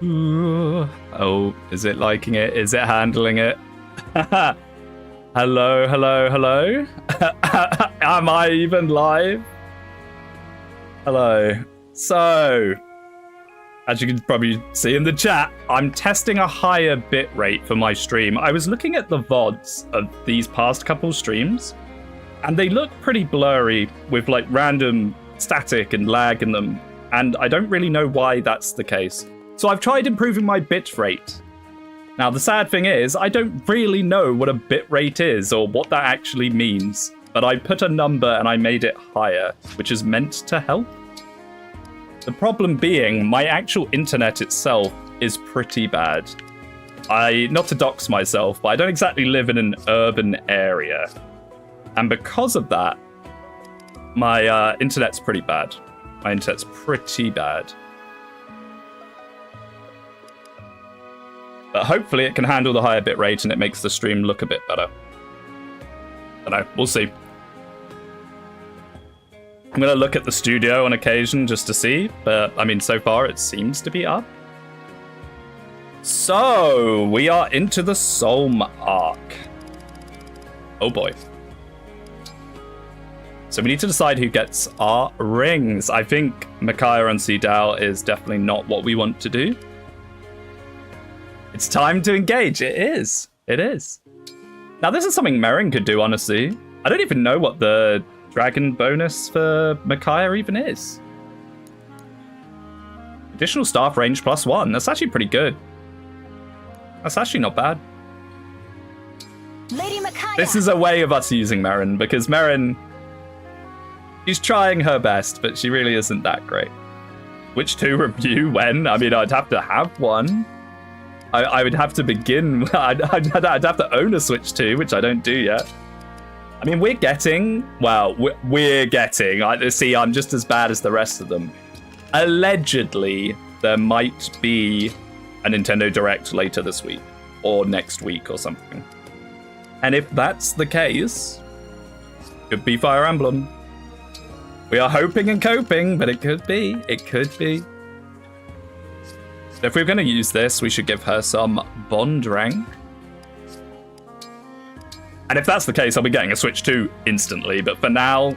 Ooh. Oh, is it liking it? Is it handling it? Hello, hello, hello. Am I even live? Hello. So, as you can probably see in the chat, I'm testing a higher bit rate for my stream. I was looking at the VODs of these past couple streams, and they look pretty blurry with like random static and lag in them, and I don't really know why that's the case. So I've tried improving my bit rate. Now, the sad thing is, I don't really know what a bit rate is or what that actually means, but I put a number and I made it higher, which is meant to help. The problem being, my actual internet itself is pretty bad. Not to dox myself, but I don't exactly live in an urban area. And because of that, my internet's pretty bad. My internet's pretty bad. But hopefully it can handle the higher bit rate and it makes the stream look a bit better. I don't know, we'll see. I'm going to look at the studio on occasion just to see, but I mean, so far it seems to be up. So, we are into the Solm arc. Oh boy. So we need to decide who gets our rings. I think Micaiah on Seedal is definitely not what we want to do. It's time to engage. It is. It is. Now, this is something Merrin could do, honestly. I don't even know what the dragon bonus for Micaiah even is. Additional staff range +1. That's actually pretty good. That's actually not bad. Lady Micaiah. This is a way of us using Merrin, because Merrin, she's trying her best, but she really isn't that great. Which to review when? I mean, I'd have to have one. I would have to begin. I'd have to own a Switch 2, which I don't do yet. I mean, we're getting. See, I'm just as bad as the rest of them. Allegedly, there might be a Nintendo Direct later this week or next week or something. And if that's the case, could be Fire Emblem. We are hoping and coping, but it could be. It could be. If we're going to use this, we should give her some bond rank. And if that's the case, I'll be getting a Switch 2 instantly. But for now,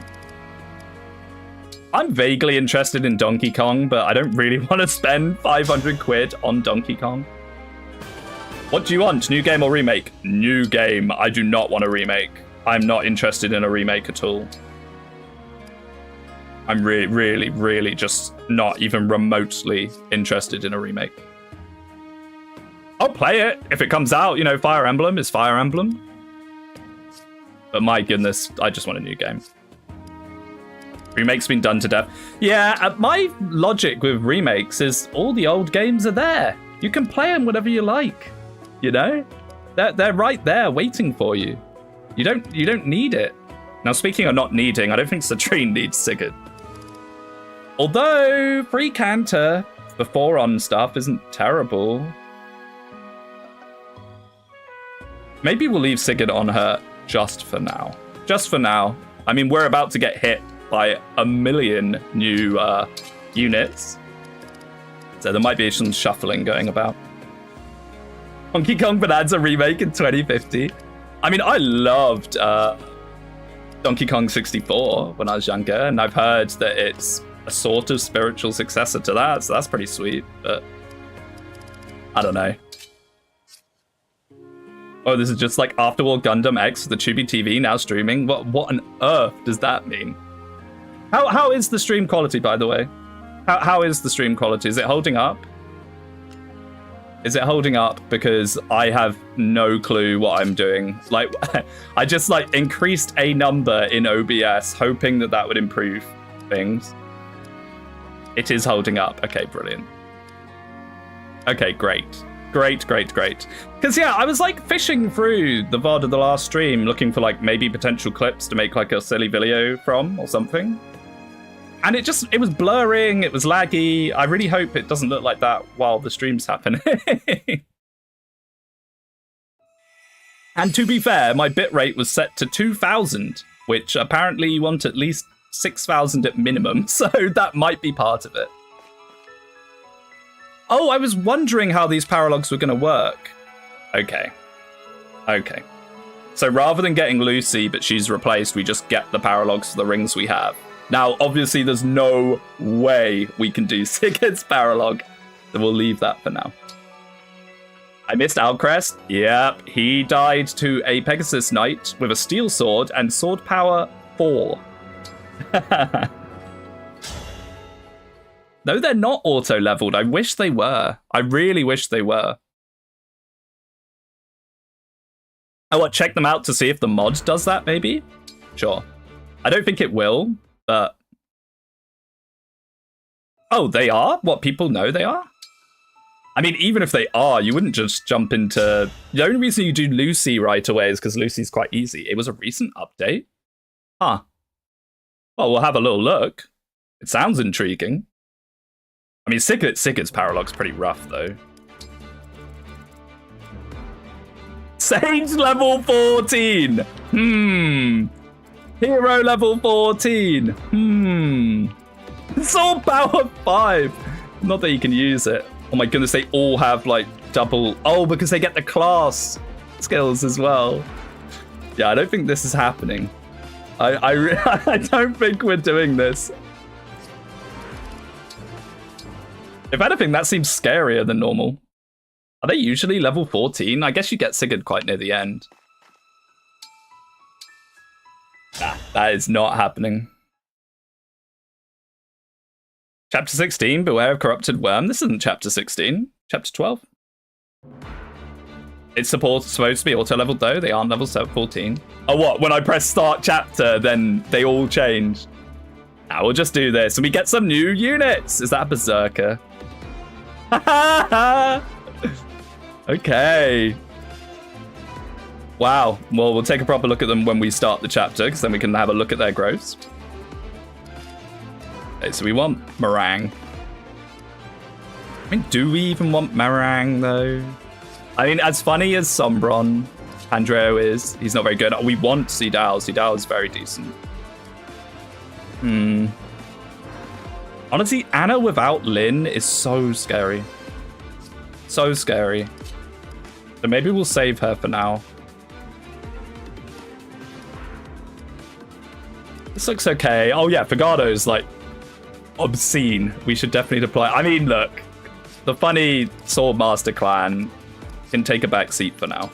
I'm vaguely interested in Donkey Kong, but I don't really want to spend 500 quid on Donkey Kong. What do you want? New game or remake? New game. I do not want a remake. I'm not interested in a remake at all. I'm really just not even remotely interested in a remake. I'll play it if it comes out. You know, Fire Emblem is Fire Emblem. But my goodness, I just want a new game. Remake's been done to death. Yeah, my logic with remakes is all the old games are there. You can play them whenever you like. You know? They're right there waiting for you. You don't need it. Now, speaking of not needing, I don't think Citrine needs Sigurd. Although, free Canter before on stuff isn't terrible. Maybe we'll leave Sigurd on her just for now. Just for now. I mean, we're about to get hit by 1 million new units. So there might be some shuffling going about. Donkey Kong Bonanza remake in 2050. I mean, I loved Donkey Kong 64 when I was younger, and I've heard that it's a sort of spiritual successor to that, so that's pretty sweet, but I don't know. Oh, this is just like Afterworld Gundam X for the Tubi TV now streaming. What on earth does that mean? How is the stream quality, by the way? How is the stream quality? Is it holding up? Is it holding up? Because I have no clue what I'm doing. Like, I just like increased a number in OBS, hoping that that would improve things. It is holding up. Okay, brilliant. Okay, great. Great. Because, yeah, I was, like, fishing through the VOD of the last stream, looking for, like, maybe potential clips to make, like, a silly video from or something. And it was blurring, it was laggy. I really hope it doesn't look like that while the stream's happening. And to be fair, my bitrate was set to 2,000, which apparently you want at least 6,000 at minimum, so that might be part of it. Oh, I was wondering how these paralogs were going to work. Okay. Okay. So rather than getting Lucy, but she's replaced, we just get the paralogs for the rings we have. Now, obviously, there's no way we can do Sigurd's paralog, so we'll leave that for now. I missed Alcrest. Yep, he died to a Pegasus Knight with a steel sword and sword power 4. No, they're not auto-leveled. I wish they were. I really wish they were. Oh, what? Check them out to see if the mod does that, maybe? Sure. I don't think it will, but... Oh, they are? What, people know they are? I mean, even if they are, you wouldn't just jump into... The only reason you do Lucy right away is because Lucy's quite easy. It was a recent update? Huh. Well, we'll have a little look. It sounds intriguing. I mean, Sigurd's paralog's pretty rough, though. Sage level 14! Hero level 14! Sword power 5! Not that you can use it. Oh my goodness, they all have, like, double... Oh, because they get the class skills as well. Yeah, I don't think this is happening. I don't think we're doing this. If anything, that seems scarier than normal. Are they usually level 14? I guess you get Sigurd quite near the end. Nah, that is not happening. Chapter 16, Beware of Corrupted Worm. This isn't Chapter 16. Chapter 12. It's supposed to be auto-leveled, though. They aren't level 14. Oh, what? When I press Start Chapter, then they all change. Nah, we'll just do this, and we get some new units. Is that a Berserker? Okay. Wow. Well, we'll take a proper look at them when we start the chapter, because then we can have a look at their growths. Okay, so we want Meringue. I mean, do we even want Meringue, though? I mean, as funny as Sombron Andreo is, he's not very good. We want Zidal. Zidal is very decent. Honestly, Anna without Lyn is so scary. So scary. So maybe we'll save her for now. This looks okay. Oh yeah, Fagado's like obscene. We should definitely deploy. I mean, look, the funny Swordmaster clan can take a back seat for now.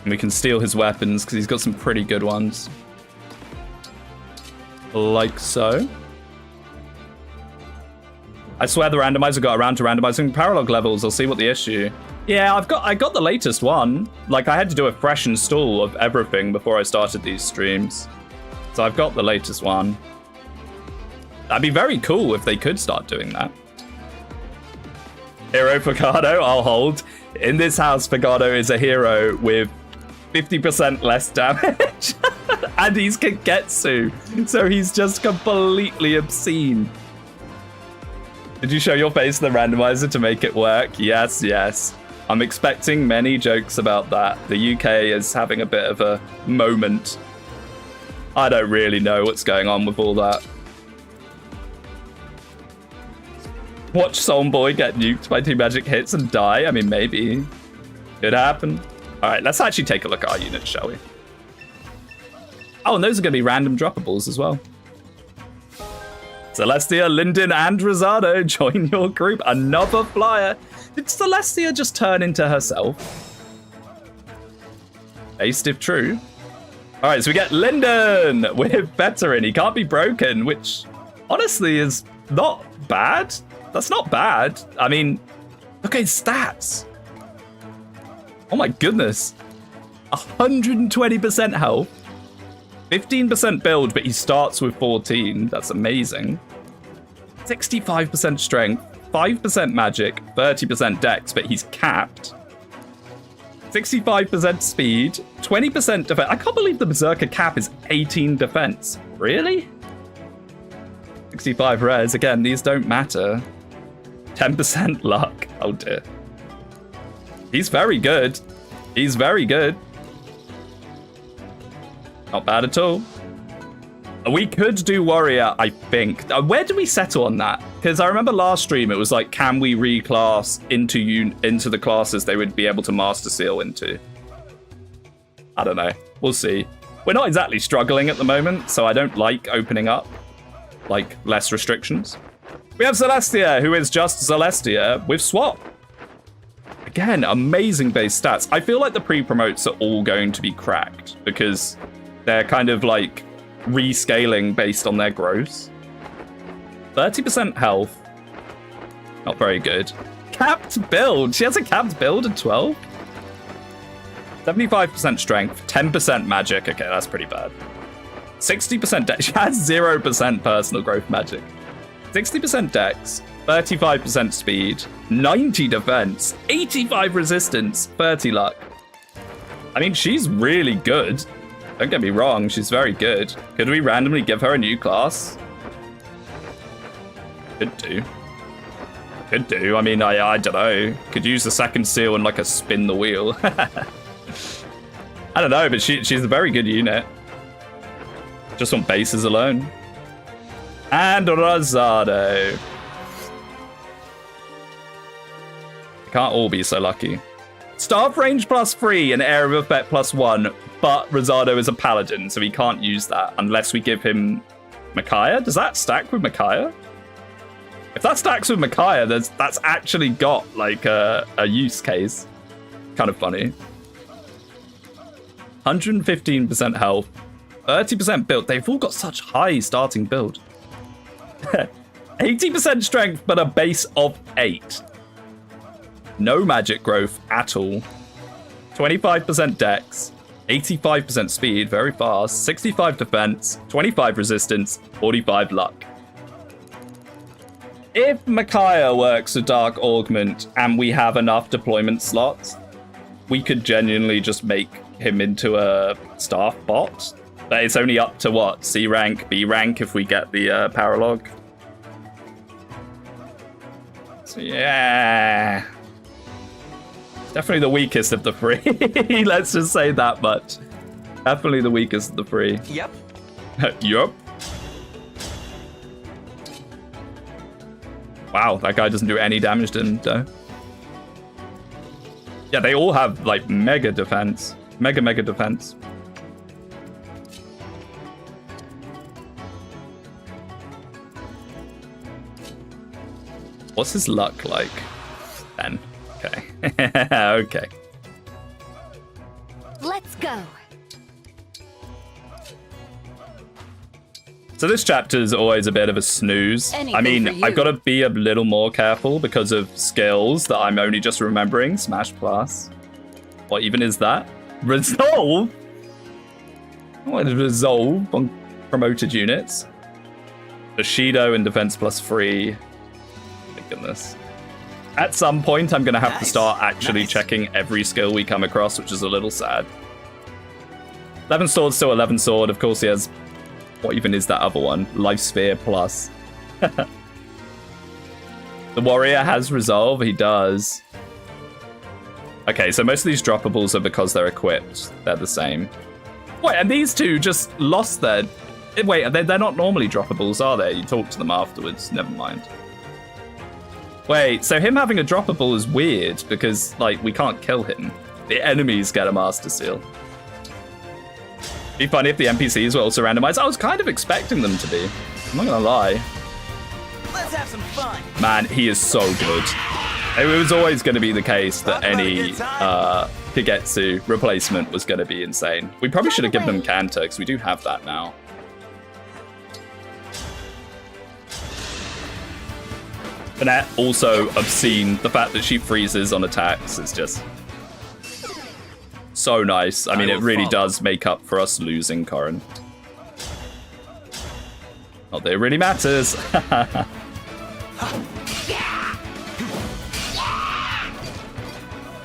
And we can steal his weapons because he's got some pretty good ones. Like so. I swear the randomizer got around to randomizing Paralogue levels. I'll see what the issue. Yeah, I got the latest one. Like, I had to do a fresh install of everything before I started these streams. So I've got the latest one. That'd be very cool if they could start doing that. Hero Fagado, I'll hold. In this house, Fagado is a hero with 50% less damage. And he's Kagetsu. So he's just completely obscene. Did you show your face in the randomizer to make it work? Yes, yes. I'm expecting many jokes about that. The UK is having a bit of a moment. I don't really know what's going on with all that. Watch Soulboy get nuked by 2 magic hits and die? I mean, maybe. Could happen. All right, let's actually take a look at our units, shall we? Oh, and those are going to be random droppables as well. Celestia, Linden, and Rosado, join your group. Another flyer. Did Celestia just turn into herself? Based if true. All right, so we get Linden with Veteran. He can't be broken, which honestly is not bad. That's not bad. I mean, look at his stats. Oh my goodness. 120% health. 15% build, but he starts with 14. That's amazing. 65% strength, 5% magic, 30% dex, but he's capped. 65% speed, 20% defense. I can't believe the Berserker cap is 18 defense. Really? 65 res. Again, these don't matter. 10% luck. Oh dear. He's very good. He's very good. Not bad at all. We could do warrior, I think. Where do we settle on that? Because I remember last stream it was like, can we reclass into the classes they would be able to master seal into? I don't know. We'll see. We're not exactly struggling at the moment, so I don't like opening up like less restrictions. We have Celestia, who is just Celestia with swap. Again, amazing base stats. I feel like the pre-promotes are all going to be cracked because they're kind of like rescaling based on their gross. 30% health. Not very good. Capped build. She has a capped build at 12. 75% strength, 10% magic. Okay, that's pretty bad. 60% dex. She has 0% personal growth magic. 60% dex, 35% speed, 90 defense, 85 resistance, 30 luck. I mean, she's really good. Don't get me wrong, she's very good. Could we randomly give her a new class? Could do. Could do. I mean, I don't know. Could use the second seal and like a spin the wheel. I don't know, but she's a very good unit. Just on bases alone. And Rosado. Can't all be so lucky. Staff range +3 and area of effect +1, but Rosado is a paladin, so he can't use that unless we give him Micaiah. Does that stack with Micaiah? If that stacks with Micaiah, that's actually got like a use case. Kind of funny. 115% health, 30% build. They've all got such high starting build. 80% strength, but a base of 8. No magic growth at all. 25% dex, 85% speed, very fast, 65 defense, 25 resistance, 45 luck. If Micaiah works with Dark Augment and we have enough deployment slots, we could genuinely just make him into a staff bot. But it's only up to what? C rank, B rank if we get the Paralogue. So yeah. Definitely the weakest of the three. Let's just say that much. Definitely the weakest of the three. Yep. Yup. Wow, that guy doesn't do any damage to him, though. Yeah, they all have, like, mega defense. Mega defense. What's his luck like, then? Okay. Okay. Let's go. So this chapter is always a bit of a snooze. I mean, I've got to be a little more careful because of skills that I'm only just remembering. Smash Plus. What even is that? Resolve? What is Resolve on promoted units? Bushido and defense +3. Thank goodness. At some point, I'm going to have to start actually checking every skill we come across, which is a little sad. 11 sword, still 11 sword. Of course, he has... What even is that other one? Life Sphere Plus. The warrior has resolve. He does. Okay, so most of these droppables are because they're equipped. They're the same. Wait, and these two just lost their... Wait, they're not normally droppables, are they? You talk to them afterwards. Never mind. Wait, so him having a droppable is weird because, like, we can't kill him. The enemies get a Master Seal. It'd be funny if the NPCs were also randomized. I was kind of expecting them to be. I'm not gonna lie. Let's have some fun. Man, he is so good. It was always going to be the case that any Kagetsu replacement was going to be insane. We probably should have given them Kanto because we do have that now. Finette, also obscene. The fact that she freezes on attacks is just so nice. I mean, it really does make up for us losing Corrin. Not that it really matters.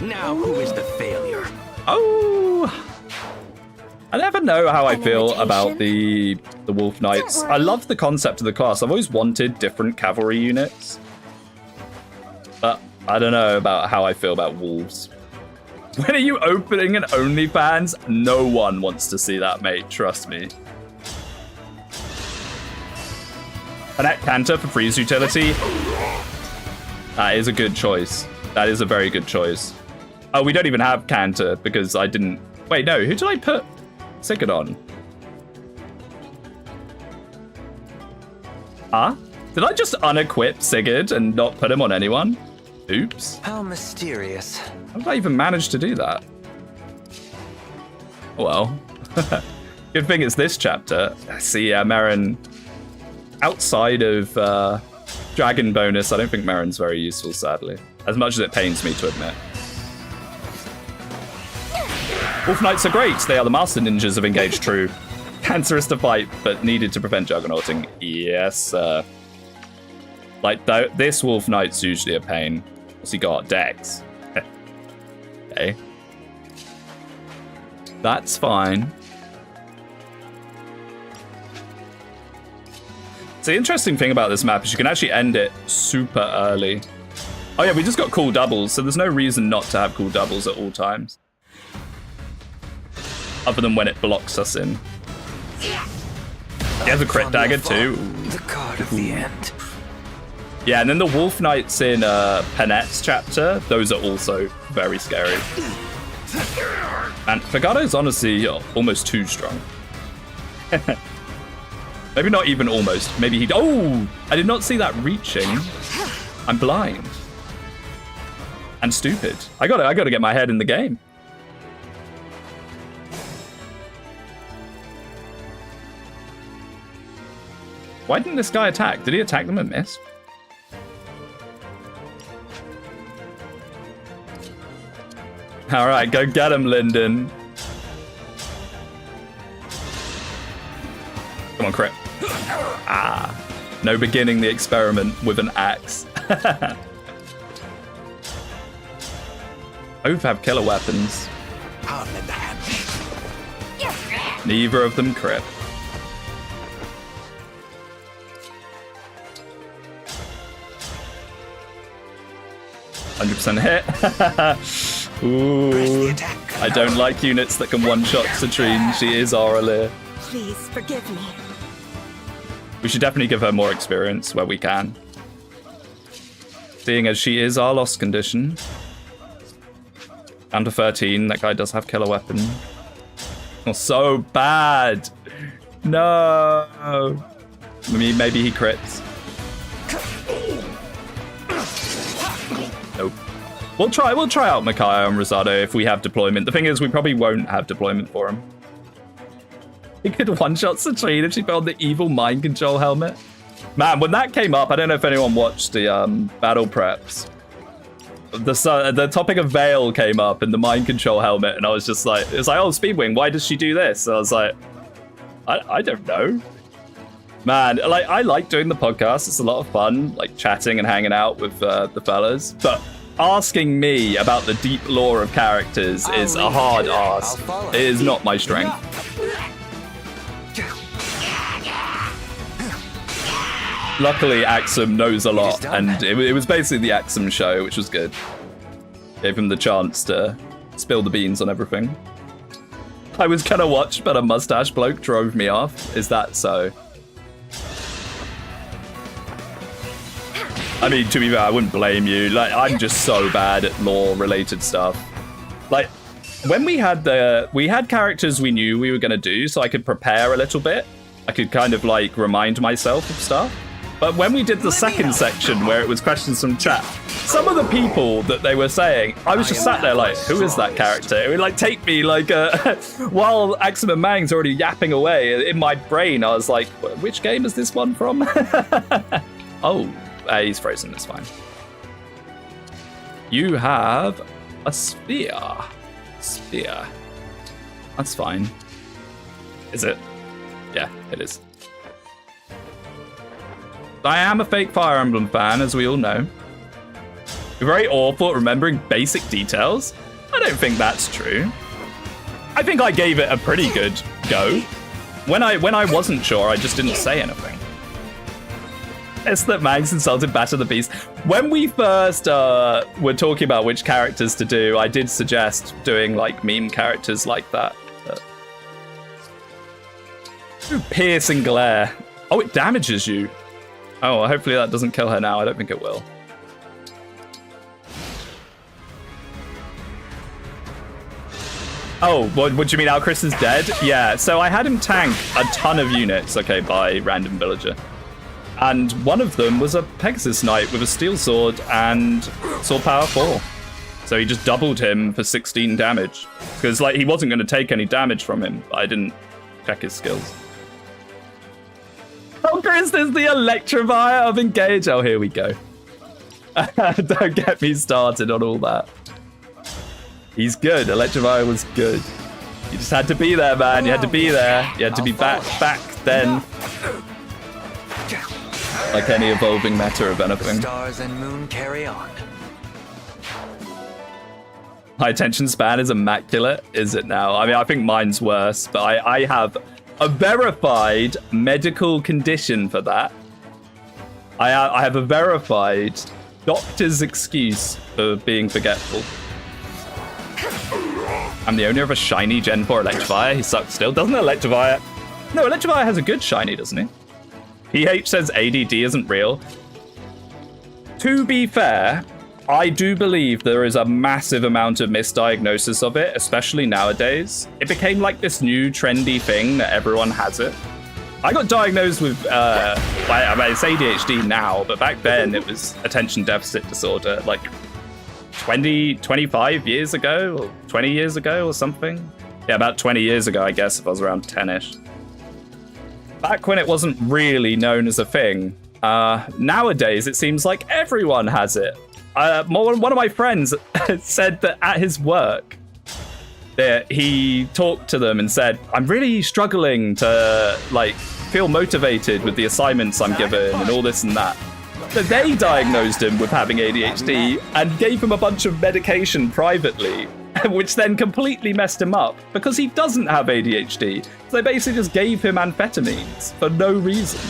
Now, who is the failure? Oh! I never know how I feel about the Wolf Knights. I love the concept of the class. I've always wanted different cavalry units. But I don't know about how I feel about wolves. When are you opening an OnlyFans? No one wants to see that, mate. Trust me. Annette Cantor for freeze utility. That is a good choice. That is a very good choice. Oh, we don't even have Cantor because I didn't... Wait, no. Who did I put Sigurd on? Huh? Did I just unequip Sigurd and not put him on anyone? Oops. How mysterious. How did I even manage to do that? Well, good thing it's this chapter. See, Merrin, outside of Dragon bonus, I don't think Merrin's very useful, sadly. As much as it pains me to admit. Wolf Knights are great. They are the master ninjas of Engage True. Cancerous to fight, but needed to prevent juggernauting. Yes, like, this Wolf Knight's usually a pain. What's he got? Dex. Okay. That's fine. So the interesting thing about this map is you can actually end it super early. Oh yeah, we just got cool doubles, so there's no reason not to have cool doubles at all times. Other than when it blocks us in. He has a crit dagger too. The card of the end. Yeah, and then the Wolf Knights in Panette's chapter, those are also very scary. And Fagato's honestly almost too strong. Maybe not even almost. Maybe he... Oh! I did not see that reaching. I'm blind. And stupid. I gotta get my head in the game. Why didn't this guy attack? Did he attack them and miss? All right, go get him, Lyndon. Come on, crit. Ah, no beginning the experiment with an axe. Both have killer weapons. Neither of them crit. %100% hit. Ooh, I don't like units that can one-shot Citrine. She is Aurelier. Please forgive me. We should definitely give her more experience where we can. Seeing as she is our lost condition. Down to 13, that guy does have killer weapon. Oh, so bad. No. I mean, maybe he crits. Nope. We'll try out Micaiah and Rosado if we have deployment. The thing is, we probably won't have deployment for him. He could one-shot Citrine if she put on the evil mind control helmet. Man, when that came up, I don't know if anyone watched the battle preps. The topic of Veil came up in the mind control helmet, and I was just like, it's like, oh, Speedwing, why does she do this? And I was like, I don't know. Man, like, I like doing the podcast. It's a lot of fun, like chatting and hanging out with the fellas. But asking me about the deep lore of characters is a hard ask. It is not my strength. Luckily, Axum knows a lot, and it was basically the Axum show, which was good. Gave him the chance to spill the beans on everything. I was gonna watch, but a mustache bloke drove me off. Is that so? I mean, to be fair, I wouldn't blame you. Like, I'm just so bad at lore-related stuff. Like, when we had characters we knew we were gonna do, so I could prepare a little bit. I could kind of like remind myself of stuff. But when we did the second section where it was questions from chat, some of the people that they were saying, I was just sat there like, who is that character? It would like take me like while Axum and Mang's already yapping away in my brain, I was like, which game is this one from? Oh, he's frozen, it's fine. You have a spear. Spear. That's fine. Is it? Yeah, it is. I am a fake Fire Emblem fan, as we all know. You're very awful at remembering basic details. I don't think that's true. I think I gave it a pretty good go. When I wasn't sure, I just didn't say anything. It's that Mags insulted Batter the Beast. When we first were talking about which characters to do, I did suggest doing like meme characters like that. Piercing glare. Oh, it damages you. Oh, well, hopefully that doesn't kill her now. I don't think it will. Oh, what do you mean Alcris is dead? Yeah, so I had him tank a ton of units, okay, by random villager. And one of them was a Pegasus Knight with a steel sword and sword power 4. So he just doubled him for 16 damage. Because like he wasn't going to take any damage from him, but I didn't check his skills. Oh, Chris is the Electivire of Engage. Oh, here we go. Don't get me started on all that. He's good. Electivire was good. You just had to be there, man. You had to be there. You had to be back then. Like any evolving meta of anything. Stars and moon carry on. My attention span is immaculate, is it now? I mean, I think mine's worse, but I have a verified medical condition for that. I have a verified doctor's excuse for being forgetful. I'm the owner of a shiny Gen 4 Electivire. He sucks still. Doesn't Electivire... No, Electivire has a good shiny, doesn't he? PH says ADD isn't real. To be fair, I do believe there is a massive amount of misdiagnosis of it, especially nowadays. It became like this new trendy thing that everyone has it. I got diagnosed with, it's ADHD now, but back then it was attention deficit disorder, like 25 years ago, or 20 years ago or something. Yeah, about 20 years ago, I guess, if I was around 10-ish. Back when it wasn't really known as a thing. Nowadays, it seems like everyone has it. One of my friends said that at his work, he talked to them and said, I'm really struggling to like feel motivated with the assignments I'm given and all this and that. So they diagnosed him with having ADHD and gave him a bunch of medication privately, which then completely messed him up because he doesn't have ADHD. So they basically just gave him amphetamines for no reason.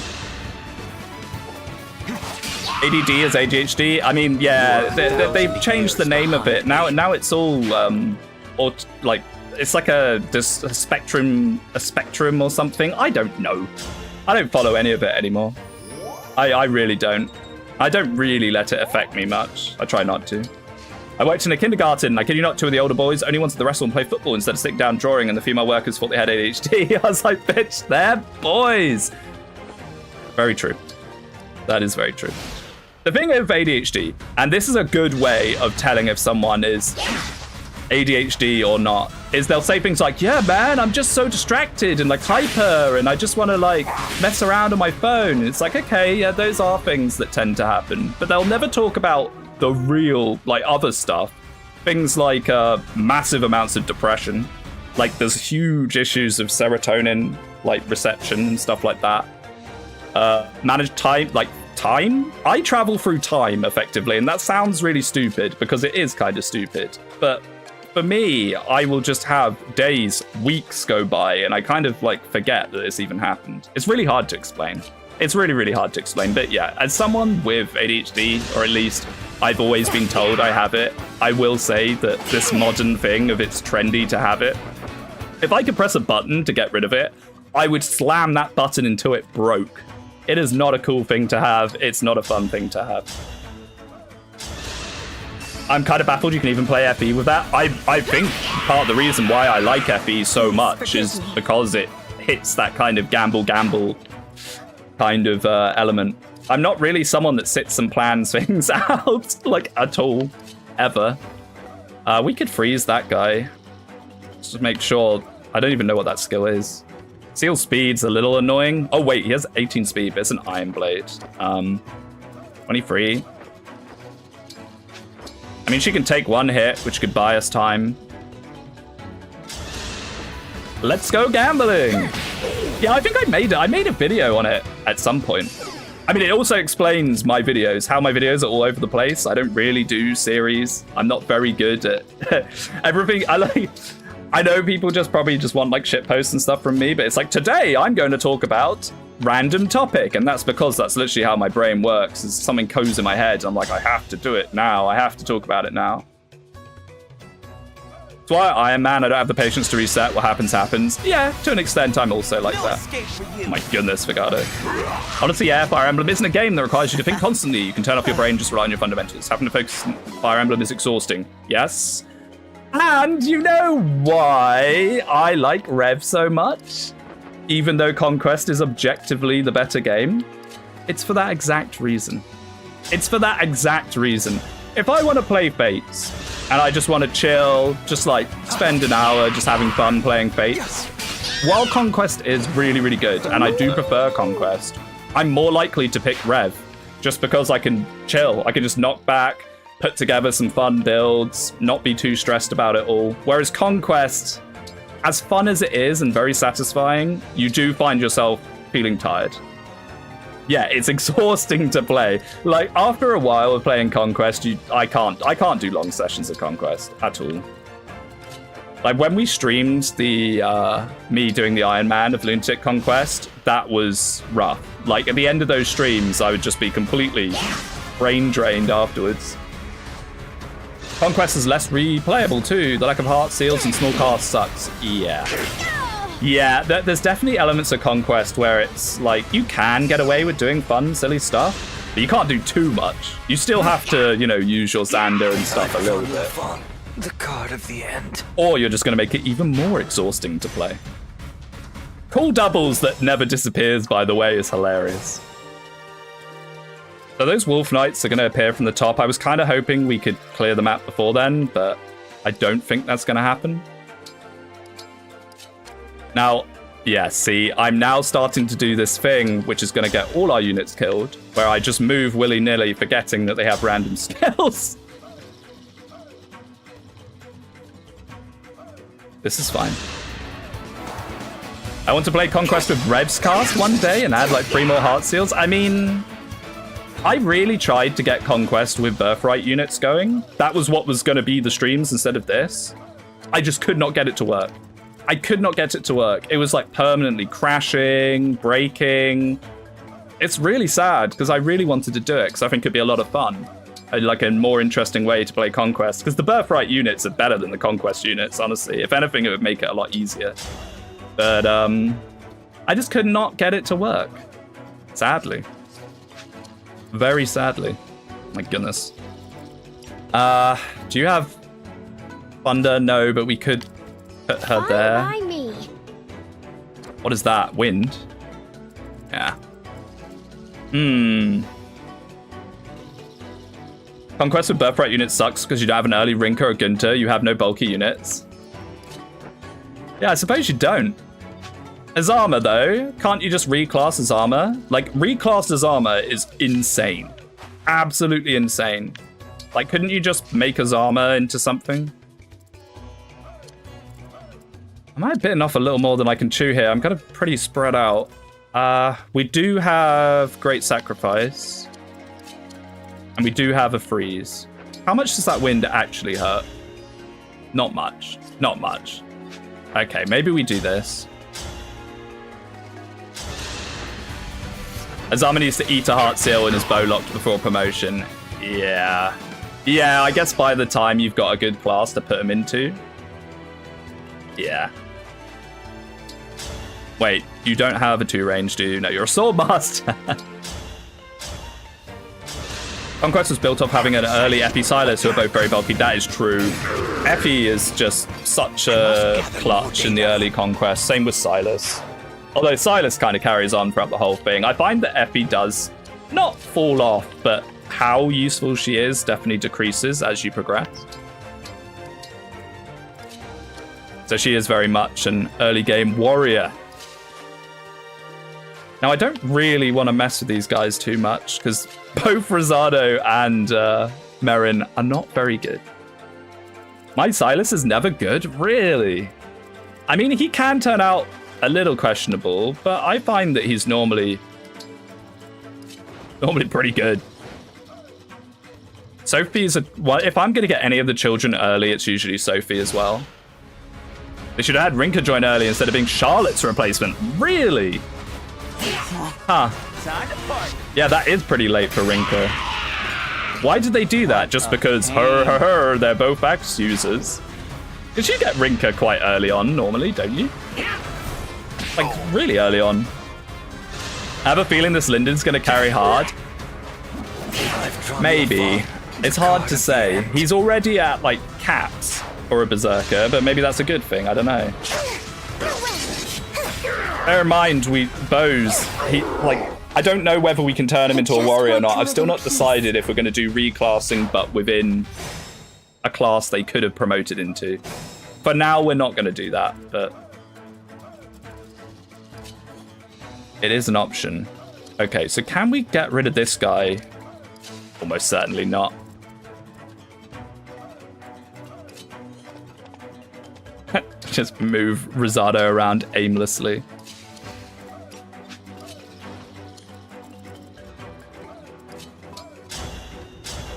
ADD is ADHD. I mean, yeah, they've changed the name of it. Now it's all, or like, it's like a spectrum or something. I don't know. I don't follow any of it anymore. I really don't. I don't really let it affect me much. I try not to. I worked in a kindergarten. I kid you not, 2 of the older boys only wanted to wrestle and play football instead of sitting down drawing, and the female workers thought they had ADHD. I was like, bitch, they're boys. Very true. That is very true. The thing with ADHD, and this is a good way of telling if someone is ADHD or not, is they'll say things like, yeah, man, I'm just so distracted and like hyper and I just want to like mess around on my phone. And it's like, okay, yeah, those are things that tend to happen, but they'll never talk about the real, like, other stuff. Things like massive amounts of depression. Like there's huge issues of serotonin, like reception and stuff like that. Manage time, like time? I travel through time effectively, and that sounds really stupid because it is kind of stupid. But for me, I will just have days, weeks go by, and I kind of like forget that this even happened. It's really hard to explain. It's really, really hard to explain. But yeah, as someone with ADHD, or at least I've always been told I have it, I will say that this modern thing of it's trendy to have it, if I could press a button to get rid of it, I would slam that button until it broke. It is not a cool thing to have. It's not a fun thing to have. I'm kind of baffled you can even play FE with that. I think part of the reason why I like FE so much is because it hits that kind of gamble kind of element. I'm not really someone that sits and plans things out, like, at all, ever. We could freeze that guy. Just to make sure. I don't even know what that skill is. Seal speed's a little annoying. Oh, wait, he has 18 speed, but it's an Iron Blade. 23. I mean, she can take one hit, which could buy us time. Let's go gambling. Yeah, I think I made a video on it at some point. I mean, it also explains my videos, how my videos are all over the place. I don't really do series. I'm not very good at everything. I know people probably just want like shit posts and stuff from me, but it's like, today I'm going to talk about random topic. And that's because that's literally how my brain works. Is something goes in my head. I'm like, I have to do it now. I have to talk about it now. That's why Iron Man, I don't have the patience to reset. What happens, happens. Yeah, to an extent, I'm also like that. Oh my goodness, Vigado. Honestly, yeah, Fire Emblem isn't a game that requires you to think constantly. You can turn off your brain, just rely on your fundamentals. Having to focus on Fire Emblem is exhausting. Yes. And you know why I like Rev so much? Even though Conquest is objectively the better game? It's for that exact reason. It's for that exact reason. If I want to play Fates, and I just want to chill, just like spend an hour just having fun playing Fates, while Conquest is really, really good, and I do prefer Conquest, I'm more likely to pick Rev, just because I can chill. I can just knock back, put together some fun builds, not be too stressed about it all. Whereas Conquest, as fun as it is and very satisfying, you do find yourself feeling tired. Yeah, it's exhausting to play. Like, after a while of playing Conquest, I can't do long sessions of Conquest at all. Like, when we streamed the me doing the Iron Man of Lunatic Conquest, that was rough. Like, at the end of those streams, I would just be completely brain drained afterwards. Conquest is less replayable too. The lack of heart seals and small casts sucks. Yeah. Yeah, there's definitely elements of Conquest where it's like, you can get away with doing fun, silly stuff, but you can't do too much. You still have to, you know, use your Xander and stuff a little bit. The card of the end. Or you're just going to make it even more exhausting to play. Cool doubles that never disappears, by the way, is hilarious. So those Wolf Knights are going to appear from the top. I was kind of hoping we could clear the map before then, but I don't think that's going to happen. Now, yeah, see, I'm now starting to do this thing, which is going to get all our units killed, where I just move willy-nilly, forgetting that they have random skills. This is fine. I want to play Conquest with Rev's cast one day and add like 3 more heart seals. I mean, I really tried to get Conquest with Birthright units going. That was what was going to be the streams instead of this. I just could not get it to work. I could not get it to work. It was like permanently crashing, breaking. It's really sad because I really wanted to do it because I think it'd be a lot of fun. Like a more interesting way to play Conquest, because the Birthright units are better than the Conquest units, honestly. If anything, it would make it a lot easier. But I just could not get it to work. Sadly. Very sadly. My goodness. Do you have Thunder? No, but we could put her there. What is that? Wind? Yeah. Conquest with Birthright units sucks because you don't have an early Rinka or Gunter. You have no bulky units. Yeah, I suppose you don't. Azama, though, can't you just reclass Azama? Like, reclass Azama is insane. Absolutely insane. Like, couldn't you just make Azama into something? I might have bitten off a little more than I can chew here. I'm kind of pretty spread out. We do have Great Sacrifice. And we do have a freeze. How much does that wind actually hurt? Not much. Not much. Okay, maybe we do this. Azama needs to eat a heart seal in his bow locked before promotion. Yeah. Yeah, I guess by the time you've got a good class to put him into. Yeah. Wait, you don't have a 2 range, do you? No, you're a sword master. Conquest was built off having an early Effie Silas who are both very bulky. That is true. Effie is just such a clutch in the early Conquest. Same with Silas. Although Silas kind of carries on throughout the whole thing. I find that Effie does not fall off, but how useful she is definitely decreases as you progress. So she is very much an early game warrior. Now, I don't really want to mess with these guys too much, because both Rosado and Merrin are not very good. My Silas is never good, really. I mean, he can turn out a little questionable, but I find that he's normally pretty good. Sophie is well, if I'm going to get any of the children early, it's usually Sophie as well. They should have had Rinka join early instead of being Charlotte's replacement. Really? Huh. Yeah, that is pretty late for Rinka. Why did they do that? Just because they're both Axe users? Because you get Rinka quite early on normally, don't you? Like, really early on. I have a feeling this Linden's going to carry hard. Maybe. It's hard to say. He's already at, like, caps for a Berserker, but maybe that's a good thing. I don't know. Bear in mind, bows, I don't know whether we can turn him into a warrior or not. I've still not decided if we're going to do reclassing, but within a class they could have promoted into. For now, we're not going to do that, but it is an option. Okay, so can we get rid of this guy? Almost certainly not. Just move Rosado around aimlessly.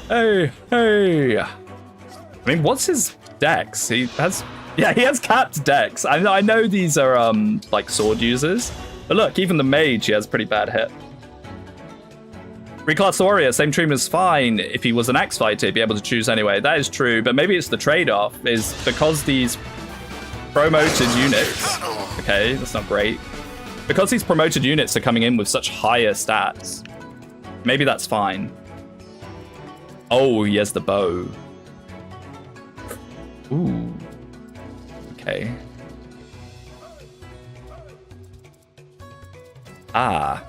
Hey, hey. I mean, what's his dex? He has capped dex. I know these are, like, sword users. But look, even the mage, he has pretty bad hit. Reclass warrior, same treatment is fine. If he was an axe fighter, he'd be able to choose anyway. That is true, but maybe it's the trade-off, is because these promoted units... Okay, that's not great. Because these promoted units are coming in with such higher stats, maybe that's fine. Oh, he has the bow. Ooh. Okay. Ah.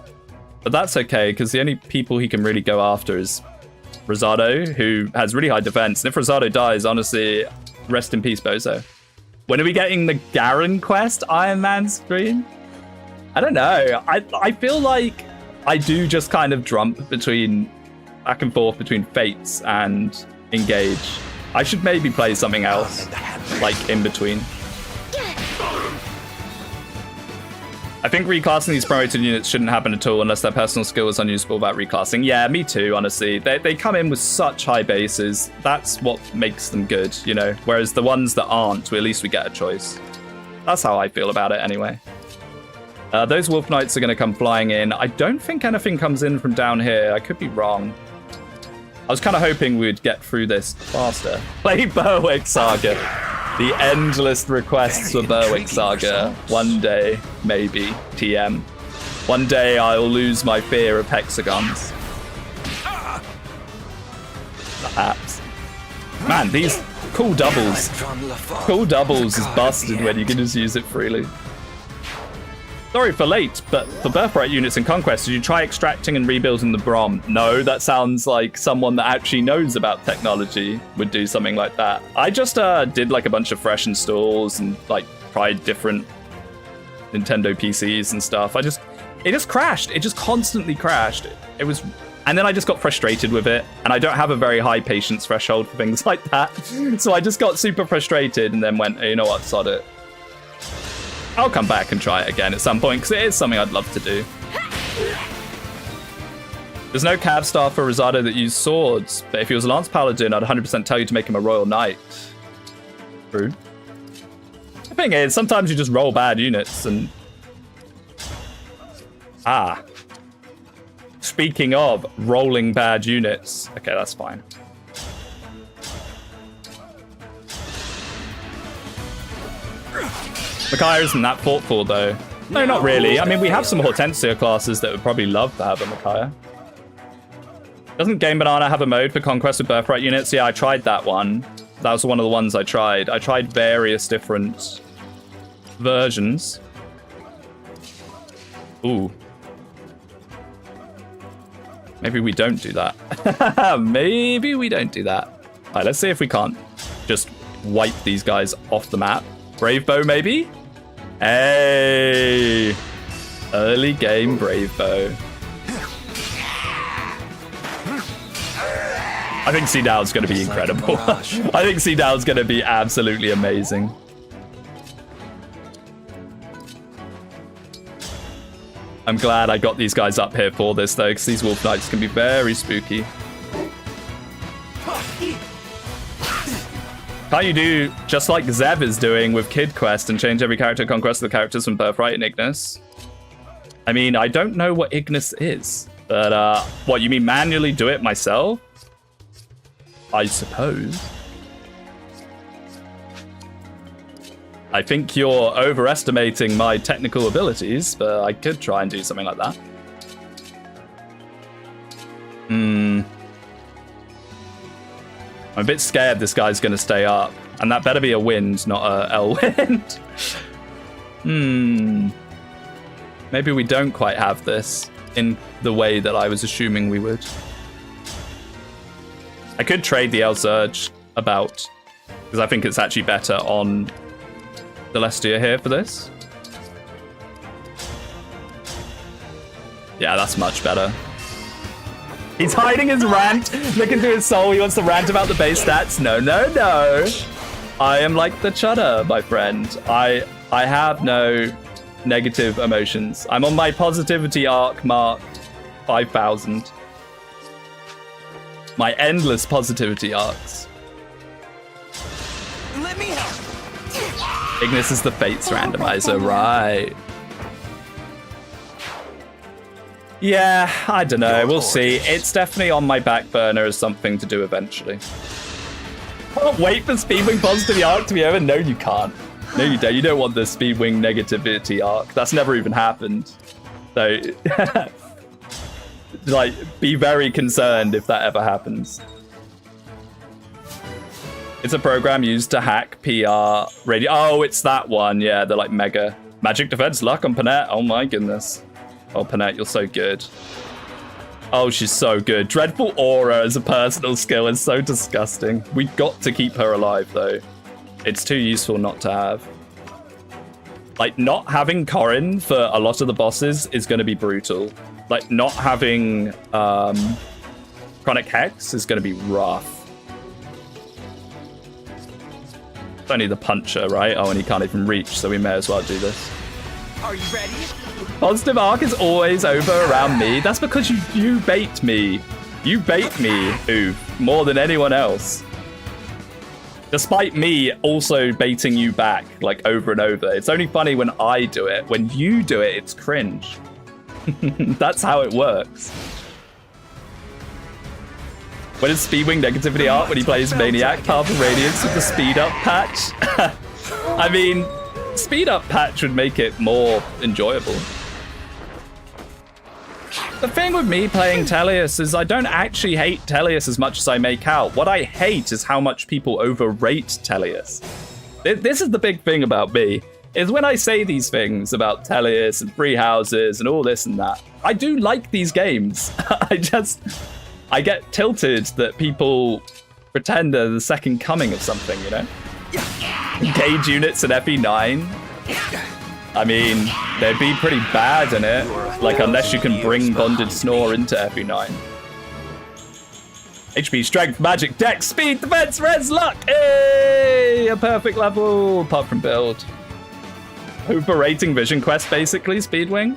But that's okay, because the only people he can really go after is Rosado, who has really high defense. And if Rosado dies, honestly, rest in peace, Bozo. When are we getting the Garen quest Iron Man stream? I don't know. I feel like I do just kind of jump back and forth between Fates and Engage. I should maybe play something else, like in between. I think reclassing these promoted units shouldn't happen at all unless their personal skill is unusable without reclassing. Yeah, me too, honestly. They come in with such high bases. That's what makes them good, you know? Whereas the ones that aren't, at least we get a choice. That's how I feel about it anyway. Those Wolf Knights are going to come flying in. I don't think anything comes in from down here. I could be wrong. I was kind of hoping we'd get through this faster. Play Berwick Saga. The endless requests for Berwick Saga. One day, maybe. TM. One day I'll lose my fear of hexagons. Perhaps. Man, these cool doubles. Cool doubles is busted when you can just use it freely. Sorry for late, but for Birthright units in Conquest, did you try extracting and rebuilding the Brom? No, that sounds like someone that actually knows about technology would do something like that. I just did like a bunch of fresh installs and like tried different Nintendo PCs and stuff. It just crashed. It just constantly crashed. And then I just got frustrated with it, and I don't have a very high patience threshold for things like that. So I just got super frustrated and then went, hey, you know what, sod it. I'll come back and try it again at some point, because it is something I'd love to do. There's no cav star for Rosado that used swords, but if he was a Lance Paladin, I'd 100% tell you to make him a Royal Knight. True. The thing is, sometimes you just roll bad units, and... Ah. Speaking of rolling bad units. Okay, that's fine. Micaiah isn't that thoughtful, though. No, not really. I mean, we have some Hortensia classes that would probably love to have a Micaiah. Doesn't Game Banana have a mode for Conquest with Birthright units? Yeah, I tried that one. That was one of the ones I tried. I tried various different versions. Ooh. Maybe we don't do that. Maybe we don't do that. All right, let's see if we can't just wipe these guys off the map. Brave Bow, maybe? Hey! Early game Brave Bow. I think C-Dow's going to be incredible. I think C-Dow's going to be absolutely amazing. I'm glad I got these guys up here for this, though, because these Wolf Knights can be very spooky. Can't you do just like Zev is doing with Kid Quest and change every character Conquest of the characters from Birthright and Ignis? I mean, I don't know what Ignis is, but what, you mean manually do it myself? I suppose. I think you're overestimating my technical abilities, but I could try and do something like that. I'm a bit scared this guy's going to stay up. And that better be a wind, not a L wind. Maybe we don't quite have this in the way that I was assuming we would. I could trade the L Surge about, because I think it's actually better on Celestia here for this. Yeah, that's much better. He's hiding his rant. Look into his soul. He wants to rant about the base stats. No, no, no. I am like the Chudder, my friend. I have no negative emotions. I'm on my positivity arc mark 5,000. My endless positivity arcs. Let me help. Ignis is the Fates randomizer, right? Yeah, I don't know. We'll see. It's definitely on my back burner as something to do eventually. Can't wait for Speedwing positivity arc to be over. No, you can't. No, you don't. You don't want the Speedwing negativity arc. That's never even happened. So, like, be very concerned if that ever happens. It's a program used to hack PR radio. Oh, it's that one. Yeah, they're like mega. Magic defense luck on Panette. Oh my goodness. Oh, Panette, you're so good. Oh, she's so good. Dreadful Aura as a personal skill is so disgusting. We've got to keep her alive, though. It's too useful not to have. Like, not having Corrin for a lot of the bosses is going to be brutal. Like, not having Chronic Hex is going to be rough. It's only the Puncher, right? Oh, and he can't even reach, so we may as well do this. Are you ready? Positive arc is always over around me. That's because you bait me. You bait me, Oof, more than anyone else. Despite me also baiting you back, like, over and over. It's only funny when I do it. When you do it, it's cringe. That's how it works. When is Speedwing negativity art? When he plays Maniac, Powerful Radiance with the speed up patch? I mean, speed up patch would make it more enjoyable. The thing with me playing Tellius is I don't actually hate Tellius as much as I make out. What I hate is how much people overrate Tellius. This is the big thing about me, is when I say these things about Tellius and free houses and all this and that, I do like these games. I get tilted that people pretend they're the second coming of something, you know? Engage units and FE9. I mean, they'd be pretty bad in it, like unless you can bring Bonded Snore into FE9. HP, Strength, Magic, Dex, Speed, Defense, Res, Luck! Hey! A perfect level, apart from build. Overrating Vision Quest, basically, Speedwing.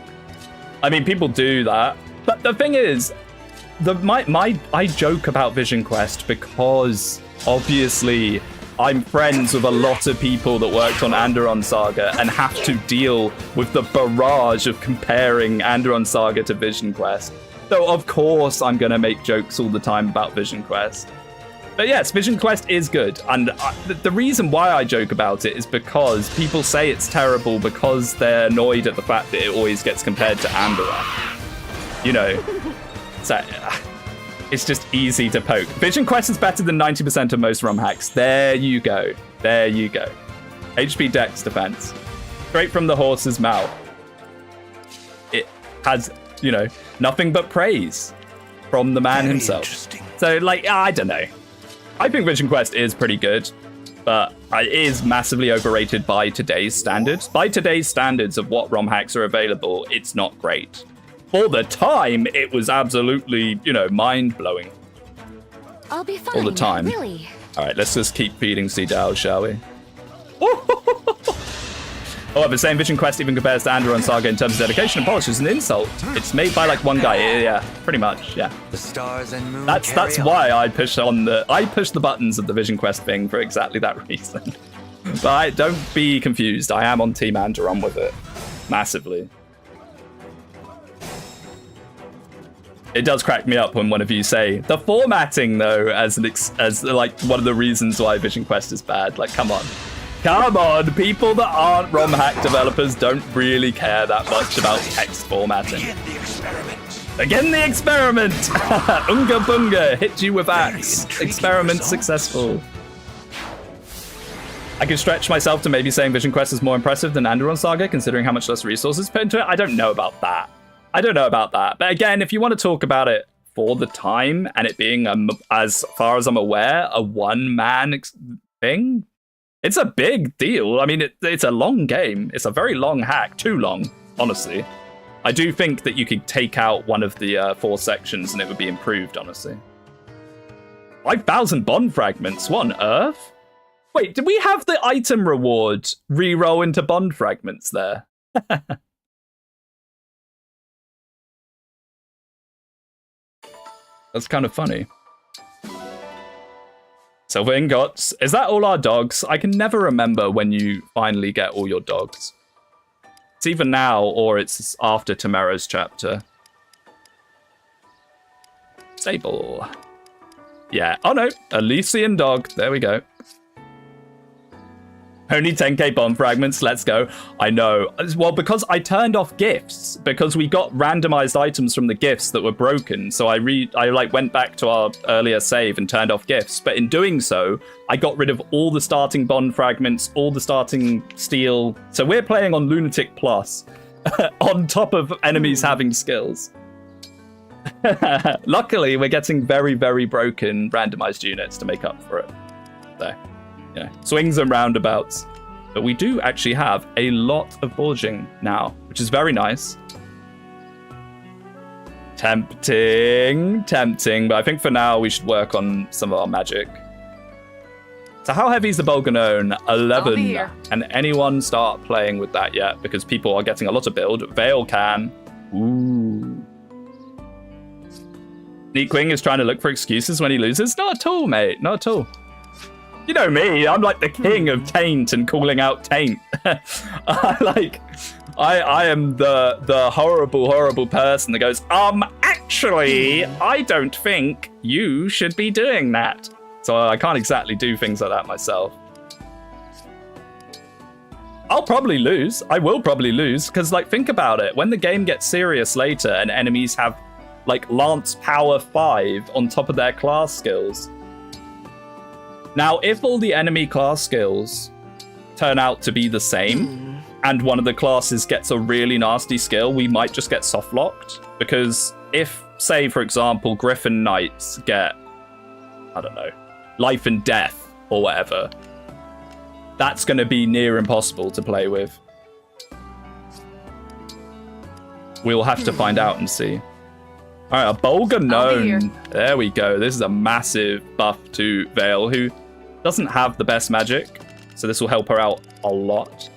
I mean, people do that. But the thing is, I joke about Vision Quest because, obviously, I'm friends with a lot of people that worked on Anderon Saga and have to deal with the barrage of comparing Anderon Saga to Vision Quest. So of course I'm going to make jokes all the time about Vision Quest. But yes, Vision Quest is good. And the reason why I joke about it is because people say it's terrible because they're annoyed at the fact that it always gets compared to Anderon. You know, so it's just easy to poke. Vision Quest is better than 90% of most ROM hacks. There you go. There you go. HP Dex defense. Straight from the horse's mouth. It has, you know, nothing but praise from the man himself. So, like, I don't know. I think Vision Quest is pretty good, but it is massively overrated by today's standards. By today's standards of what ROM hacks are available, it's not great. For the time, it was absolutely, you know, mind-blowing. I'll be fine. All the time. Really. All right, let's just keep feeding Seedal, shall we? Oh, but saying Vision Quest even compares to Anderon Saga in terms of dedication and polish is an insult. It's made by like one guy. Yeah, pretty much. Yeah. The stars and moon. That's why I push the buttons of the Vision Quest thing for exactly that reason. But don't be confused. I am on Team Anderon with it, massively. It does crack me up when one of you say the formatting, though, as like one of the reasons why Vision Quest is bad. Like, come on, Come on, people that aren't ROM hack developers don't really care that much about text formatting. Again the experiment! Unga bunga, hit you with axe. Experiment successful. I could stretch myself to maybe saying Vision Quest is more impressive than Andorran Saga, considering how much less resources put into it. I don't know about that. But again, if you want to talk about it for the time, and it being, as far as I'm aware, a one-man thing, it's a big deal. I mean, it's a long game. It's a very long hack. Too long, honestly. I do think that you could take out one of the 4 sections and it would be improved, honestly. 5,000 bond fragments. What on earth? Wait, did we have the item reward re-roll into bond fragments there? That's kind of funny. Silver ingots. Is that all our dogs? I can never remember when you finally get all your dogs. It's either now or it's after tomorrow's chapter. Sable. Yeah. Oh no. Elysian dog. There we go. Only 10k bomb fragments, let's go. I know. Well, because I turned off gifts, because we got randomized items from the gifts that were broken. So I went back to our earlier save and turned off gifts. But in doing so, I got rid of all the starting bond fragments, all the starting steel. So we're playing on Lunatic Plus, on top of enemies having skills. Luckily, we're getting very, very broken randomized units to make up for it. So. Yeah, swings and roundabouts. But we do actually have a lot of forging now, which is very nice. Tempting, but I think for now we should work on some of our magic. So how heavy is the Bolganone? 11. Can anyone start playing with that yet? Because people are getting a lot of build. Vale can. Ooh. Sneakwing is trying to look for excuses when he loses. Not at all, mate. Not at all. You know me, I'm like the king of taint and calling out taint. I am the horrible person that goes, actually, I don't think you should be doing that. So I can't exactly do things like that myself. I'll probably lose. I will probably lose, because think about it. When the game gets serious later and enemies have Lance Power 5 on top of their class skills. Now, if all the enemy class skills turn out to be the same, and one of the classes gets a really nasty skill, we might just get soft-locked. Because if, say, for example, Griffin Knights get, I don't know, life and death or whatever, that's going to be near impossible to play with. We'll have to find out and see. All right, a Bolganone. There we go. This is a massive buff to Vale, who doesn't have the best magic, so this will help her out a lot.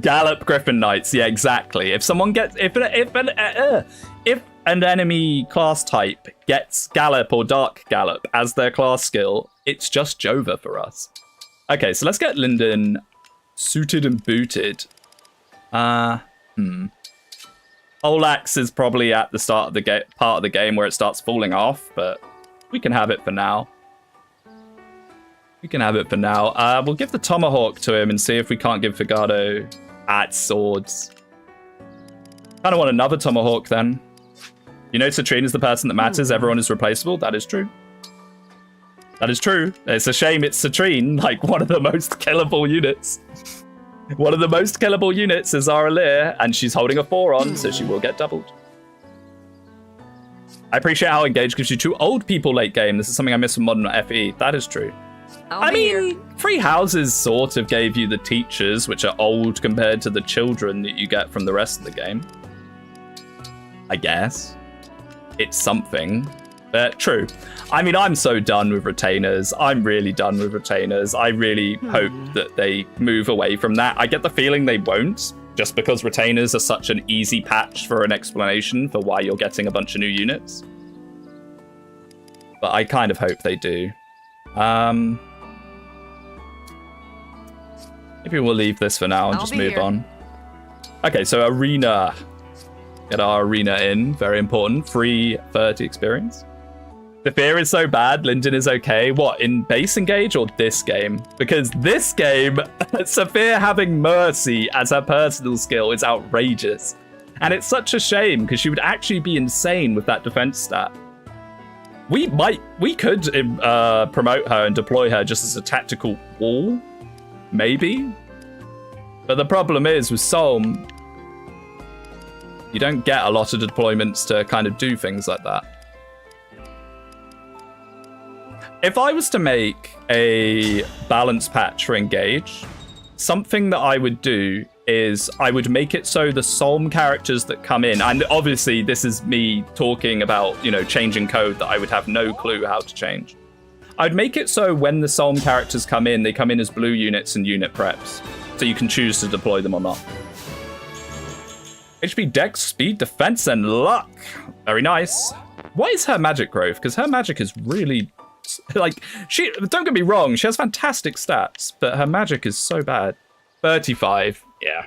Gallop Griffin Knights. Yeah, exactly. If someone gets, if an enemy class type gets Gallop or Dark Gallop as their class skill, it's just Jova for us. Okay, so let's get Linden suited and booted. Olax is probably at the start of the part of the game where it starts falling off, but we can have it for now. We'll give the Tomahawk to him and see if we can't give Figado swords. Kind of want another Tomahawk then. You know, Citrine is the person that matters. Everyone is replaceable. That is true. It's a shame it's Citrine, one of the most killable units. One of the most killable units is Zara Lear, and she's holding a 4 on, so she will get doubled. I appreciate how Engage gives you 2 old people late game. This is something I miss from Modern FE. That is true. I mean, Free Houses sort of gave you the teachers, which are old compared to the children that you get from the rest of the game. I guess. It's something. True. I mean, I'm so done with retainers. I'm really done with retainers. I really hope that they move away from that. I get the feeling they won't, just because retainers are such an easy patch for an explanation for why you're getting a bunch of new units. But I kind of hope they do. Maybe we'll leave this for now and just move on. Okay, so arena. Get our arena in. Very important. Free 30 experience. The fear is so bad, Lyndon is okay. What, in base Engage or this game? Because this game, Sophia having Mercy as her personal skill is outrageous. And it's such a shame because she would actually be insane with that defense stat. We could promote her and deploy her just as a tactical wall, maybe. But the problem is with Solm, you don't get a lot of deployments to kind of do things like that. If I was to make a balance patch for Engage, something that I would do is I would make it so the Solm characters that come in, and obviously this is me talking about, you know, changing code that I would have no clue how to change. I'd make it so when the Solm characters come in, they come in as blue units and unit preps, so you can choose to deploy them or not. HP, Dex, Speed, Defense, and Luck. Very nice. What is her magic growth? Because her magic is really... like, don't get me wrong, she has fantastic stats, but her magic is so bad. 35, yeah.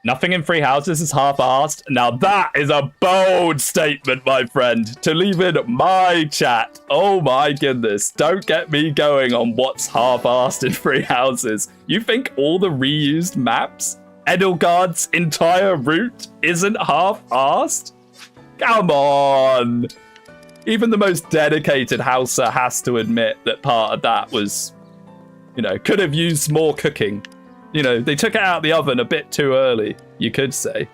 Nothing in free houses is half-arsed. Now that is a bold statement, my friend, to leave in my chat. Oh my goodness, don't get me going on what's half-arsed in free houses. You think all the reused maps, Edelgard's entire route, isn't half-arsed? Come on! Even the most dedicated houser has to admit that part of that was, you know, could have used more cooking. You know, they took it out of the oven a bit too early, you could say.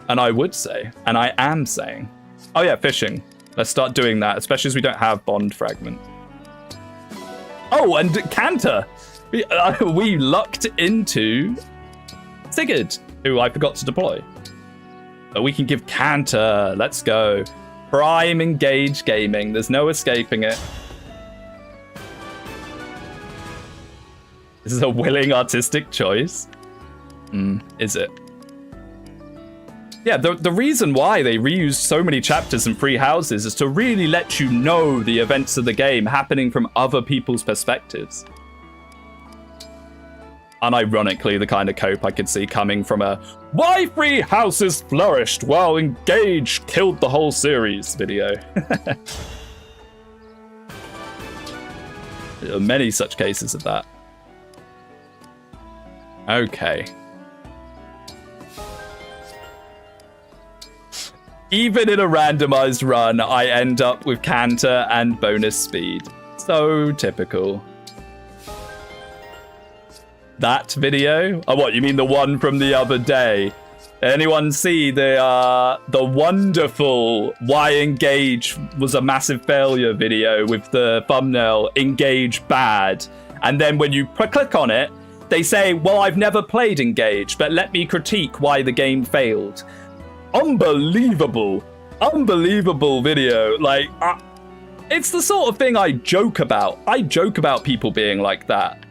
And I would say, and I am saying. Oh yeah, fishing. Let's start doing that, especially as we don't have bond fragment. Oh, and Cantor. We lucked into Sigurd, who I forgot to deploy. But we can give Cantor. Let's go. Prime Engage Gaming. There's no escaping it. This is a willing artistic choice. Is it? Yeah, the reason why they reused so many chapters in free houses is to really let you know the events of the game happening from other people's perspectives. Unironically, the kind of cope I could see coming from a "Why free houses flourished while Engage killed the whole series" video. There are many such cases of that. Okay. Even in a randomized run, I end up with Cantor and bonus speed. So typical. That video? Oh, what, you mean the one from the other day? Anyone see the wonderful Why Engage was a massive failure video with the thumbnail Engage Bad? And then when you click on it, they say, well, I've never played Engage, but let me critique why the game failed. Unbelievable. Unbelievable video. Like, it's the sort of thing I joke about. I joke about people being like that.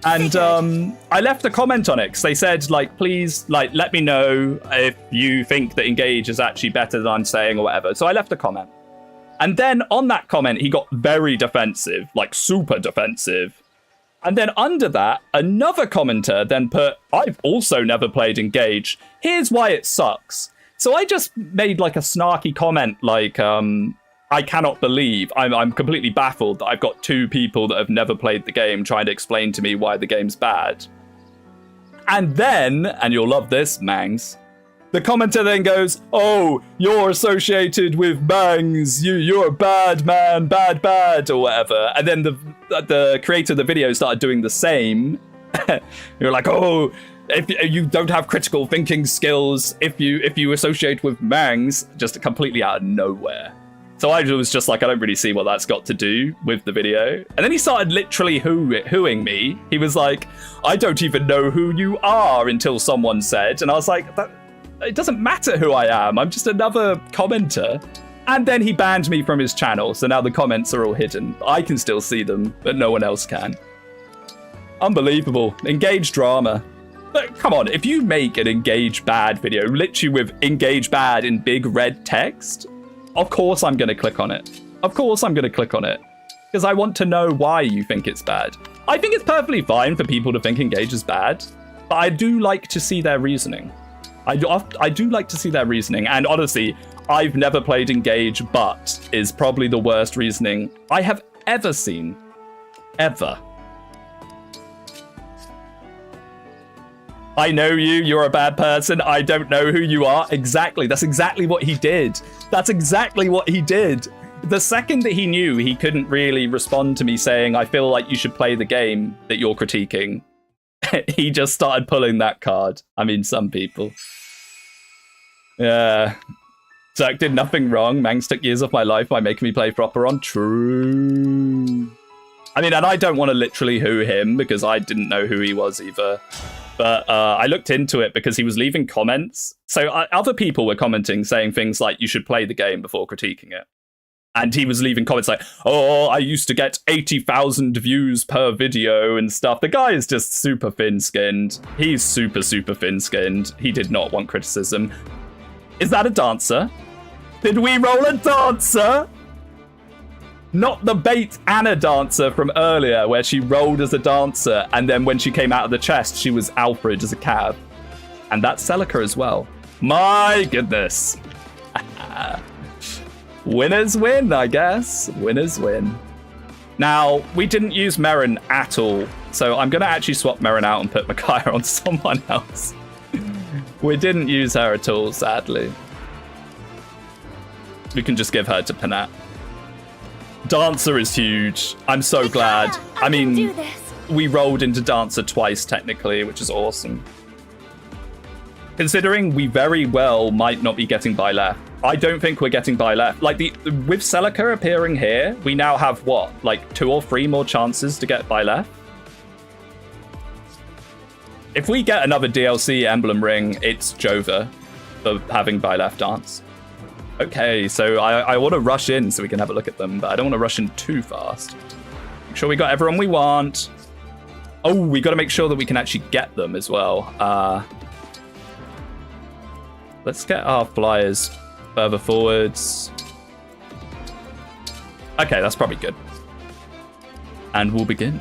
And I left a comment on it because they said, like, please, like, let me know if you think that Engage is actually better than I'm saying or whatever. So I left a comment. And then on that comment, he got very defensive, like super defensive. And then under that, another commenter then put, I've also never played Engage. Here's why it sucks. So I just made like a snarky comment like, I cannot believe, I'm completely baffled that I've got two people that have never played the game trying to explain to me why the game's bad. And then, and you'll love this, Mangs, the commenter then goes, oh, you're associated with Mangs, you're a bad man, bad, or whatever. And then the creator of the video started doing the same. You're like, oh, if you don't have critical thinking skills, if you associate with Mangs, just completely out of nowhere. So I was just like, I don't really see what that's got to do with the video. And then he started literally hooing me. He was like, I don't even know who you are until someone said. And I was like, it doesn't matter who I am. I'm just another commenter. And then he banned me from his channel. So now the comments are all hidden. I can still see them, but no one else can. Unbelievable. Engage drama. But come on, if you make an Engage Bad video, literally with Engage Bad in big red text, of course I'm going to click on it. Of course I'm going to click on it. Because I want to know why you think it's bad. I think it's perfectly fine for people to think Engage is bad. But I do like to see their reasoning. I do like to see their reasoning. And honestly, I've never played Engage, but is probably the worst reasoning I have ever seen. Ever. I know you, you're a bad person, I don't know who you are. Exactly, that's exactly what he did. That's exactly what he did. The second that he knew he couldn't really respond to me saying, I feel like you should play the game that you're critiquing, he just started pulling that card. I mean, some people. Yeah. Zerk did nothing wrong. Mangs took years of my life by making me play proper on. True. I mean, and I don't want to literally who him because I didn't know who he was either. But I looked into it because he was leaving comments. So other people were commenting saying things like, you should play the game before critiquing it. And he was leaving comments like, oh, I used to get 80,000 views per video and stuff. The guy is just super thin-skinned. He's super, super thin-skinned. He did not want criticism. Is that a dancer? Did we roll a dancer? Not the bait Anna dancer from earlier, where she rolled as a dancer, and then when she came out of the chest, she was Alfred as a cab. And that's Celica as well. My goodness. Winners win, I guess. Winners win. Now, we didn't use Merrin at all, so I'm going to actually swap Merrin out and put Micaiah on someone else. We didn't use her at all, sadly. We can just give her to Panat. Dancer is huge. I'm so glad. I mean, we rolled into Dancer twice, technically, which is awesome. Considering we very well might not be getting by left. I don't think we're getting by left. Like, with Celica appearing here, we now have, what, like 2 or 3 more chances to get by left? If we get another DLC Emblem ring, it's Jova for having by left dance. Okay, so I want to rush in so we can have a look at them, but I don't want to rush in too fast. Make sure we got everyone we want. Oh, we got to make sure that we can actually get them as well. Let's get our flyers further forwards. Okay, that's probably good. And we'll begin.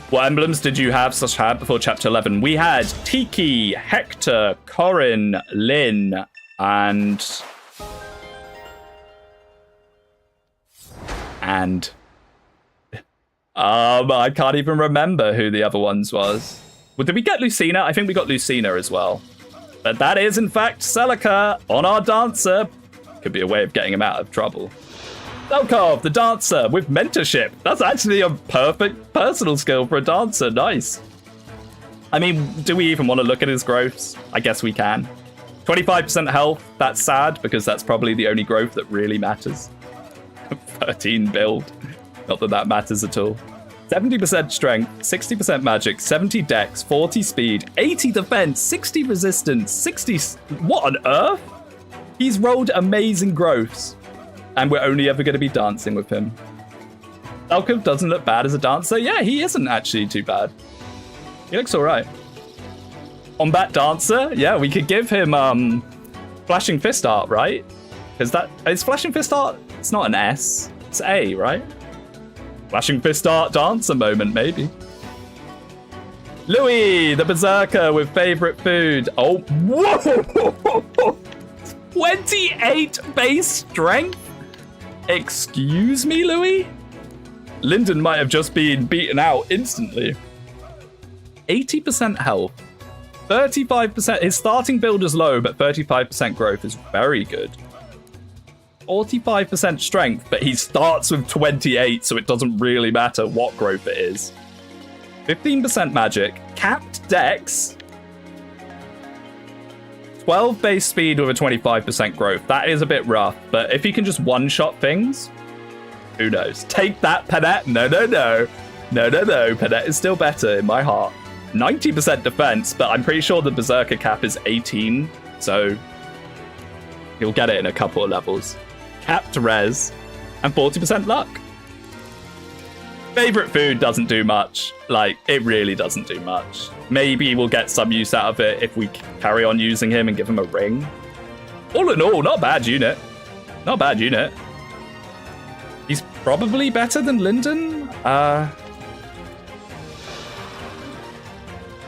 What emblems did you have before Chapter 11? We had Tiki, Hector, Corin, Lynn, and... I can't even remember who the other ones was. Well, did we get Lucina? I think we got Lucina as well. But that is, in fact, Celica on our dancer. Could be a way of getting him out of trouble. Zelkov, the dancer, with mentorship. That's actually a perfect personal skill for a dancer. Nice. I mean, do we even want to look at his growths? I guess we can. 25% health. That's sad, because that's probably the only growth that really matters. 13 build. Not that that matters at all. 70% strength, 60% magic, 70 dex, 40 speed, 80 defense, 60 resistance, 60... What on earth? He's rolled amazing growths. And we're only ever going to be dancing with him. Zelkov doesn't look bad as a dancer. Yeah, he isn't actually too bad. He looks all right. Combat dancer? Yeah, we could give him Flashing Fist art, right? Because that is Flashing Fist art. It's not an S. It's A, right? Flashing Fist art dancer moment, maybe. Louis, the berserker with favorite food. Oh, whoa! 28 base strength? Excuse me, Louis? Lyndon might have just been beaten out instantly. 80% health. 35%. His starting build is low, but 35% growth is very good. 45% strength, but he starts with 28, so it doesn't really matter what growth it is. 15% magic. Capped dex. 12 base speed with a 25% growth. That is a bit rough, but if he can just one-shot things, who knows? Take that, Panat. No. Panat is still better in my heart. 90% defense, but I'm pretty sure the Berserker cap is 18, so he'll get it in a couple of levels. Capped res, and 40% luck. Favorite food doesn't do much. Like, it really doesn't do much. Maybe we'll get some use out of it if we carry on using him and give him a ring. All in all, not a bad unit. Not a bad unit. He's probably better than Lyndon.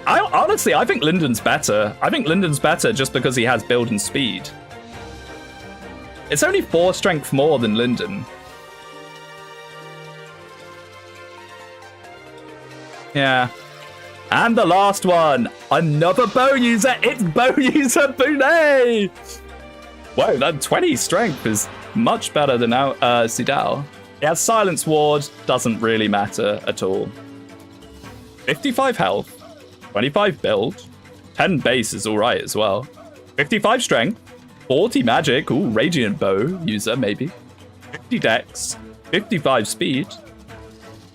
I'll Honestly, I think Linden's better. I think Linden's better just because he has build and speed. It's only 4 strength more than Linden. Yeah. And the last one, another bow user. It's bow user Bonet. Whoa, that 20 strength is much better than Sidal. He has Silence Ward, doesn't really matter at all. 55 health, 25 build, 10 base is alright as well. 55 strength, 40 magic, ooh, Radiant Bow user maybe. 50 dex, 55 speed,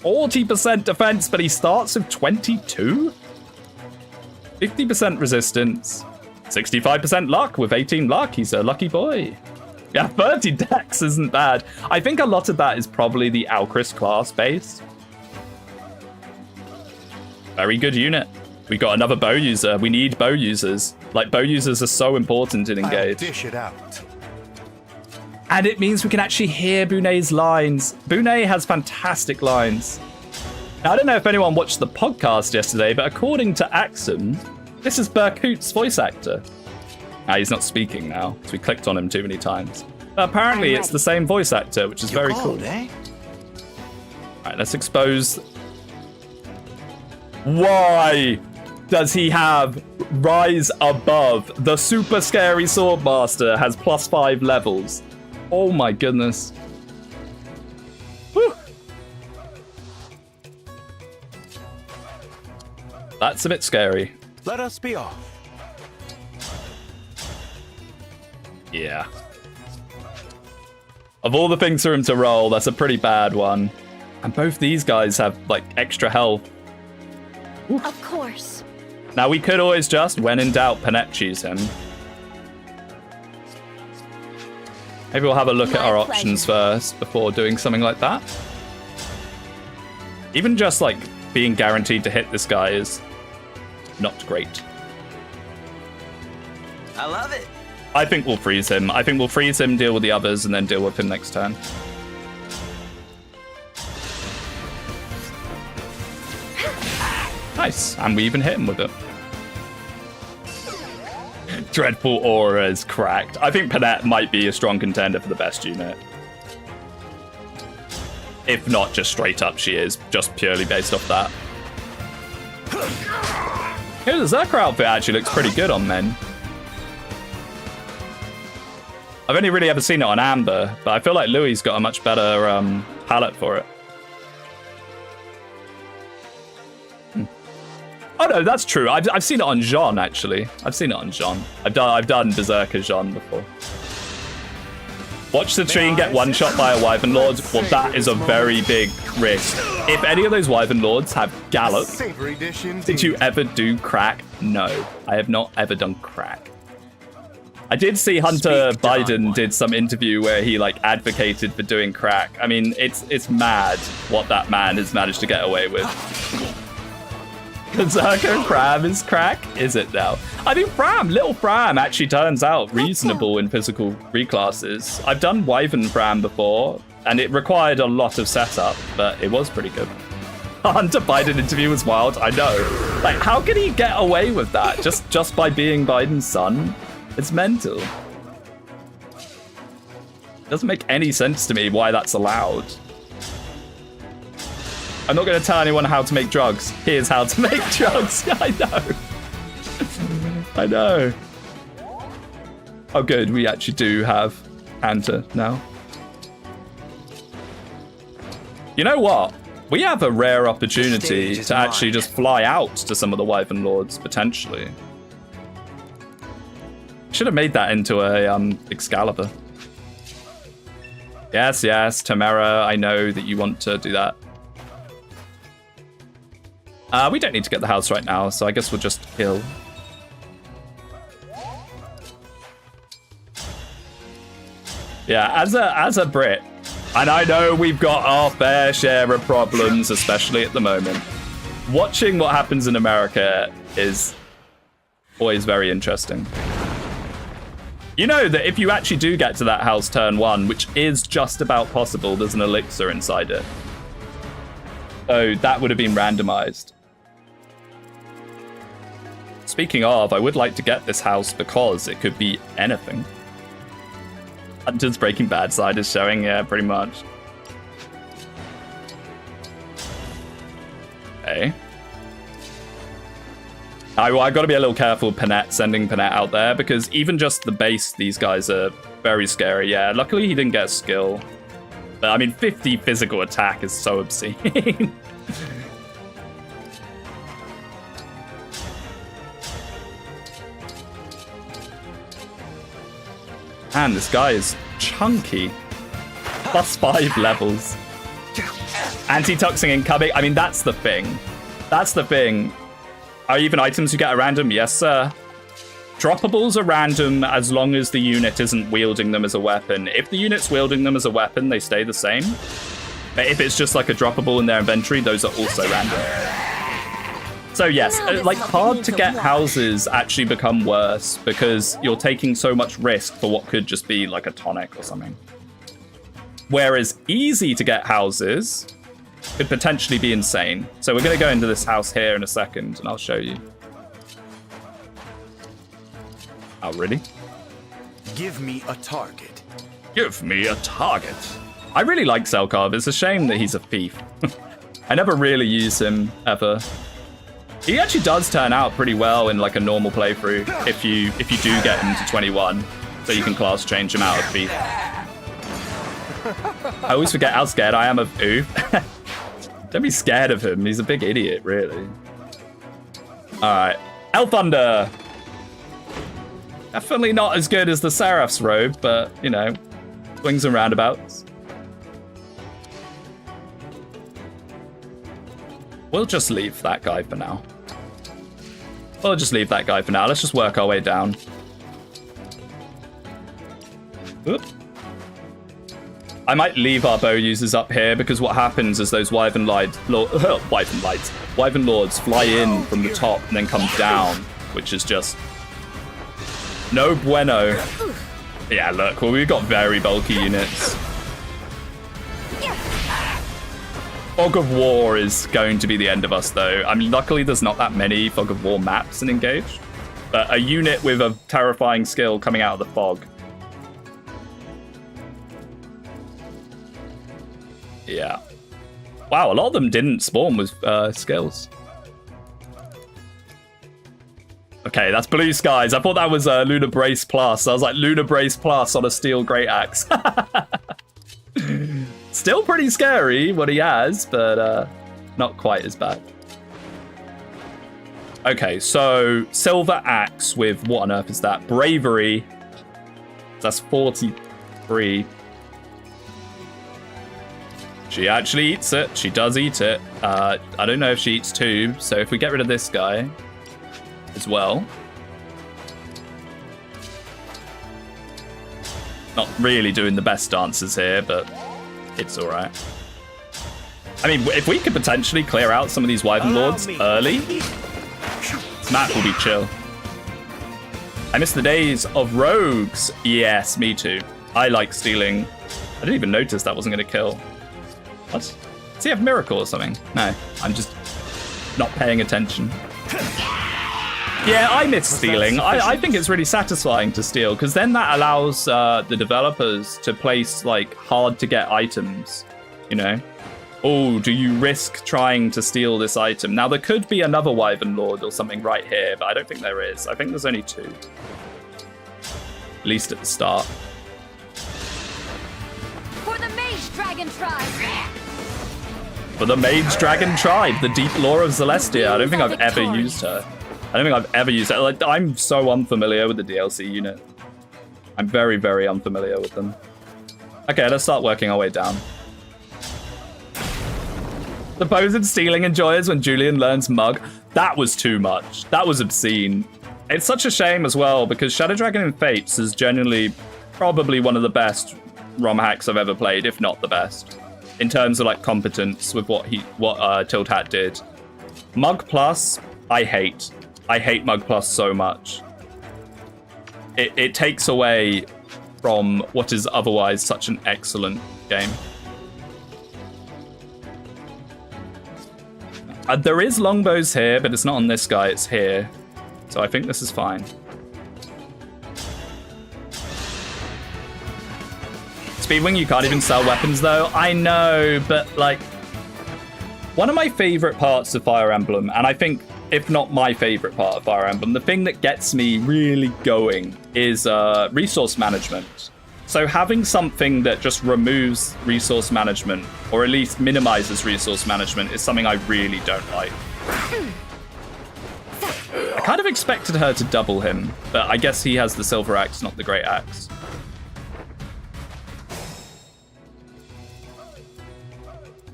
40% defense, but he starts with 22? 50% resistance, 65% luck with 18 luck. He's a lucky boy. Yeah, 30 dex isn't bad. I think a lot of that is probably the Alchris class base. Very good unit. We got another bow user. We need bow users. Like, bow users are so important in Engage. I'll dish it out. And it means we can actually hear Bunet's lines. Bunet has fantastic lines. Now, I don't know if anyone watched the podcast yesterday, but according to Axum, this is Berkut's voice actor. He's not speaking now, because we clicked on him too many times. But apparently it's the same voice actor, which is very cool. Eh? Alright, let's expose... Why does he have Rise Above? The super scary Swordmaster has +5 levels. Oh my goodness. Whew. That's a bit scary. Let us be off. Yeah. Of all the things for him to roll, that's a pretty bad one. And both these guys have, like, extra health. Oof. Of course. Now, we could always just, when in doubt, Panetchi's him. Maybe we'll have a look at our options first before doing something like that. Even just, like, being guaranteed to hit this guy is not great. I love it. I think we'll freeze him. I think we'll freeze him, deal with the others, and then deal with him next turn. Nice. And we even hit him with it. Dreadful Aura is cracked. I think Panette might be a strong contender for the best unit. If not, just straight up she is, just purely based off that. Yeah, the Zerker outfit actually looks pretty good on men. I've only really ever seen it on Amber, but I feel like Louis's got a much better palette for it. Oh no, that's true. I've seen it on Jean actually. I've seen it on Jean. I've done Berserker Jean before. Watch the tree and get one shot by a Wyvern Lord. Well, that is a very big risk. If any of those Wyvern Lords have Gallop, did you ever do crack? No, I have not ever done crack. I did see Hunter Biden did some interview where he like advocated for doing crack. I mean, it's mad what that man has managed to get away with. Berserker Fram is crack? Is it now? I think Little Fram actually turns out reasonable in physical reclasses. I've done Wyvern Fram before, and it required a lot of setup, but it was pretty good. Hunter Biden interview was wild, I know. Like, how can he get away with that? Just by being Biden's son? It's mental. It doesn't make any sense to me why that's allowed. I'm not going to tell anyone how to make drugs. Here's how to make drugs. I know. I know. Oh, good. We actually do have Hunter now. You know what? We have a rare opportunity to actually just fly out to some of the Wyvern Lords, potentially. Should have made that into a Excalibur. Yes, Tamara, I know that you want to do that. We don't need to get the house right now, so I guess we'll just kill. Yeah, as a Brit, and I know we've got our fair share of problems, especially at the moment. Watching what happens in America is always very interesting. You know that if you actually do get to that house turn 1, which is just about possible, there's an elixir inside it. So that would have been randomized. Speaking of, I would like to get this house because it could be anything. Hunter's Breaking Bad side is showing, yeah, pretty much. Okay. I got to be a little careful sending Panette out there, because even just the base, these guys are very scary. Yeah, luckily he didn't get a skill. But, I mean, 50 physical attack is so obscene. Man, this guy is chunky. +5 levels. Anti-toxing incoming. I mean, that's the thing. That's the thing. Are even items you get at random? Yes, sir. Droppables are random as long as the unit isn't wielding them as a weapon. If the unit's wielding them as a weapon, they stay the same. But if it's just like a droppable in their inventory, those are also random. So yes, like hard to get houses actually become worse because you're taking so much risk for what could just be like a tonic or something. Whereas easy to get houses could potentially be insane. So we're going to go into this house here in a second and I'll show you. Oh, really? Give me a target. Give me a target. I really like Selkarv. It's a shame that he's a thief. I never really use him ever. He actually does turn out pretty well in like a normal playthrough if you do get him to 21, so you can class change him out of thief. I always forget how scared I am of Oof. Don't be scared of him. He's a big idiot, really. All right, Elthunder. Definitely not as good as the Seraph's robe, but you know, swings and roundabouts. We'll just leave that guy for now. We'll just leave that guy for now. Let's just work our way down. Oop. I might leave our bow users up here because what happens is those Wyvern Lords fly in from the top and then come down, which is just no bueno. Yeah, look, well, we've got very bulky units. Fog of War is going to be the end of us, though. I mean, luckily there's not that many Fog of War maps in Engage. But a unit with a terrifying skill coming out of the fog. Yeah. Wow, a lot of them didn't spawn with skills. Okay, that's Blue Skies. I thought that was Lunar Brace Plus. I was like, Lunar Brace Plus on a Steel Great Axe. Still pretty scary what he has, but not quite as bad. Okay, so Silver Axe with what on earth is that? Bravery. That's 43. She actually eats it. She does eat it. I don't know if she eats two, so if we get rid of this guy as well. Not really doing the best dances here, but it's all right. I mean, if we could potentially clear out some of these Wyvern Lords early, this map will be chill. I miss the days of rogues. Yes, me too. I like stealing. I didn't even notice that wasn't going to kill. What? Does he have Miracle or something? No, I'm just not paying attention. Yeah, I miss stealing. I think it's really satisfying to steal because then that allows the developers to place like hard to get items, you know? Oh, do you risk trying to steal this item? Now there could be another Wyvern Lord or something right here, but I don't think there is. I think there's only two. At least at the start. For the Mage Dragon Tribe! For the Mage Dragon Tribe, the deep lore of Celestia. I don't think I've ever used her. I don't think I've ever used it. Like, I'm so unfamiliar with the DLC unit. I'm very, very unfamiliar with them. Okay, let's start working our way down. Supposed stealing enjoyers when Julian learns Mug. That was too much. That was obscene. It's such a shame as well because Shadow Dragon in Fates is genuinely probably one of the best ROM hacks I've ever played, if not the best, in terms of like competence with what Tilt Hat did. Mug Plus, I hate. I hate Mug Plus so much. It takes away from what is otherwise such an excellent game. There is longbows here, but it's not on this guy, it's here. So I think this is fine. Speedwing, you can't even sell weapons though. I know, but like, one of my favorite parts of Fire Emblem, and I think, if not my favorite part of Fire Emblem, the thing that gets me really going is resource management. So having something that just removes resource management, or at least minimizes resource management, is something I really don't like. I kind of expected her to double him, but I guess he has the silver axe, not the great axe.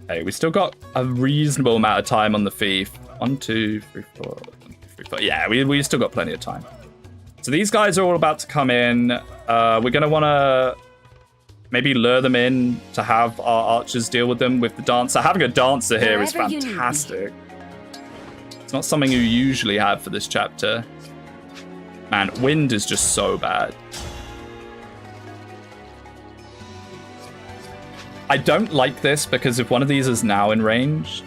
Hey, we still got a reasonable amount of time on the thief. 1, 2, 3, 4, 1, 2, 3, 4. Yeah, we still got plenty of time. So these guys are all about to come in. We're going to want to maybe lure them in to have our archers deal with them with the dancer. Having a dancer here is fantastic. It's not something you usually have for this chapter. Man, wind is just so bad. I don't like this because if one of these is now in range,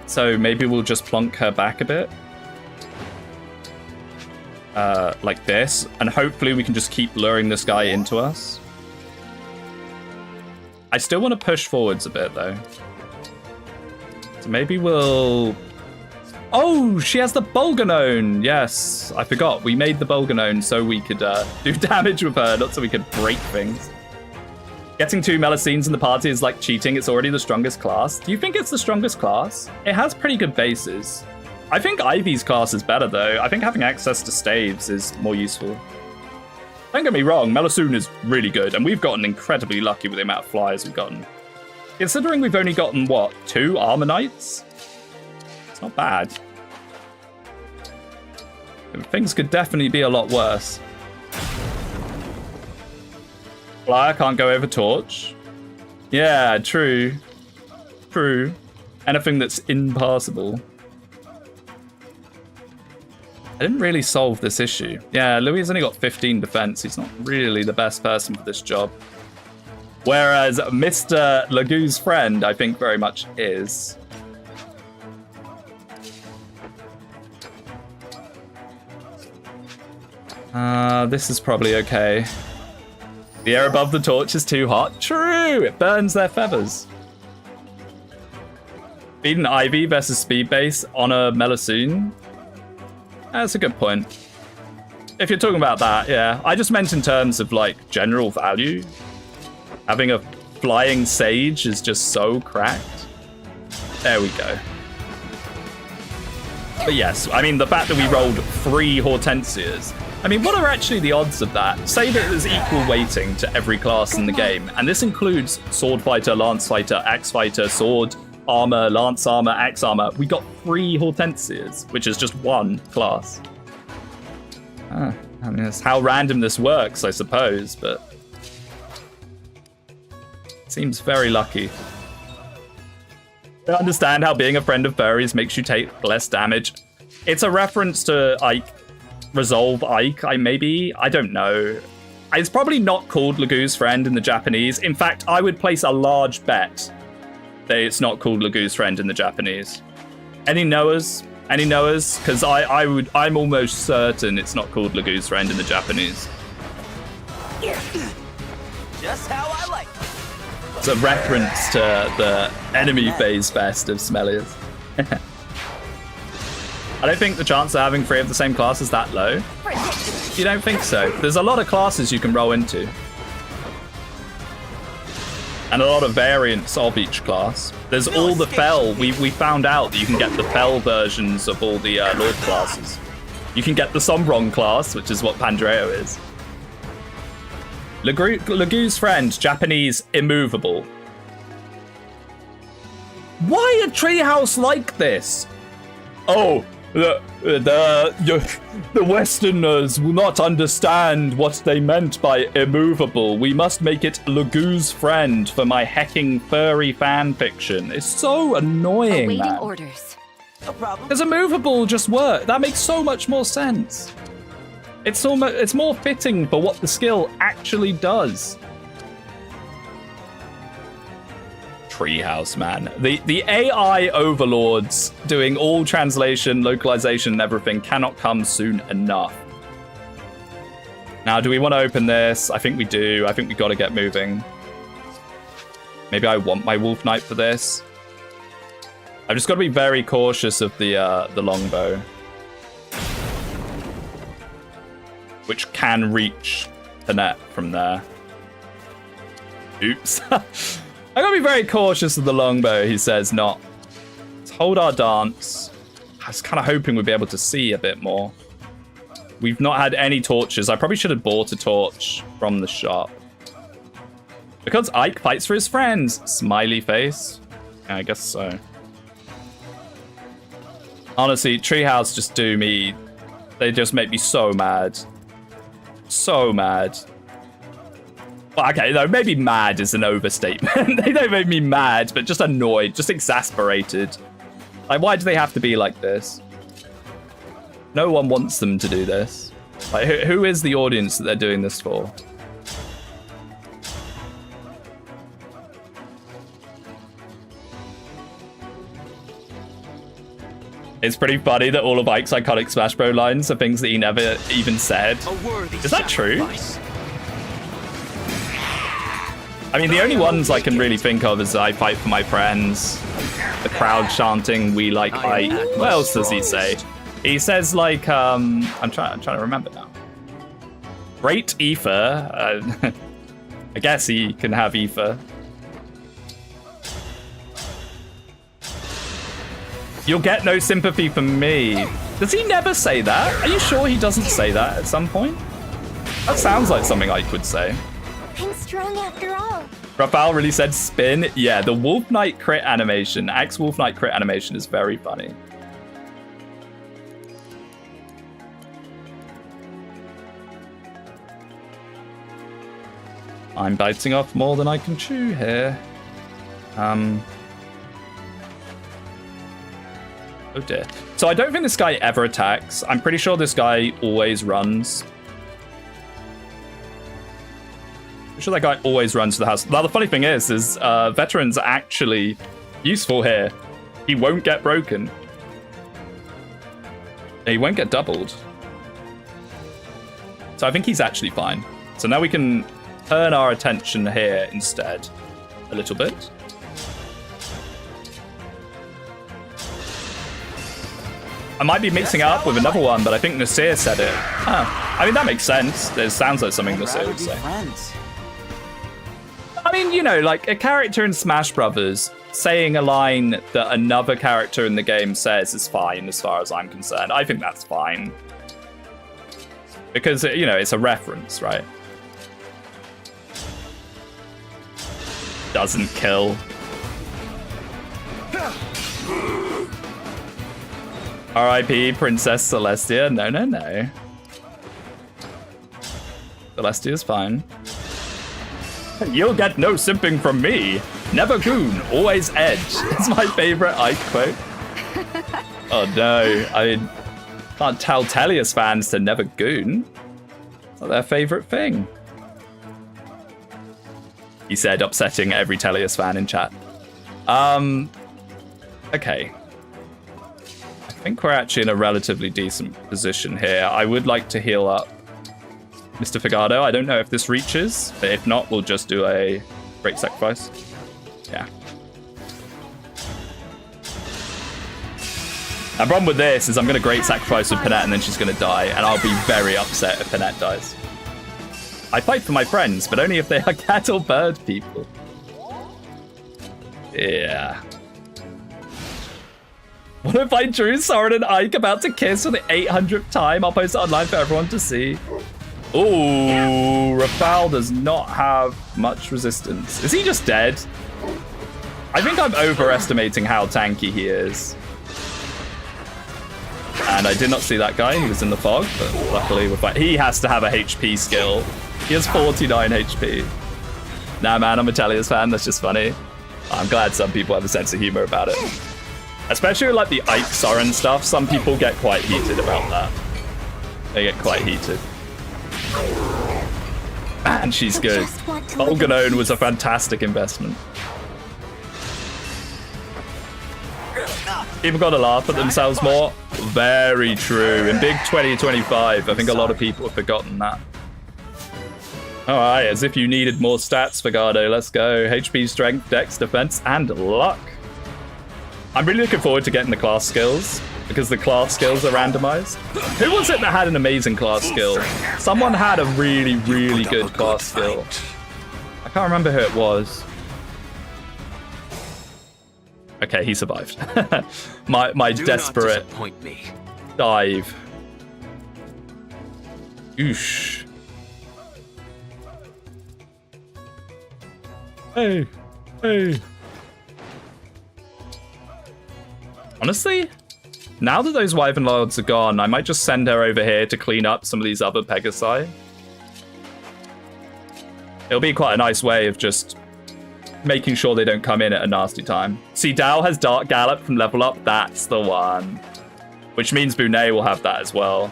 so maybe we'll just plonk her back a bit. Like this, and hopefully we can just keep luring this guy into us. I still want to push forwards a bit though. So maybe we'll... Oh, she has the Bolganone! Yes, I forgot. We made the Bolganone so we could do damage with her, not so we could break things. Getting 2 Melusines in the party is like cheating. It's already the strongest class. Do you think it's the strongest class? It has pretty good bases. I think Ivy's class is better, though. I think having access to staves is more useful. Don't get me wrong, Melusine is really good, and we've gotten incredibly lucky with the amount of flyers we've gotten. Considering we've only gotten, what, 2 Armor Knights? It's not bad. Things could definitely be a lot worse. Flyer can't go over torch. Yeah, true. True. Anything that's impassable. I didn't really solve this issue. Yeah, Louis has only got 15 defense. He's not really the best person for this job. Whereas Mr. Lagoo's friend, I think, very much is. This is probably okay. The air above the torch is too hot. True, it burns their feathers. Speed and Ivy versus Speed Base on a Melusine. That's a good point. If you're talking about that, yeah. I just meant in terms of, like, general value. Having a flying sage is just so cracked. There we go. But yes, I mean, the fact that we rolled 3 Hortensias. I mean, what are actually the odds of that? Say that there's equal weighting to every class in the game, and this includes Sword Fighter, Lance Fighter, Axe Fighter, Sword, Armor, Lance Armor, Axe Armor. We got 3 Hortensias, which is just 1 class. I mean, that's how random this works, I suppose, but... Seems very lucky. I understand how being a friend of furries makes you take less damage. It's a reference to Ike. Resolve Ike, I don't know. It's probably not called Lagoo's friend in the Japanese. In fact, I would place a large bet that it's not called Lagoo's friend in the Japanese. Any knowers? Any knowers? Because I'm almost certain it's not called Lagoo's friend in the Japanese. Just how I like it. It's a reference to the enemy phase best of Smelliers. I don't think the chance of having 3 of the same class is that low. You don't think so? There's a lot of classes you can roll into. And a lot of variants of each class. There's all the Fel. We found out that you can get the Fel versions of all the Lord classes. You can get the Sombron class, which is what Pandreo is. Lagoo's friend, Japanese, immovable. Why a treehouse like this? Oh, the Westerners will not understand what they meant by immovable. We must make it Lagoo's friend for my hecking furry fan fiction. It's so annoying, Awaiting man. orders. No problem. Does immovable just work? That makes so much more sense. It's more fitting for what the skill actually does. Treehouse, man. The AI overlords doing all translation, localization, and everything cannot come soon enough. Now, do we want to open this? I think we do. I think we got to get moving. Maybe I want my Wolf Knight for this. I've just got to be very cautious of the longbow, which can reach the net from there. Oops. I gotta be very cautious of the longbow, he says, not. Let's hold our dance. I was kind of hoping we'd be able to see a bit more. We've not had any torches. I probably should have bought a torch from the shop. Because Ike fights for his friends. Smiley face. Yeah, I guess so. Honestly, Treehouse just do me... They just make me so mad. So mad. Well, okay, no, maybe mad is an overstatement. They don't make me mad, but just annoyed, just exasperated. Like, why do they have to be like this? No one wants them to do this. Like, who is the audience that they're doing this for? It's pretty funny that all of Ike's iconic Smash Bros. Lines are things that he never even said. Is that true? I mean, the only ones I can really think of is I fight for my friends, the crowd chanting, we like Ike. What else does he say? He says, like, I'm trying to remember now. Great ether. I guess he can have ether. You'll get no sympathy from me. Does he never say that? Are you sure he doesn't say that at some point? That sounds like something Ike would say. I'm strong after all. Raphael really said spin. Yeah, the Wolf Knight crit animation, Axe Wolf Knight crit animation is very funny. I'm biting off more than I can chew here. Oh dear. So I don't think this guy ever attacks. I'm pretty sure this guy always runs. I'm sure that guy always runs to the house. Now, the funny thing is veterans are actually useful here. He won't get broken. He won't get doubled. So I think he's actually fine. So now we can turn our attention here instead a little bit. I might be mixing it up with another one, but I think Nasir said it. Huh. I mean, that makes sense. It sounds like something Nasir would say. I mean, you know, like a character in Smash Brothers saying a line that another character in the game says is fine as far as I'm concerned. I think that's fine. Because, you know, it's a reference, right? Doesn't kill. R.I.P. Princess Celestia. No, no, no. Celestia's fine. You'll get no simping from me. Never goon, always edge. It's my favorite Ike quote. Oh no, I mean, can't tell Tellius fans to never goon. It's not their favorite thing. He said, upsetting every Tellius fan in chat. Okay. I think we're actually in a relatively decent position here. I would like to heal up Mr. Figado. I don't know if this reaches, but if not, we'll just do a great sacrifice. Yeah. The problem with this is I'm going to great sacrifice with Panette and then she's going to die, and I'll be very upset if Panette dies. I fight for my friends, but only if they are cat or bird people. Yeah. What if I drew Soren and Ike about to kiss for the 800th time? I'll post it online for everyone to see. Ooh, Rafal does not have much resistance. Is he just dead? I think I'm overestimating how tanky he is. And I did not see that guy. He was in the fog, but luckily we're fine. He has to have a HP skill. He has 49 HP. Nah, man, I'm a Tellius fan. That's just funny. I'm glad some people have a sense of humor about it. Especially with, like, the Ike Soren stuff, some people get quite heated about that. They get quite heated. Man, she's good. Volganone was a fantastic investment. People got to laugh at themselves more. Very true. In Big 2025, I think a lot of people have forgotten that. Alright, as if you needed more stats, Vagado. Let's go. HP, strength, dex, defense, and luck. I'm really looking forward to getting the class skills, because the class skills are randomized. Who was it that had an amazing class skill? Someone had a really, really good class skill. I can't remember who it was. Okay, he survived. my desperate dive. Oosh. Hey. Honestly, now that those Wyvern Lords are gone, I might just send her over here to clean up some of these other Pegasi. It'll be quite a nice way of just making sure they don't come in at a nasty time. See, Dao has Dark Gallop from Level Up. That's the one. Which means Bunei will have that as well.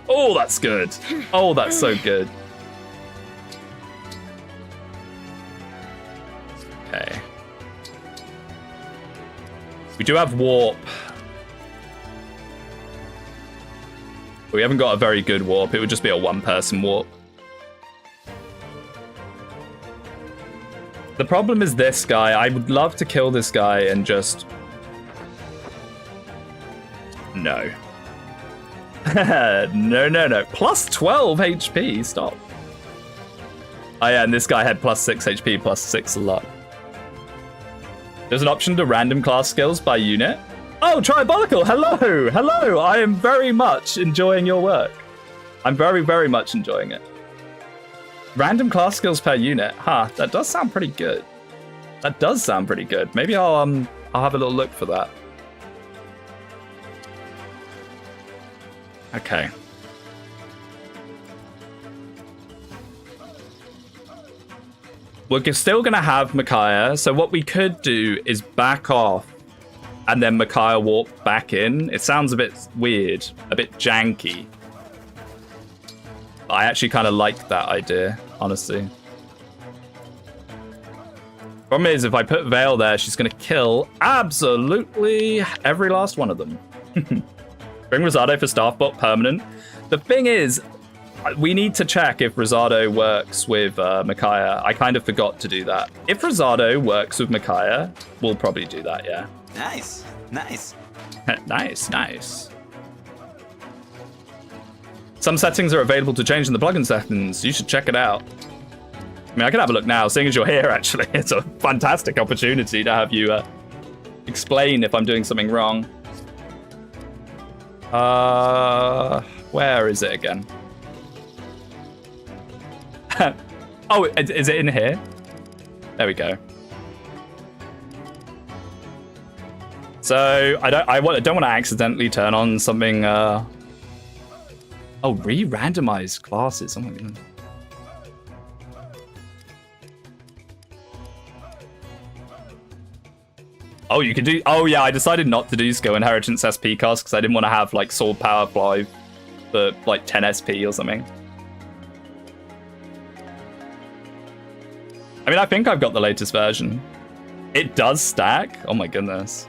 Oh, that's good. Oh, that's so good. Okay. We do have Warp. But we haven't got a very good Warp. It would just be a one-person Warp. The problem is this guy. I would love to kill this guy and just... No. No. Plus 12 HP. Stop. Oh yeah, and this guy had plus 6 HP, plus 6 luck. There's an option to random class skills by unit. Oh, Tribolical, hello. I am very much enjoying your work. I'm very, very much enjoying it. Random class skills per unit. Huh, that does sound pretty good. Maybe I'll have a little look for that. Okay. We're still going to have Micaiah, so what we could do is back off and then Micaiah warp back in. It sounds a bit weird, a bit janky. I actually kind of like that idea, honestly. Problem is, if I put Veil there, she's going to kill absolutely every last one of them. Bring Rosado for Staffbot permanent. The thing is, we need to check if Rosado works with Micaiah. I kind of forgot to do that. If Rosado works with Micaiah, we'll probably do that, yeah. Nice. Nice. Some settings are available to change in the plugin settings. You should check it out. I mean, I can have a look now, seeing as you're here, actually. It's a fantastic opportunity to have you explain if I'm doing something wrong. Where is it again? Oh, is it in here? There we go. So I don't want to accidentally turn on something. Oh, re-randomize classes. Oh my goodness. Oh, you can do. Oh yeah, I decided not to do skill inheritance SP cast because I didn't want to have like sword power fly for like 10 SP or something. I mean, I think I've got the latest version. It does stack. Oh my goodness.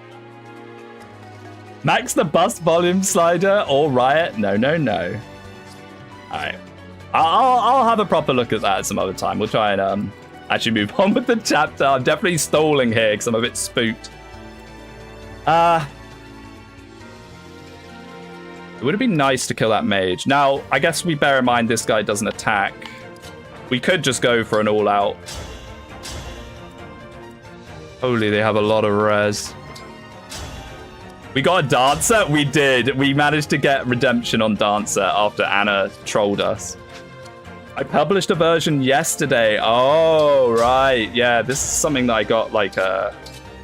Max the bus volume slider or riot? No. All right. I'll have a proper look at that some other time. We'll try and actually move on with the chapter. I'm definitely stalling here because I'm a bit spooked. It would have been nice to kill that mage. Now, I guess we bear in mind this guy doesn't attack. We could just go for an all-out. Holy, they have a lot of res. We got a Dancer? We did. We managed to get redemption on Dancer after Anna trolled us. I published a version yesterday. Oh, right. Yeah, this is something that I got like I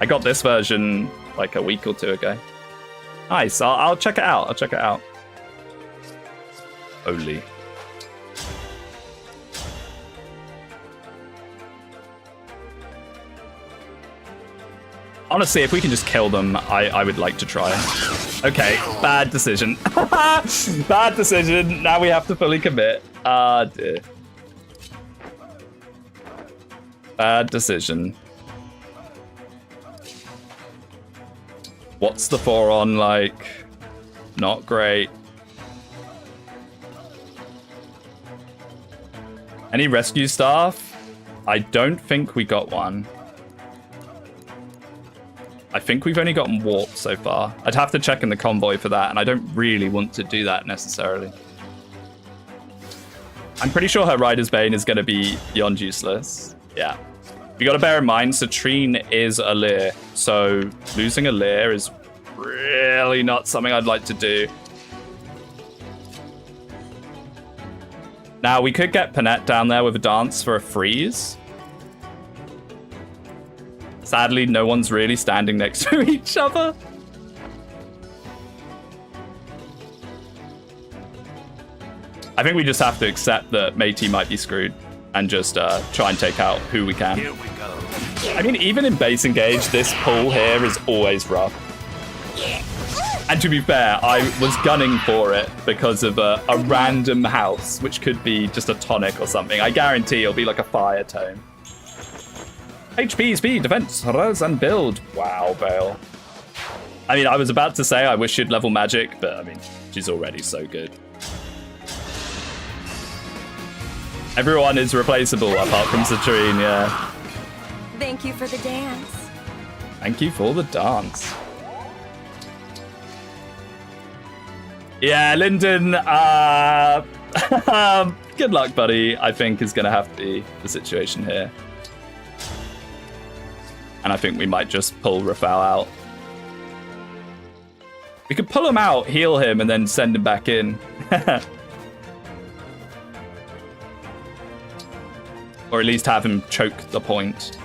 got this version like a week or two ago. Nice. I'll check it out. Holy. Honestly, if we can just kill them, I would like to try. Okay, bad decision. Bad decision. Now we have to fully commit. Ah, dear. Bad decision. What's the 4 on like? Not great. Any rescue staff? I don't think we got one. I think we've only gotten warp so far. I'd have to check in the convoy for that, and I don't really want to do that necessarily. I'm pretty sure her Rider's Bane is going to be beyond useless. Yeah. You got to bear in mind, Citrine is a Leer, so losing a Leer is really not something I'd like to do. Now, we could get Panette down there with a dance for a freeze. Sadly, no one's really standing next to each other. I think we just have to accept that Métis might be screwed and just try and take out who we can. Here we go. I mean, even in base engage, this pull here is always rough. And to be fair, I was gunning for it because of a random house, which could be just a tonic or something. I guarantee it'll be like a fire tone. HP, speed, defense, res, and build. Wow, Bale. I mean, I was about to say I wish she'd level magic, but I mean, she's already so good. Everyone is replaceable apart from Citrine, yeah. Thank you for the dance. Thank you for the dance. Yeah, Lyndon, good luck, buddy, I think is going to have to be the situation here. And I think we might just pull Rafał out. We could pull him out, heal him, and then send him back in. Or at least have him choke the point.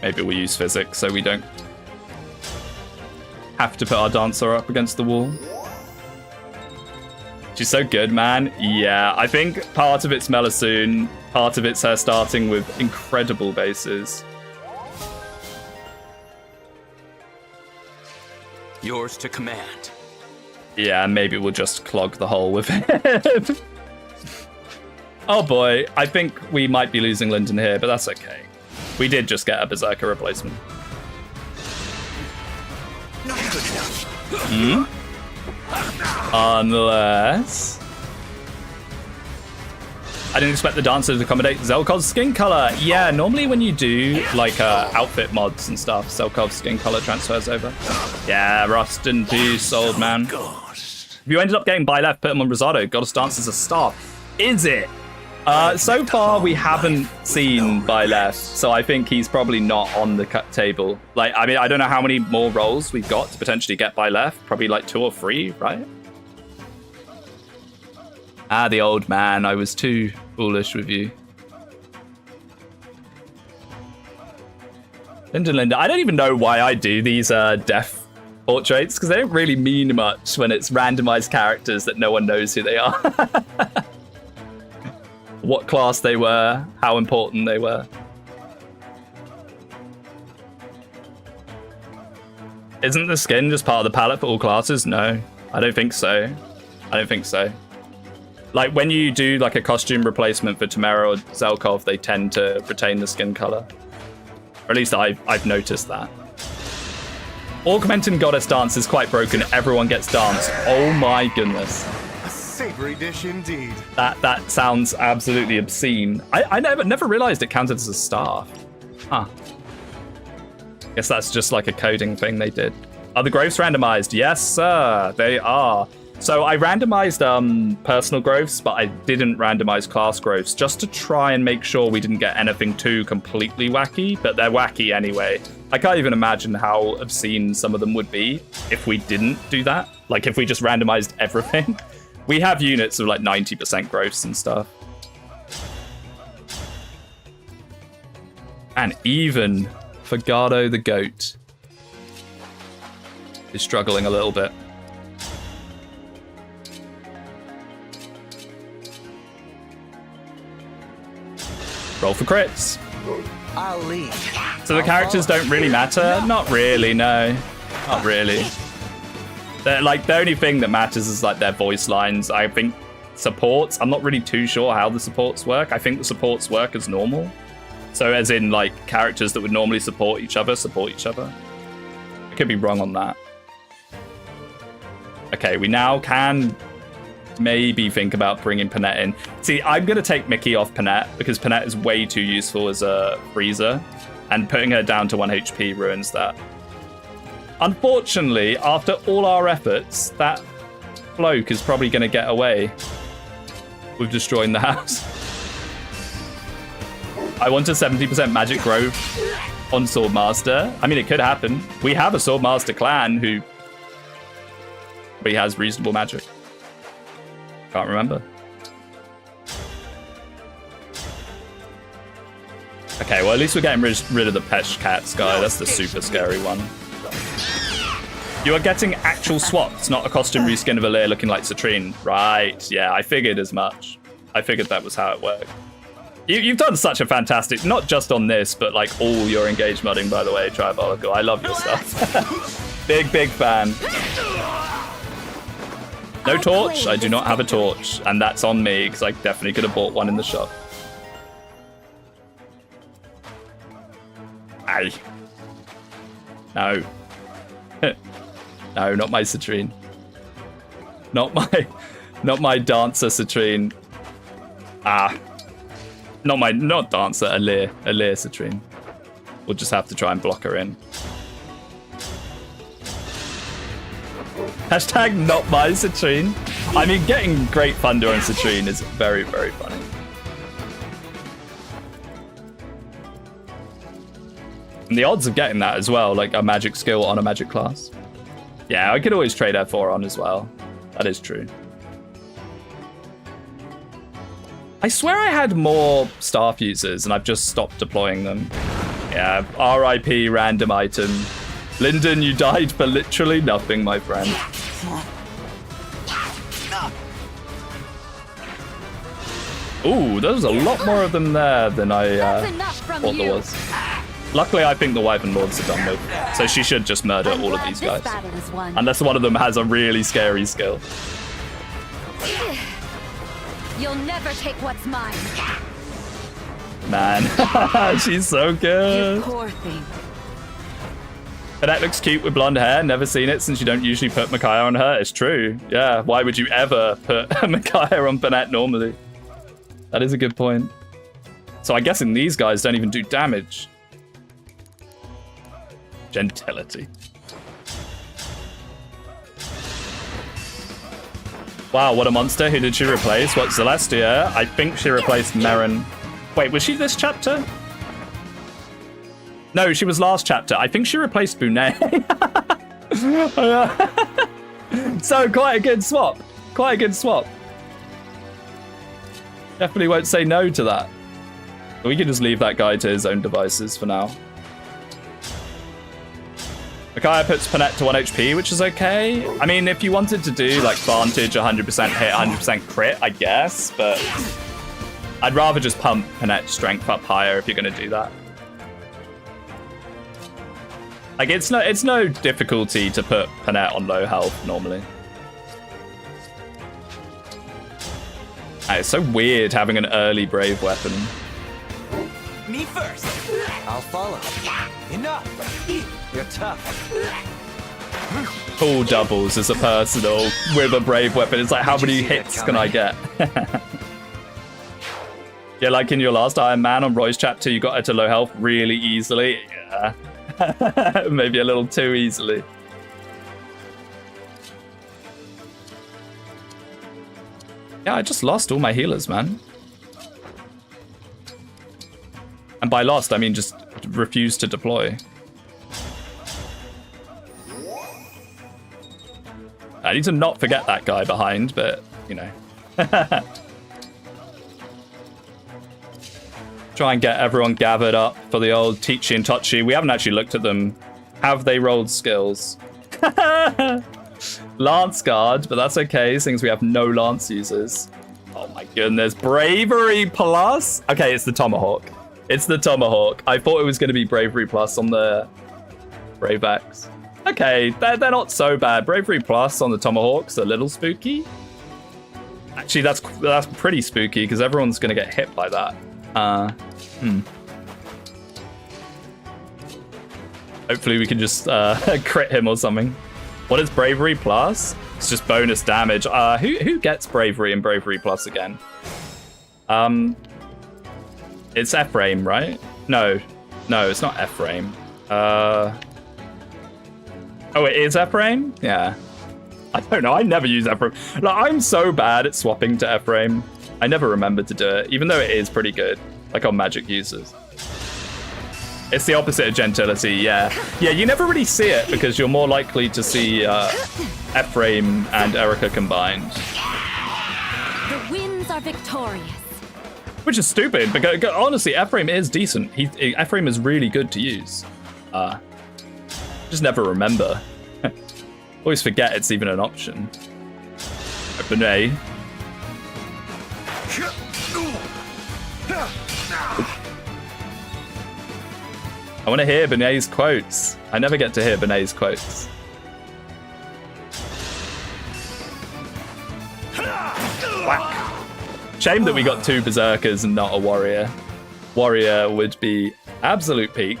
Maybe we'll use physics so we don't have to put our dancer up against the wall. She's so good, man. Yeah, I think part of it's Melusine, part of it's her starting with incredible bases. Yours to command. Yeah, maybe we'll just clog the hole with him. Oh boy, I think we might be losing Lyndon here, but that's okay. We did just get a Berserker replacement. Not good enough. Unless... I didn't expect the dancer to accommodate Zelkov's skin color. Yeah, normally when you do like outfit mods and stuff, Zelkov's skin color transfers over. Yeah, rust in peace, old man. If you ended up getting by left, put him on Rosado. Goddess Dance is a star. Is it? So far, we haven't seen by left, so I think he's probably not on the cut table. Like, I mean, I don't know how many more rolls we've got to potentially get by left. Probably like 2 or 3, right? Ah, the old man. I was too foolish with you. Linda. I don't even know why I do these death portraits, because they don't really mean much when it's randomized characters that no one knows who they are. What class they were, how important they were. Isn't the skin just part of the palette for all classes? No, I don't think so. I don't think so. Like when you do like a costume replacement for Tamara or Zelkov, they tend to retain the skin color. Or at least I've noticed that. Augmented Goddess Dance is quite broken. Everyone gets dance. Oh my goodness. Savory dish indeed. That sounds absolutely obscene. I never realized it counted as a staff. Huh. Guess that's just like a coding thing they did. Are the growths randomized? Yes, sir, they are. So I randomized personal growths, but I didn't randomize class growths just to try and make sure we didn't get anything too completely wacky, but they're wacky anyway. I can't even imagine how obscene some of them would be if we didn't do that. Like if we just randomized everything. We have units of like 90% growths and stuff. And even Fagado the goat is struggling a little bit. Roll for crits. I'll lead. So the characters don't really matter? Not really, no. Not really. They're like the only thing that matters is like their voice lines. I think supports, I'm not really too sure how the supports work. I think the supports work as normal. So as in, like, characters that would normally support each other. I could be wrong on that. Okay, we now can maybe think about bringing Panette in. See, I'm going to take Mickey off Panette because Panette is way too useful as a freezer, and putting her down to 1 HP ruins that. Unfortunately, after all our efforts, that bloke is probably going to get away with destroying the house. I want a 70% magic growth on Swordmaster. I mean, it could happen. We have a Swordmaster clan who has reasonable magic. Can't remember. Okay, well, at least we're getting rid of the Pesh Cats guy. That's the super scary one. You are getting actual swaps, not a costume reskin of Alir looking like Citrine. Right, yeah, I figured as much. I figured that was how it worked. You've done such a fantastic, not just on this, but like all your Engage modding, by the way, Tribolical. I love your stuff. Big fan. No torch. I do not have a torch, and that's on me because I definitely could have bought one in the shop. Aye. No. No, not my Citrine. Not my dancer Citrine. Not dancer, Alir Citrine. We'll just have to try and block her in. Hashtag not my Citrine. I mean, getting Great Thunder on Citrine is very funny. And the odds of getting that as well, like a magic skill on a magic class. Yeah, I could always trade F4 on as well. That is true. I swear I had more staff users and I've just stopped deploying them. Yeah, RIP random item. Lyndon, you died for literally nothing, my friend. Ooh, there's a lot more of them there than I thought there was. Luckily, I think the Wyvern Lords are done with, so she should just murder all of these guys. Unless one of them has a really scary skill. You'll never take what's mine. Man, she's so good. You poor thing. Annette looks cute with blonde hair. Never seen it since you don't usually put Micaiah on her. It's true. Yeah, why would you ever put Micaiah on Bennett normally? That is a good point. So I'm guessing these guys don't even do damage. Gentility. Wow, what a monster. Who did she replace? What, Celestia? I think she replaced Merrin. Wait, was she this chapter? No, she was last chapter. I think she replaced Bunet. So quite a good swap. Quite a good swap. Definitely won't say no to that. We can just leave that guy to his own devices for now. Micaiah puts Panette to 1 HP, which is okay. I mean, if you wanted to do like Vantage, 100% hit, 100% crit, I guess, but I'd rather just pump Panette's strength up higher if you're going to do that. Like, it's no difficulty to put Panette on low health normally. It's so weird having an early Brave weapon. Me first. I'll follow. Enough. You're tough. Full doubles as a personal with a Brave weapon. It's like, how many hits can I get? Yeah, like in your last Iron Man on Roy's chapter, you got her to low health really easily. Yeah. Maybe a little too easily. Yeah, I just lost all my healers, man. And by lost, I mean just refused to deploy. I need to not forget that guy behind, but, you know. Try and get everyone gathered up for the old Teachy and Touchy. We haven't actually looked at them. Have they rolled skills? Lance Guard, but that's okay, since we have no Lance users. Oh my goodness. Bravery Plus? Okay, it's the Tomahawk. It's the Tomahawk. I thought it was going to be Bravery Plus on the Brave Axe. Okay, they're not so bad. Bravery Plus on the Tomahawk's a little spooky. Actually, that's pretty spooky, because everyone's going to get hit by that. Hopefully we can just crit him or something. What is Bravery Plus? It's just bonus damage. Who gets Bravery and Bravery Plus again? It's Ephraim, right? No, it's not Ephraim. Oh, it is Ephraim? Yeah. I don't know. I never use Ephraim. Like, I'm so bad at swapping to Ephraim. I never remember to do it, even though it is pretty good, like on magic users. It's the opposite of gentility, yeah. Yeah, you never really see it because you're more likely to see Ephraim and Erica combined. The winds are victorious. Which is stupid, because honestly, Ephraim is decent. Ephraim is really good to use. Just never remember. Always forget it's even an option. Benet. I want to hear Benet's quotes. I never get to hear Benet's quotes. Whack. Shame that we got 2 berserkers and not a warrior. Warrior would be absolute peak.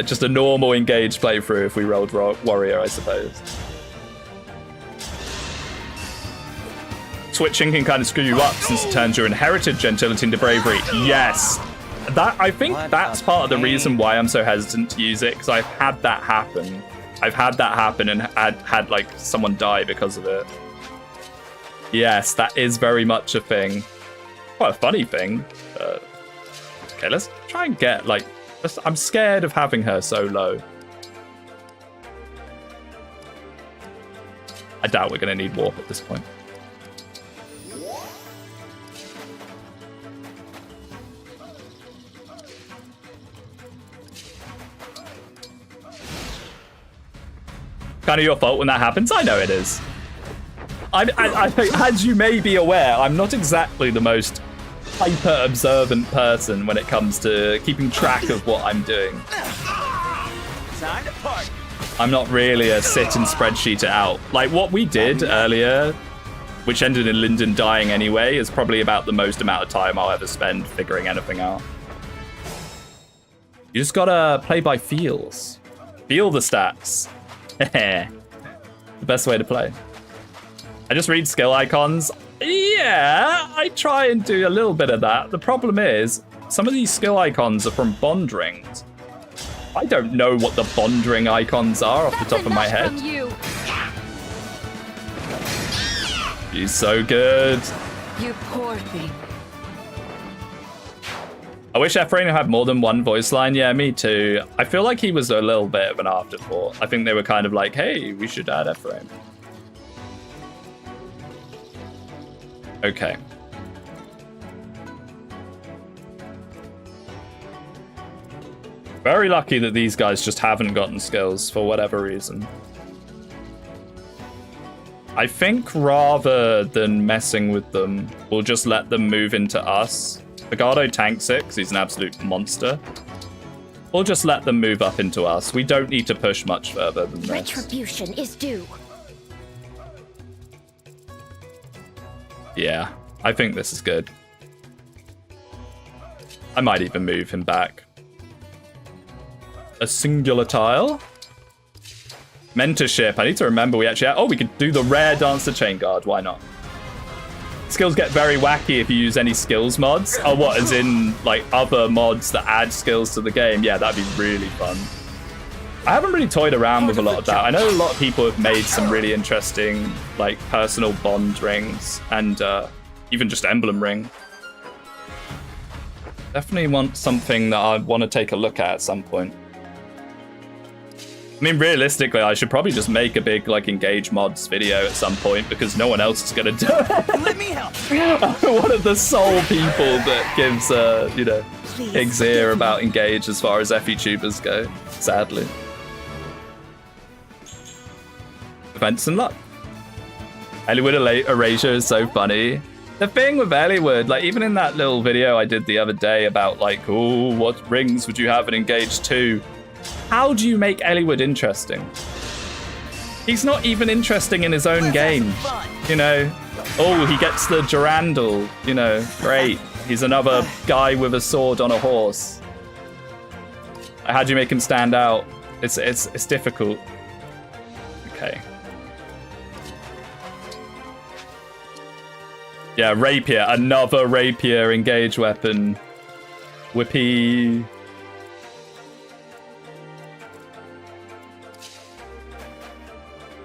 Just a normal engaged playthrough if we rolled warrior, I suppose. Switching can kind of screw you up since it turns your inherited gentility into bravery. Yes. I think that's part of the reason why I'm so hesitant to use it, because I've had that happen. And had like someone die because of it. Yes, that is very much a thing. Quite a funny thing. Okay, let's try and get like. I'm scared of having her so low. I doubt we're going to need warp at this point. Kind of your fault when that happens. I know it is. I as you may be aware, I'm not exactly the most hyper-observant person when it comes to keeping track of what I'm doing. Time to party. I'm not really a sit and spreadsheet it out. Like what we did earlier, which ended in Lyndon dying anyway, is probably about the most amount of time I'll ever spend figuring anything out. You just gotta play by feels. Feel the stats. The best way to play. I just read skill icons. Yeah, I try and do a little bit of that. The problem is, some of these skill icons are from bond rings. I don't know what the bond ring icons are off the top of my head. He's so good. You poor thing. I wish Ephraim had more than one voice line. Yeah, me too. I feel like he was a little bit of an afterthought. I think they were kind of like, hey, we should add Ephraim. Okay. Very lucky that these guys just haven't gotten skills for whatever reason. I think rather than messing with them, we'll just let them move into us. Legato tanks it because he's an absolute monster. We'll just let them move up into us. We don't need to push much further than this. Retribution is due. Yeah, I think this is good. I might even move him back. A singular tile. Mentorship. I need to remember we actually... Oh, we could do the rare Dancer Chain Guard. Why not? Skills get very wacky if you use any skills mods. Oh, what? As in, like, other mods that add skills to the game? Yeah, that'd be really fun. I haven't really toyed around with a lot of that. I know a lot of people have made some really interesting, like, personal bond rings and even just emblem ring. Definitely want something that I want to take a look at some point. I mean, realistically, I should probably just make a big, like, Engage mods video at some point because no one else is going to do it. Let me help. I'm one of the sole people that gives, you know, pigs ear about Engage as far as FE tubers go, sadly. Events and luck. Eliwood Erasure is so funny. The thing with Eliwood, like, even in that little video I did the other day about, like, oh, what rings would you have in Engage 2? How do you make Eliwood interesting? He's not even interesting in his own game. You know, oh, he gets the Durandal, you know, great. He's another guy with a sword on a horse. How do you make him stand out? It's difficult. Okay. Yeah, rapier. Another rapier engage weapon. Whippy.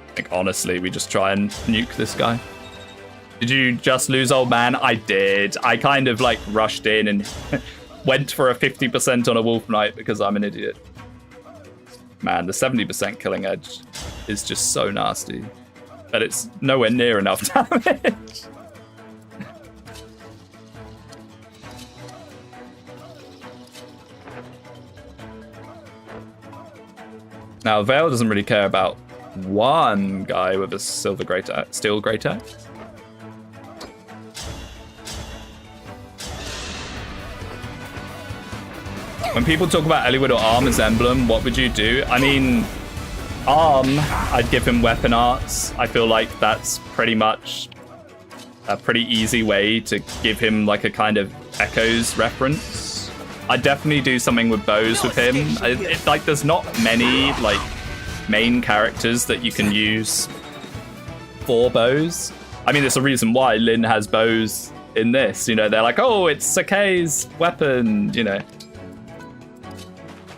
I think honestly, we just try and nuke this guy. Did you just lose, old man? I did. I kind of like rushed in and went for a 50% on a Wolf Knight because I'm an idiot. Man, the 70% killing edge is just so nasty. But it's nowhere near enough damage. Now, Vale doesn't really care about one guy with a silver steel great axe. When people talk about Eliwood or Arm as Emblem, what would you do? I mean, Arm, I'd give him weapon arts. I feel like that's pretty much a pretty easy way to give him like a kind of Echoes reference. I'd definitely do something with bows with him. Like, there's not many like main characters that you can use for bows. I mean, there's a reason why Lyn has bows in this. You know, they're like, oh, it's Sakei's weapon, you know.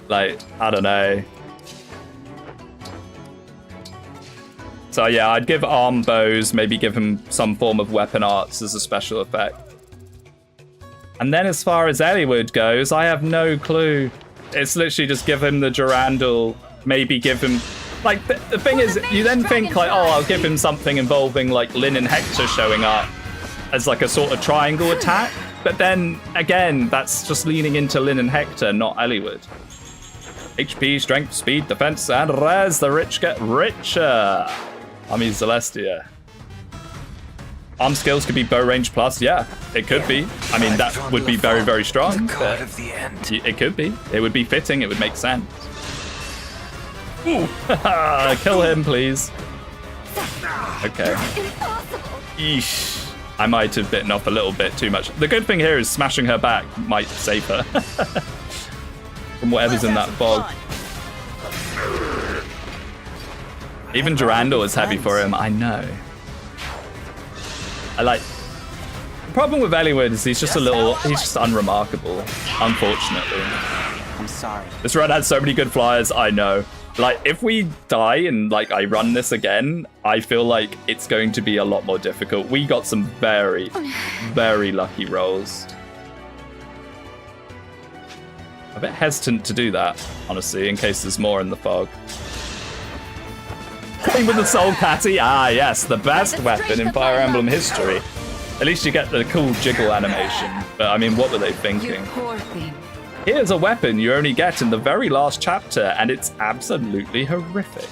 Like, I don't know. So yeah, I'd give Arm bows, maybe give him some form of weapon arts as a special effect. And then as far as Eliwood goes, I have no clue. It's literally just give him the Durandal, maybe give him... Like, the thing is, you then think like, oh, I'll give him something involving like Lyn and Hector showing up as like a sort of triangle attack. But then, again, that's just leaning into Lyn and Hector, not Eliwood. HP, strength, speed, defense, and res. The rich get richer. Army Celestia. Arm skills could be bow range plus. Yeah, it could be. I mean, that would be very, very strong. God of the end. It could be. It would be fitting. It would make sense. Ooh. Kill him, please. Okay. Eesh. I might have bitten off a little bit too much. The good thing here is smashing her back might save her. From whatever's in that fog. Even Durandal is heavy for him, I know. I like... The problem with Eliwood is he's just he's just unremarkable, unfortunately. I'm sorry. This run had so many good flyers, I know. Like, if we die and, like, I run this again, I feel like it's going to be a lot more difficult. We got some very, very lucky rolls. A bit hesitant to do that, honestly, in case there's more in the fog. Same with the Soul Catty. Ah, yes, the best weapon in Fire Emblem history. At least you get the cool jiggle animation. But, I mean, what were they thinking? You poor thing. Here's a weapon you only get in the very last chapter, and it's absolutely horrific.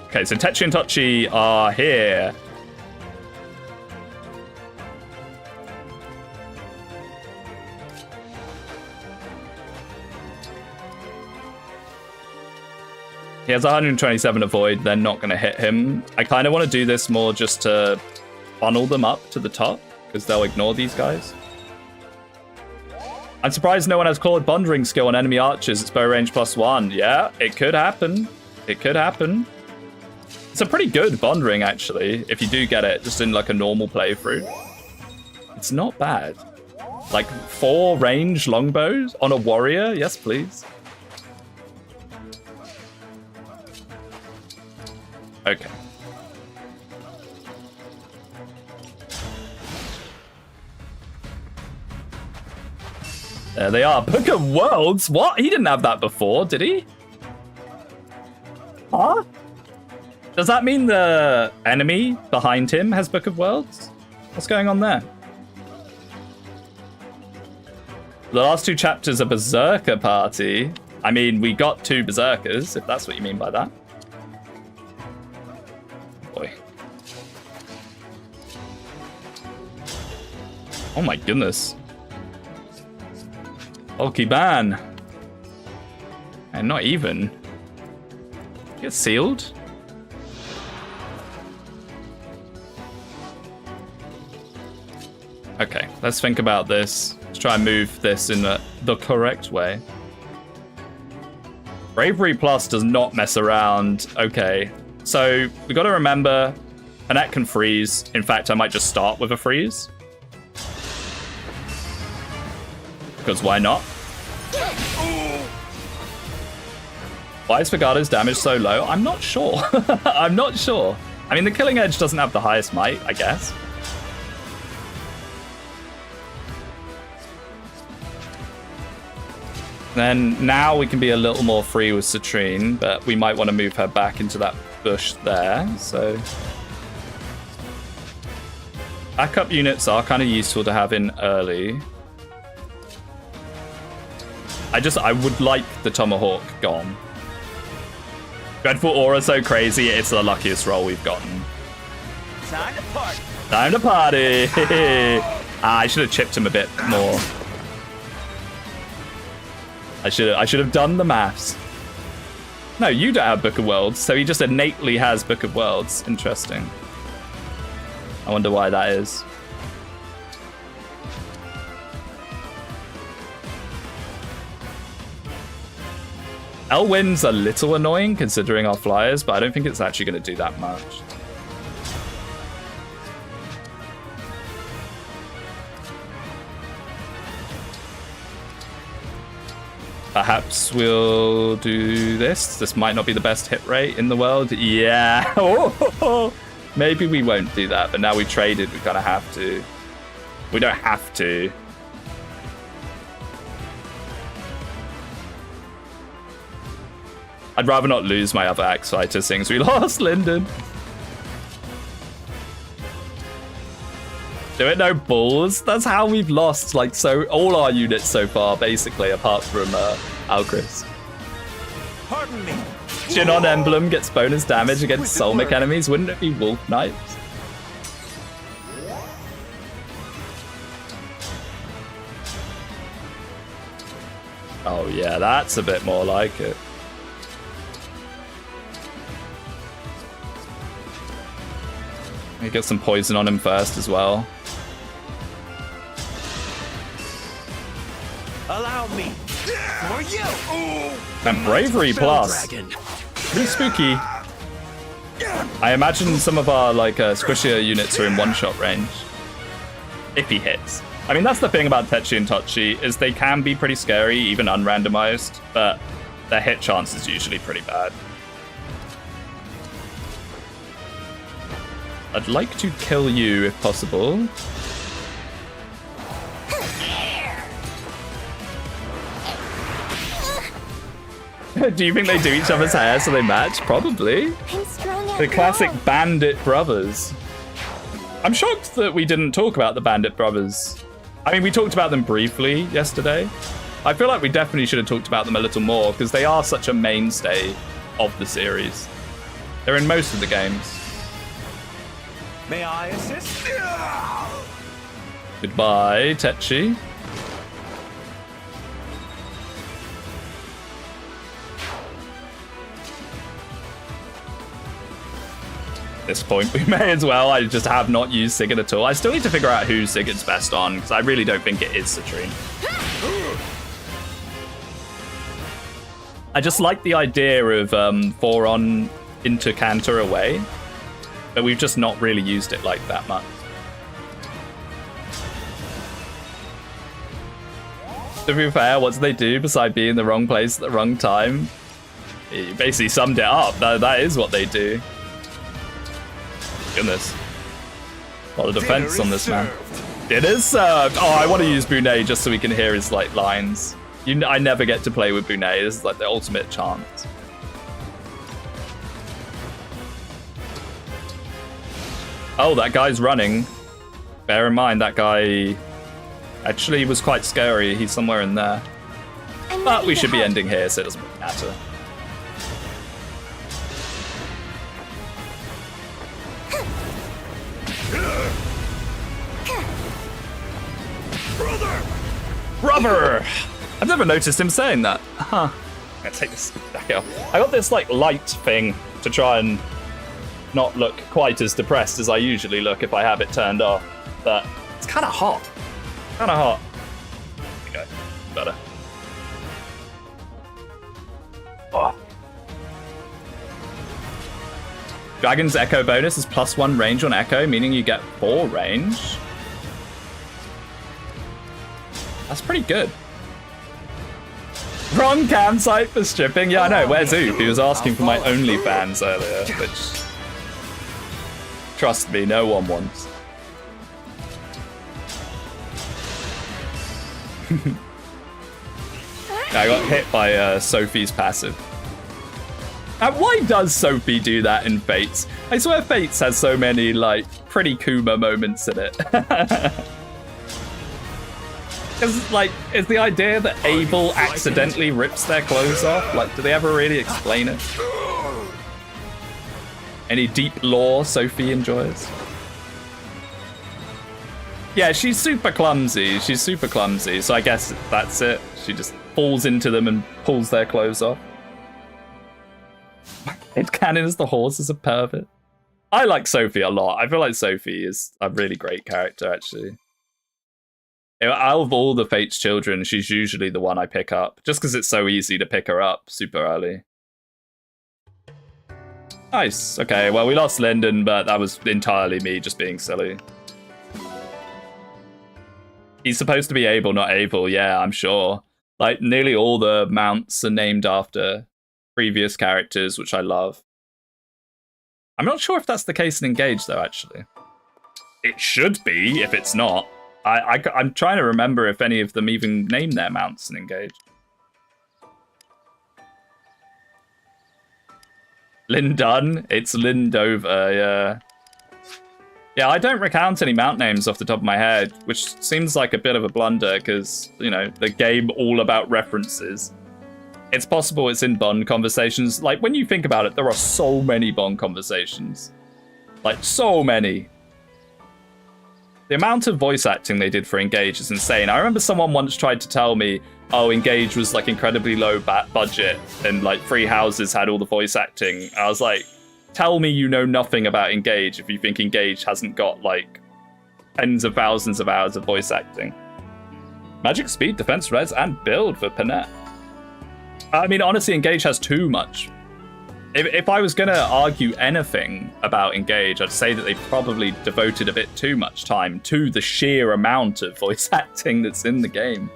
Okay, so Techi and Tochi are here. He has 127 avoid, they're not going to hit him. I kind of want to do this more just to funnel them up to the top, because they'll ignore these guys. I'm surprised no one has Clawed Bonding skill on enemy archers. It's bow range +1. Yeah, it could happen. It could happen. It's a pretty good Bonding, actually, if you do get it, just in like a normal playthrough. It's not bad. Like 4 range longbows on a warrior? Yes, please. Okay. There they are. Book of Worlds? What? He didn't have that before, did he? Huh? Does that mean the enemy behind him has Book of Worlds? What's going on there? The last 2 chapters are Berserker Party. I mean, we got 2 Berserkers, if that's what you mean by that. Boy. Oh my goodness. Bulky ban. And not even. Get sealed. Okay, let's think about this. Let's try and move this in the correct way. Bravery Plus does not mess around. Okay, so we got to remember, Annette can freeze. In fact, I might just start with a freeze. Because why not? Why is Fagato's damage so low? I'm not sure. I'm not sure. I mean, the Killing Edge doesn't have the highest might, I guess. Then now we can be a little more free with Citrine, but we might want to move her back into that bush there, so... Backup units are kind of useful to have in early. I would like the Tomahawk gone. Dreadful Aura so crazy, it's the luckiest roll we've gotten. Time to party. Time to party! I should have chipped him a bit more. I should have done the maths. No, you don't have Book of Worlds, so he just innately has Book of Worlds. Interesting. I wonder why that is. Elwyn's a little annoying considering our flyers, but I don't think it's actually going to do that much. Perhaps we'll do this. This might not be the best hit rate in the world. Yeah. Oh, maybe we won't do that, but now we traded, we kind of have to. We don't have to. I'd rather not lose my other Axe Fighter since we lost Lyndon. Do it no balls. That's how we've lost like so all our units so far, basically, apart from Alchris. Pardon me. Jin on Emblem gets bonus damage against Soulmic enemies. Wouldn't it be Wolf Knights? Oh yeah, that's a bit more like it. We get some poison on him first as well. Allow me. For you. And Bravery Plus. Pretty spooky. I imagine some of our like squishier units are in one-shot range. If he hits. I mean, that's the thing about Techi and Tochi, is they can be pretty scary, even unrandomized, but their hit chance is usually pretty bad. I'd like to kill you if possible. Do you think they do each other's hair so they match? Probably. I'm strong as The classic gold. Bandit Brothers. I'm shocked that we didn't talk about the Bandit Brothers. I mean, we talked about them briefly yesterday. I feel like we definitely should have talked about them a little more because they are such a mainstay of the series. They're in most of the games. May I assist? Goodbye, Techi. At this point, we may as well. I just have not used Sigurd at all. I still need to figure out who Sigurd's best on, because I really don't think it is Citrine. I just like the idea of 4 on into canter away, but we've just not really used it like that much. To be fair, what do they do besides being in the wrong place at the wrong time? You basically summed it up. That is what they do. Goodness. A lot of defense on this man. It is served. Oh, I want to use Bunei just so we can hear his like lines. I never get to play with Bunei. This is like the ultimate chance. Oh, that guy's running. Bear in mind, that guy actually was quite scary. He's somewhere in there. But we should be ending here, so it doesn't really matter. Brother! I've never noticed him saying that. Huh. I'm gonna take this back off. I got this like light thing to try and not look quite as depressed as I usually look if I have it turned off. But it's kind of hot. Kind of hot. better. Oh. Dragon's Echo bonus is +1 range on Echo, meaning you get 4 range. That's pretty good. Wrong campsite for stripping. Yeah, I know. Where's Oop? He was asking for my OnlyFans earlier, which, trust me, no one wants. I got hit by Sophie's passive. Why does Sophie do that in Fates? I swear Fates has so many, like, pretty Kuma moments in it. Because, like, is the idea that Abel accidentally rips their clothes off? Like, do they ever really explain it? Any deep lore Sophie enjoys? Yeah, she's super clumsy. She's super clumsy, so I guess that's it. She just falls into them and pulls their clothes off. It's canon as the horse is a pervert. I like Sophie a lot. I feel like Sophie is a really great character, actually. Out of all the Fate's children, she's usually the one I pick up, just because it's so easy to pick her up super early. Nice. Okay, well, we lost Lyndon, but that was entirely me just being silly. He's supposed to be Abel, not Abel. Yeah, I'm sure. Like, nearly all the mounts are named after previous characters, which I love. I'm not sure if that's the case in Engage, though, actually. It should be, if it's not. I'm trying to remember if any of them even name their mounts in Engage. Lindun? It's Lindover, yeah. Yeah, I don't recount any mount names off the top of my head, which seems like a bit of a blunder, because, you know, the game all about references. It's possible it's in Bond conversations. Like, when you think about it, there are so many Bond conversations. Like, so many. The amount of voice acting they did for Engage is insane. I remember someone once tried to tell me, oh, Engage was, like, incredibly low budget, and, like, Free Houses had all the voice acting. I was like, tell me you know nothing about Engage if you think Engage hasn't got, like, tens of thousands of hours of voice acting. Magic, speed, defense, res, and build for Panette. I mean, honestly, Engage has too much. If I was going to argue anything about Engage, I'd say that they probably devoted a bit too much time to the sheer amount of voice acting that's in the game.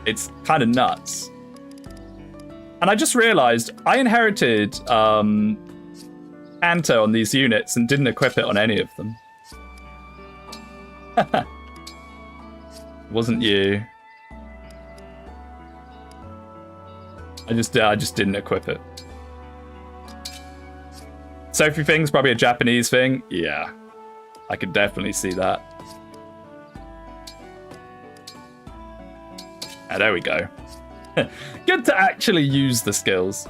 It's kind of nuts. And I just realized I inherited Anto on these units and didn't equip it on any of them. It wasn't you. I just didn't equip it. Sophie thing's probably a Japanese thing. Yeah, I could definitely see that. Ah, there we go. Good to actually use the skills.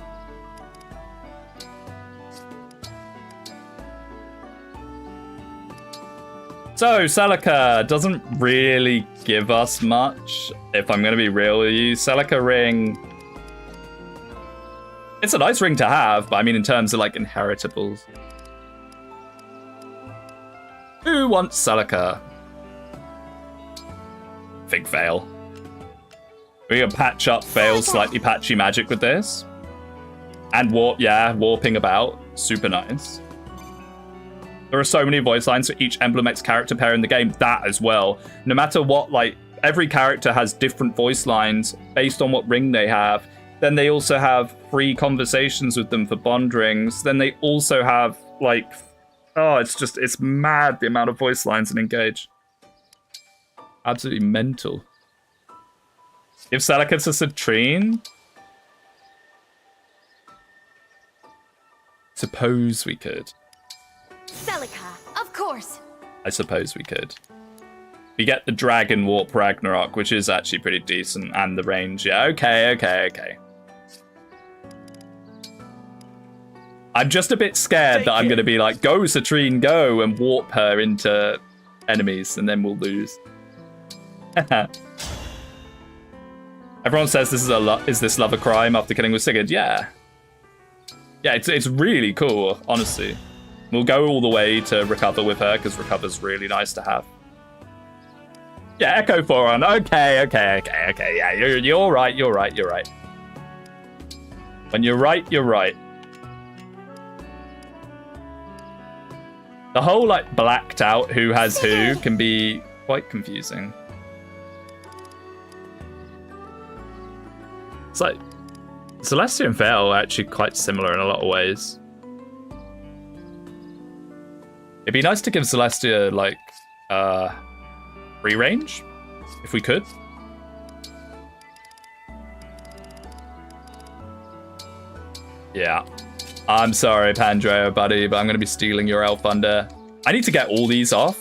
So, Celica doesn't really give us much, if I'm going to be real with you. Celica ring... It's a nice ring to have, but I mean in terms of, like, inheritables. Who wants Celica? Big fail. We can patch up fail's slightly patchy magic with this. And warp, yeah, warping about. Super nice. There are so many voice lines for each Emblem X character pair in the game. That as well. No matter what, like, every character has different voice lines based on what ring they have. Then they also have free conversations with them for bond rings. Then they also have, like, oh, it's mad the amount of voice lines in Engage. Absolutely mental. Give Celica to Citrine? Suppose we could. Celica, of course. I suppose we could. We get the Dragon Warp Ragnarok, which is actually pretty decent, and the range. Yeah, okay. I'm just a bit scared that I'm going to be like, go, Citrine, go, and warp her into enemies, and then we'll lose. Everyone says this is this love a crime after killing with Sigurd? Yeah. Yeah, it's really cool, honestly. We'll go all the way to recover with her, because recover's really nice to have. Yeah, Echo Foron. Okay. Yeah, you're right. When you're right, you're right. The whole, like, blacked out who has who can be quite confusing. It's like, Celestia and Veil are actually quite similar in a lot of ways. It'd be nice to give Celestia, like, free range, if we could. Yeah. I'm sorry, Pandrea, buddy, but I'm going to be stealing your Elf Thunder. I need to get all these off,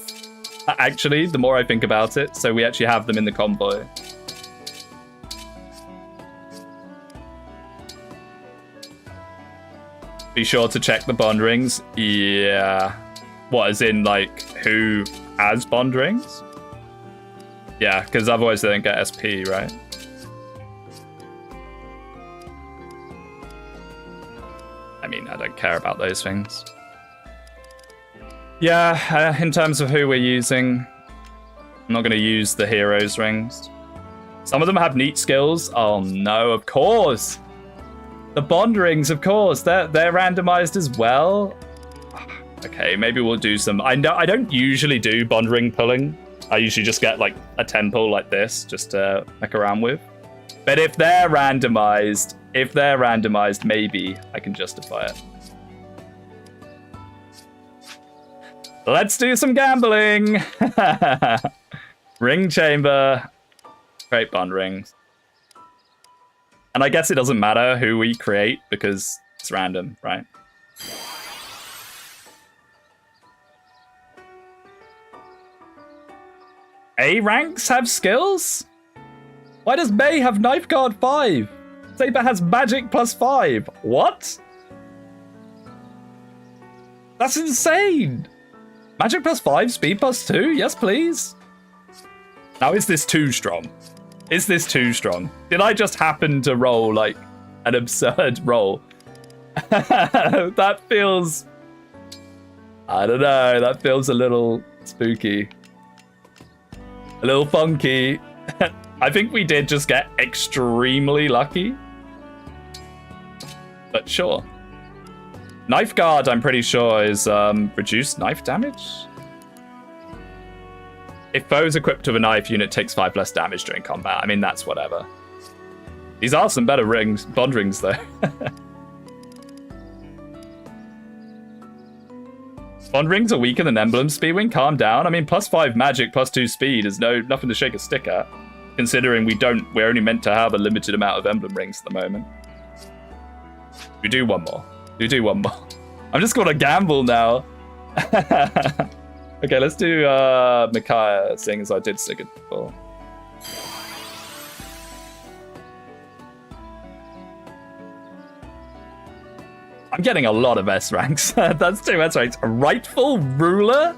actually, the more I think about it, so we actually have them in the convoy. Be sure to check the bond rings. Yeah. What, as in, like, who has bond rings? Yeah, because otherwise they don't get SP, right? I mean, I don't care about those things. Yeah, in terms of who we're using, I'm not going to use the heroes rings. Some of them have neat skills. Oh no, of course. The bond rings, of course, they're randomized as well. Okay, maybe we'll do some. I don't usually do bond ring pulling. I usually just get like a 10 pull like this, just to muck around with. But if they're randomized, maybe I can justify it. Let's do some gambling. Ring chamber, create bond rings. And I guess it doesn't matter who we create because it's random, right? A ranks have skills? Why does May have Knife Guard 5? Saber has Magic +5. What? That's insane. Magic +5, Speed +2? Yes, please. Now, is this too strong? Is this too strong? Did I just happen to roll, like, an absurd roll? That feels... I don't know. That feels a little spooky. A little funky. I think we did just get extremely lucky. But sure. Knife Guard, I'm pretty sure, is reduced knife damage. If foes equipped with a knife unit takes 5 less damage during combat. I mean, that's whatever. These are some better rings, bond rings, though. Bond rings are weaker than Emblem. Speedwing, calm down. I mean, +5 magic, +2 speed is nothing to shake a stick at. Considering we're only meant to have a limited amount of Emblem rings at the moment. We do one more. We do one more. I'm just gonna gamble now. Okay, let's do Micaiah, seeing as I did Sigurd before. I'm getting a lot of S ranks. That's 2 S ranks. A rightful ruler?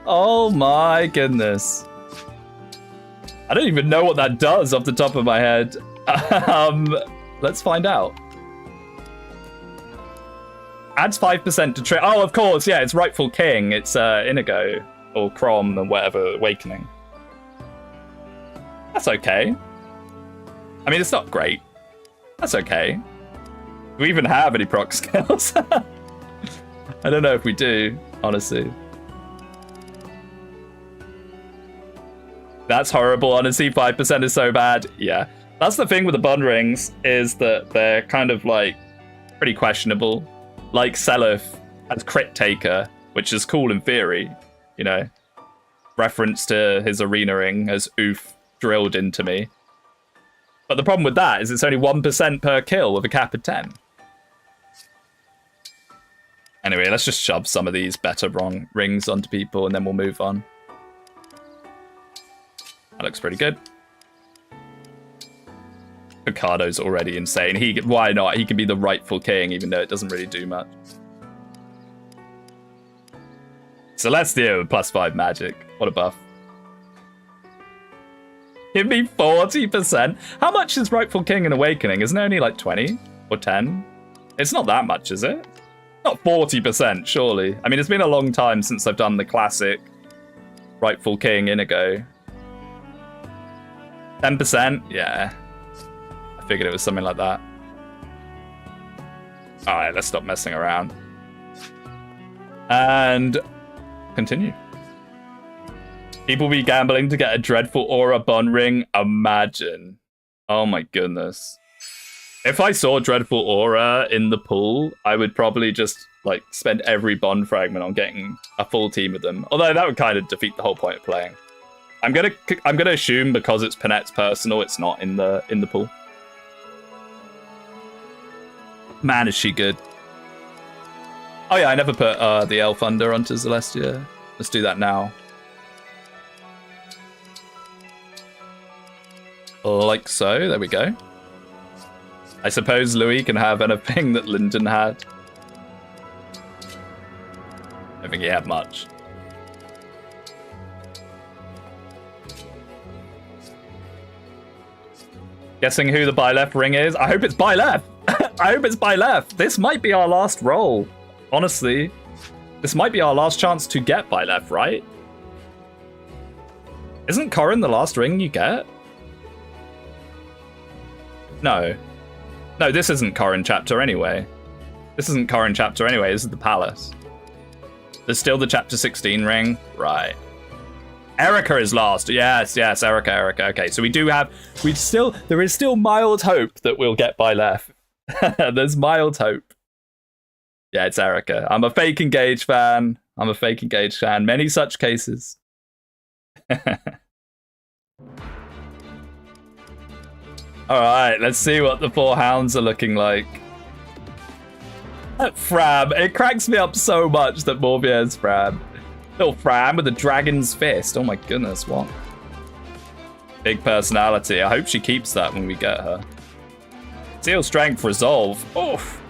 Oh my goodness. I don't even know what that does off the top of my head. Let's find out. Adds 5% to trade. Oh, of course, yeah, it's rightful king. It's Inigo or Crom and whatever, Awakening. That's okay. I mean, it's not great. That's okay. Do we even have any proc skills? I don't know if we do, honestly. That's horrible, honestly. 5% is so bad. Yeah. That's the thing with the bond rings, is that they're kind of, like, pretty questionable. Like Seliph as Crit Taker, which is cool in theory, you know. Reference to his arena ring as oof drilled into me. But the problem with that is it's only 1% per kill with a cap of 10. Anyway, let's just shove some of these better rings onto people and then we'll move on. That looks pretty good. Picardo's already insane. Why not? He can be the rightful king, even though it doesn't really do much. Celestia with +5 magic. What a buff. Give me 40%. How much is rightful king and awakening? Isn't it only like 20 or 10? It's not that much, is it? Not 40%, surely. I mean, it's been a long time since I've done the classic Rightful King Inigo. 10%? Yeah. I figured it was something like that. Alright, let's stop messing around. And continue. People be gambling to get a dreadful aura bun ring. Imagine. Oh my goodness. If I saw dreadful aura in the pool, I would probably just like spend every bond fragment on getting a full team of them. Although that would kind of defeat the whole point of playing. I'm gonna assume because it's Panette's personal, it's not in the pool. Man, is she good. Oh yeah, I never put the Elf under onto Celestia. Let's do that now. Like so, there we go. I suppose Louis can have anything that Lyndon had. I don't think he had much. Guessing who the Byleth ring is? I hope it's Byleth! I hope it's Byleth! This might be our last roll. Honestly. This might be our last chance to get Byleth, right? Isn't Corrin the last ring you get? No. No, this isn't Corrin chapter anyway. This isn't Corrin chapter anyway, this is the palace. There's still the chapter 16 ring. Right. Erica is last. Yes, Erica. Okay, so there is still mild hope that we'll get Byleth. There's mild hope. Yeah, it's Erica. I'm a fake Engage fan. Many such cases. Alright, let's see what the 4 hounds are looking like. Fram. It cracks me up so much that Morvier's Fram. Little Fram with a dragon's fist. Oh my goodness, what? Big personality. I hope she keeps that when we get her. Seal strength, resolve. Oof.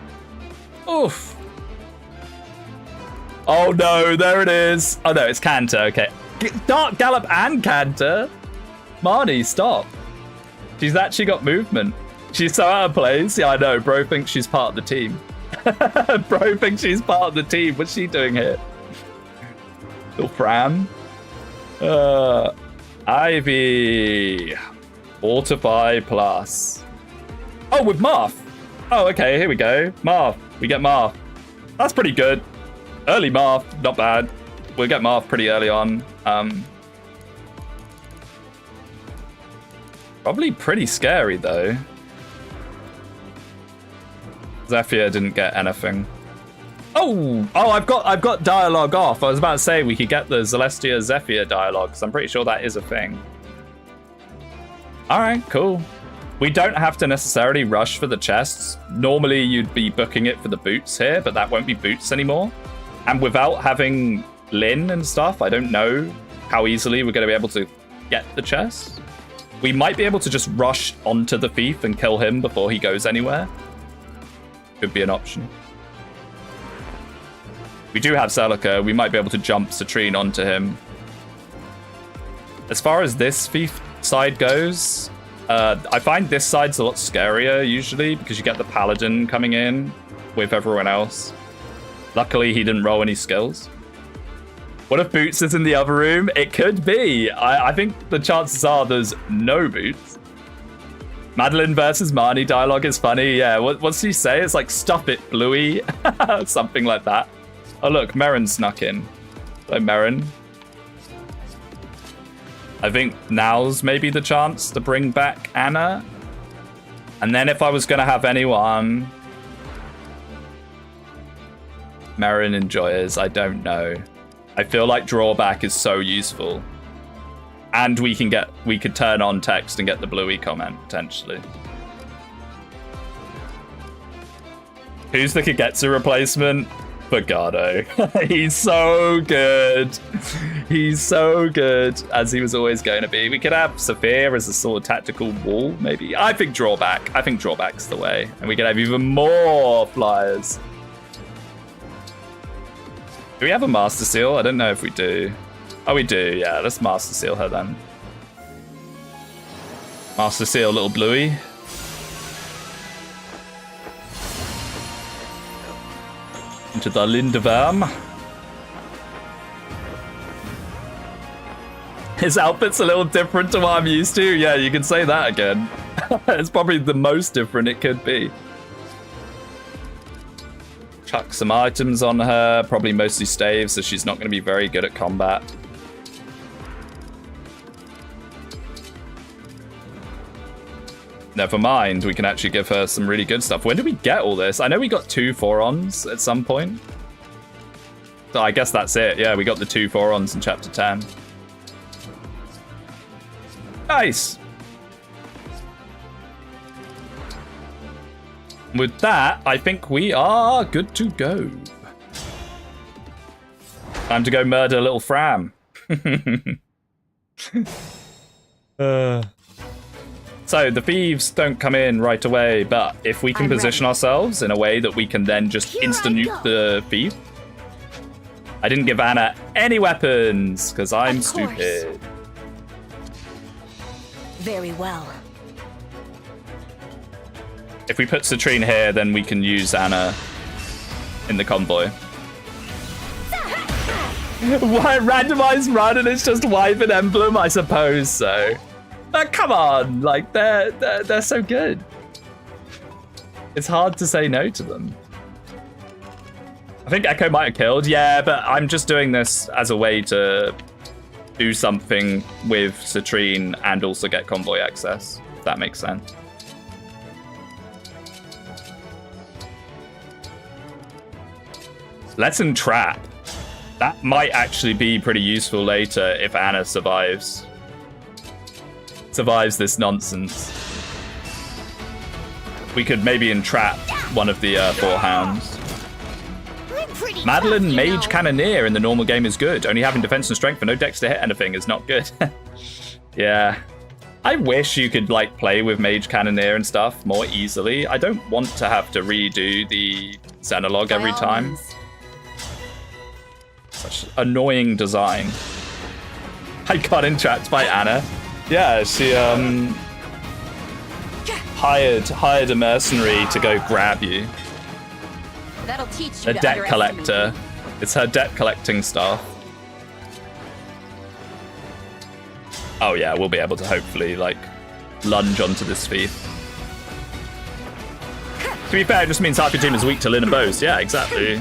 Oof. Oh no, there it is. Oh no, it's Canter. Okay. Dark Gallop and Canter. Marnie, stop. She's actually got movement. She's so out of place. Yeah, I know. Bro thinks she's part of the team. Bro thinks she's part of the team. What's she doing here? Little Fram. Ivy. Fortify plus. Oh, with Marth. Oh, okay. Here we go. Marth. We get Marth. That's pretty good. Early Marth. Not bad. We'll get Marth pretty early on. Probably pretty scary though. Zephyr didn't get anything. Oh, I've got dialogue off. I was about to say we could get the Celestia Zephyr dialogue, because I'm pretty sure that is a thing. Alright, cool. We don't have to necessarily rush for the chests. Normally you'd be booking it for the boots here, but that won't be boots anymore. And without having Lynn and stuff, I don't know how easily we're going to be able to get the chest. We might be able to just rush onto the thief and kill him before he goes anywhere. Could be an option. We do have Celica. We might be able to jump Citrine onto him. As far as this thief side goes, I find this side's a lot scarier usually because you get the paladin coming in with everyone else. Luckily, he didn't roll any skills. What if Boots is in the other room? It could be. I think the chances are there's no Boots. Madeline versus Marnie dialogue is funny. Yeah, what's she say? It's like, stuff it, Bluey. Something like that. Oh, look, Merrin snuck in. Hello, Merrin. I think now's maybe the chance to bring back Anna. And then if I was going to have anyone... Merrin enjoys, I don't know. I feel like drawback is so useful. And we could turn on text and get the Bluey comment, potentially. Who's the Kagetsu replacement? Bogado. He's so good. He's so good, as he was always going to be. We could have Saphir as a sort of tactical wall, maybe. I think drawback. I think drawback's the way. And we could have even more flyers. Do we have a Master Seal? I don't know if we do. Oh, we do. Yeah, let's Master Seal her then. Master Seal, little Bluey. Into the Lindeworm. His outfit's a little different to what I'm used to. Yeah, you can say that again. It's probably the most different it could be. Chuck some items on her, probably mostly staves, so she's not going to be very good at combat. Never mind, we can actually give her some really good stuff. When did we get all this? I know we got 2 4-ons at some point. So I guess that's it. Yeah, we got the 2 4-ons in chapter 10. Nice! With that, I think we are good to go. Time to go murder little Fram. So the thieves don't come in right away, but if we can position ourselves in a way that we can then just insta-nuke the thief. I didn't give Anna any weapons, because I'm stupid. Very well. If we put Citrine here, then we can use Anna in the convoy. Why randomized run and it's just wipe and Emblem? I suppose so. Come on, like they're so good. It's hard to say no to them. I think Echo might have killed, yeah, but I'm just doing this as a way to do something with Citrine and also get convoy access, if that makes sense. Let's entrap. That might actually be pretty useful later if Anna survives this nonsense. We could maybe entrap one of the 4 hounds. Madeline Mage Cannoneer in the normal game is good. Only having defense and strength but no dex to hit anything is not good. Yeah. I wish you could like play with Mage Cannoneer and stuff more easily. I don't want to have to redo the Xenologue every time. Such annoying design. I got entrapped by Anna. Yeah, she hired a mercenary to go grab you. That'll teach you A to debt underestimate collector. me. It's her debt collecting staff. Oh yeah, we'll be able to hopefully like lunge onto this thief. To be fair, it just means half your team is weak to Lin and bows. Yeah, exactly.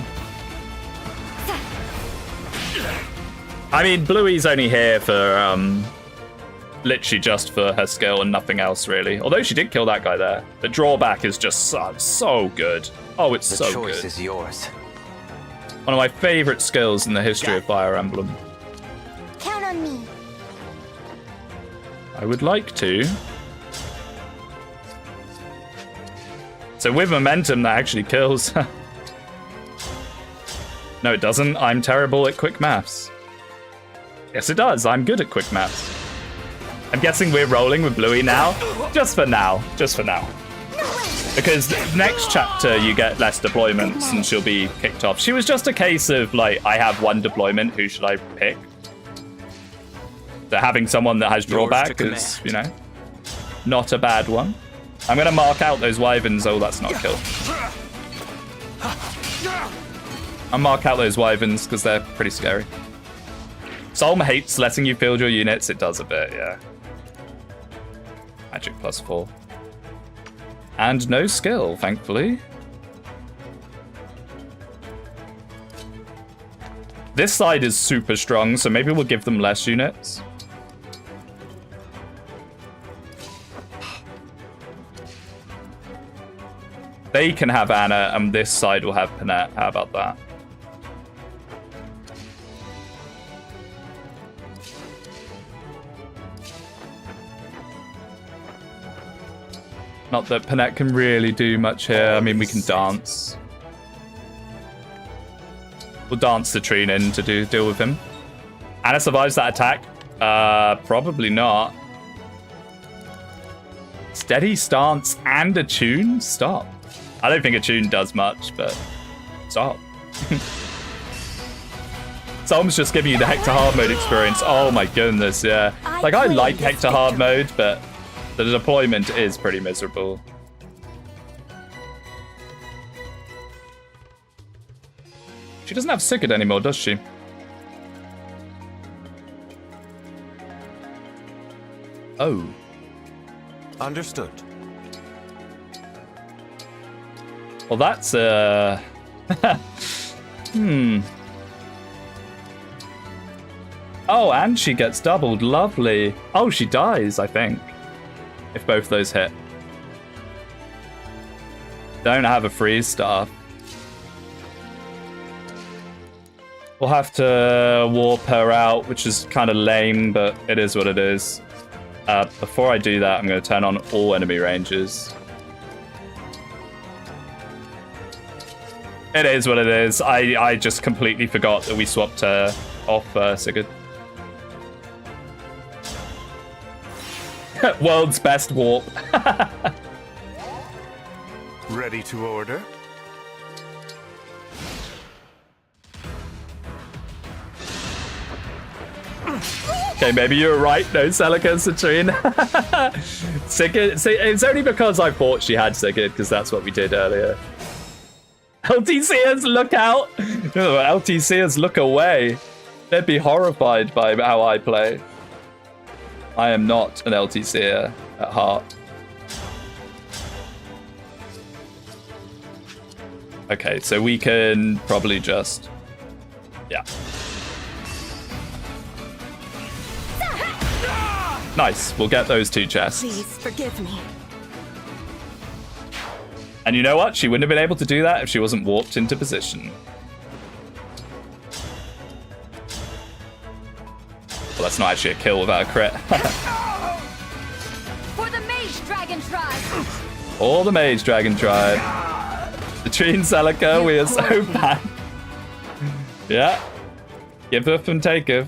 I mean, Bluey's only here for literally just for her skill and nothing else really. Although she did kill that guy there. The drawback is just so good. Oh, it's so good. The choice is yours. One of my favorite skills in the history of Fire Emblem. Count on me. I would like to. So with momentum, that actually kills. No, it doesn't. I'm terrible at quick maths. Yes, it does. I'm good at quick maths. I'm guessing we're rolling with Bluey now. Just for now. Just for now. Because next chapter, you get less deployments and she'll be kicked off. She was just a case of, like, I have 1 deployment. Who should I pick? So having someone that has drawback is, you know, not a bad one. I'm going to mark out those wyverns. Oh, that's not a kill. I'll mark out those wyverns because they're pretty scary. Solm hates letting you field your units. It does a bit, yeah. Magic +4. And no skill, thankfully. This side is super strong, so maybe we'll give them less units. They can have Anna, and this side will have Panette. How about that? Not that Panette can really do much here. I mean, we can dance. We'll dance the Trine in to deal with him. Anna survives that attack? Probably not. Steady stance and a tune? Stop. I don't think a tune does much, but stop. Someone's just giving you the Hector hard mode experience. Oh my goodness, yeah. Like, I like Hector hard mode, but the deployment is pretty miserable. She doesn't have Sigurd anymore, does she? Oh. Understood. Well, that's Oh, and she gets doubled. Lovely. Oh, she dies, I think. If both those hit. Don't have a freeze staff. We'll have to warp her out, which is kind of lame, but it is what it is. Before I do that, I'm going to turn on all enemy ranges. It is what it is. I just completely forgot that we swapped her off Sigurd. World's best warp. Ready to order? Okay, maybe you were right. No Celica and Citrine. Sigurd, see, it's only because I thought she had Sigurd, because that's what we did earlier. LTCers, look out! LTCers, look away. They'd be horrified by how I play. I am not an LTCer at heart. Okay, so we can probably just... Yeah. Nice, we'll get those 2 chests. Please forgive me. And you know what? She wouldn't have been able to do that if she wasn't warped into position. Well, that's not actually a kill without a crit. For the Mage Dragon Tribe. All the Mage Dragon Tribe. The Trine Celica, we are so bad. Yeah. Giveth and taketh.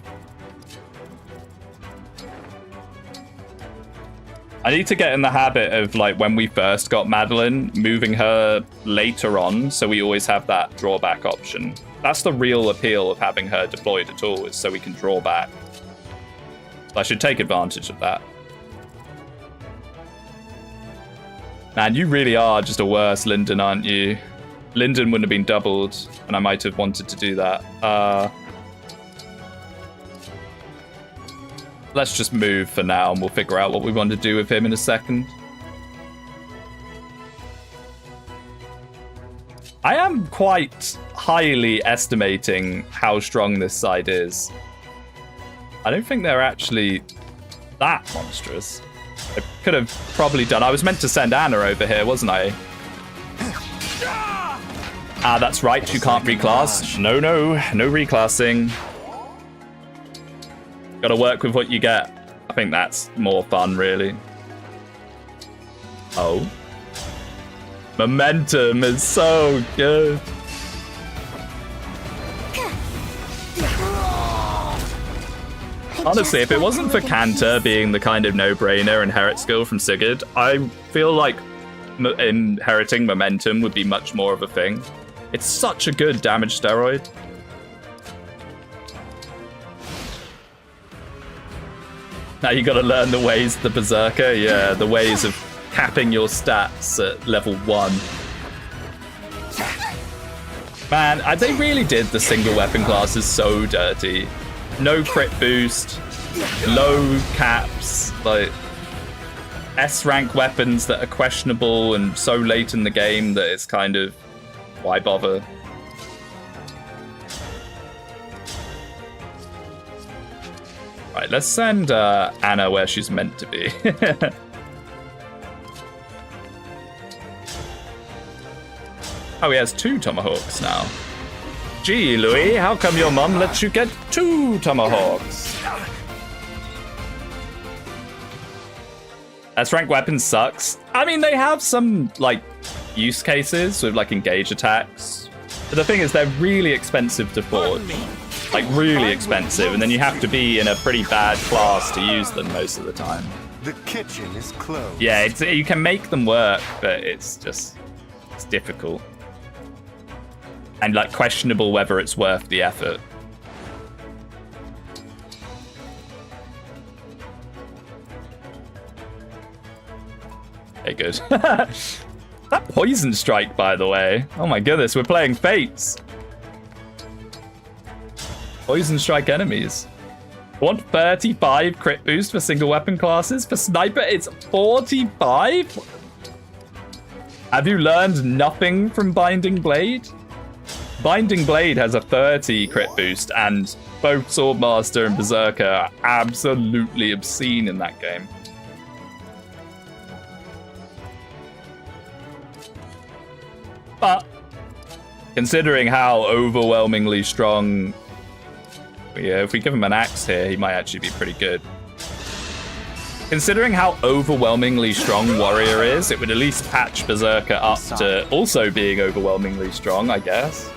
I need to get in the habit of, like, when we first got Madeline, moving her later on, so we always have that drawback option. That's the real appeal of having her deployed at all, is so we can draw back. So I should take advantage of that. Man, you really are just a worse Lyndon, aren't you? Lyndon wouldn't have been doubled, and I might have wanted to do that. Let's just move for now, and we'll figure out what we want to do with him in a second. I am quite highly estimating how strong this side is. I don't think they're actually that monstrous. I could have probably done... I was meant to send Anna over here, wasn't I? Ah, that's right, you can't reclass. No reclassing. Gotta work with what you get. I think that's more fun, really. Oh. Momentum is so good. Honestly, if it wasn't for Cantor being the kind of no-brainer inherit skill from Sigurd, I feel like inheriting momentum would be much more of a thing. It's such a good damage steroid. Now you gotta learn the ways of the Berserker. Yeah, the ways of capping your stats at level 1. Man, they really did the single weapon classes so dirty. No crit boost, low caps, like S-rank weapons that are questionable and so late in the game that it's kind of, why bother? Right, let's send Anna where she's meant to be. Oh, he has 2 tomahawks now. Gee, Louis, how come your mom lets you get 2 tomahawks? S-rank weapons sucks. I mean, they have some, like, use cases with, like, engage attacks. But the thing is, they're really expensive to forge. Like, really expensive, and then you have to be in a pretty bad class to use them most of the time. The kitchen is closed. Yeah, you can make them work, but it's difficult. And, like, questionable whether it's worth the effort. Okay, good. That poison strike, by the way. Oh my goodness, we're playing Fates. Poison strike enemies. I want 35 crit boost for single weapon classes. For sniper, it's 45? Have you learned nothing from Binding Blade? Binding Blade has a 30 crit boost, and both Swordmaster and Berserker are absolutely obscene in that game. But considering how overwhelmingly strong, yeah, if we give him an axe here, he might actually be pretty good. Considering how overwhelmingly strong Warrior is, it would at least patch Berserker up to also being overwhelmingly strong, I guess.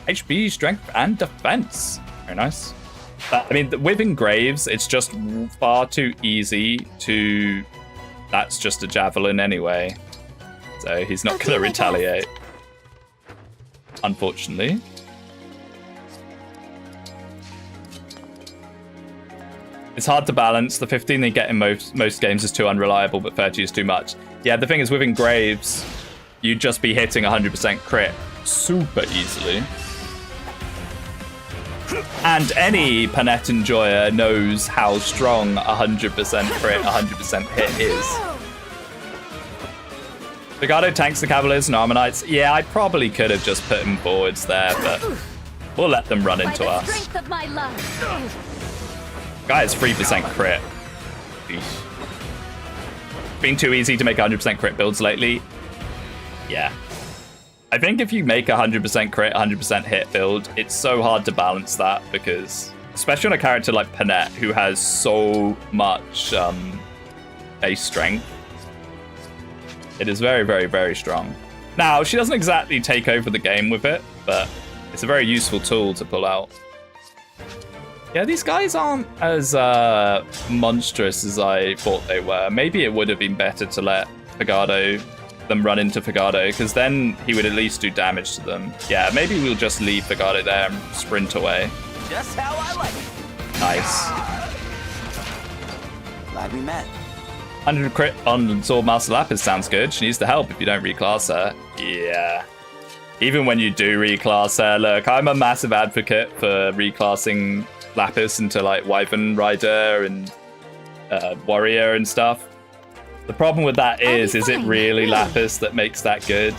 HP, strength, and defense. Very nice. But, I mean, with Engraves, it's just far too easy to... That's just a javelin anyway. So he's not going to retaliate. Unfortunately. It's hard to balance. The 15 they get in most games is too unreliable, but 30 is too much. Yeah, the thing is with Engraves, you'd just be hitting 100% crit super easily. And any Panette enjoyer knows how strong 100% crit, 100% hit is. Figado tanks the Cavaliers and Armor Knights. Yeah, I probably could have just put him forwards there, but we'll let them run into us. Guy has 3% crit. Eesh. Been too easy to make 100% crit builds lately. Yeah. I think if you make 100% crit, 100% hit build, it's so hard to balance that because, especially on a character like Panette, who has so much base strength, it is very, very, very strong. Now, she doesn't exactly take over the game with it, but it's a very useful tool to pull out. Yeah, these guys aren't as monstrous as I thought they were. Maybe it would have been better to let them run into Figado, because then he would at least do damage to them. Yeah, maybe we'll just leave Figado there and sprint away. Just how I like it. Nice. Glad we met. 100 crit on Swordmaster Lapis sounds good. She needs the help if you don't reclass her. Yeah. Even when you do reclass her, look, I'm a massive advocate for reclassing Lapis into like Wyvern Rider and Warrior and stuff. The problem with that is it really Lapis that makes that good?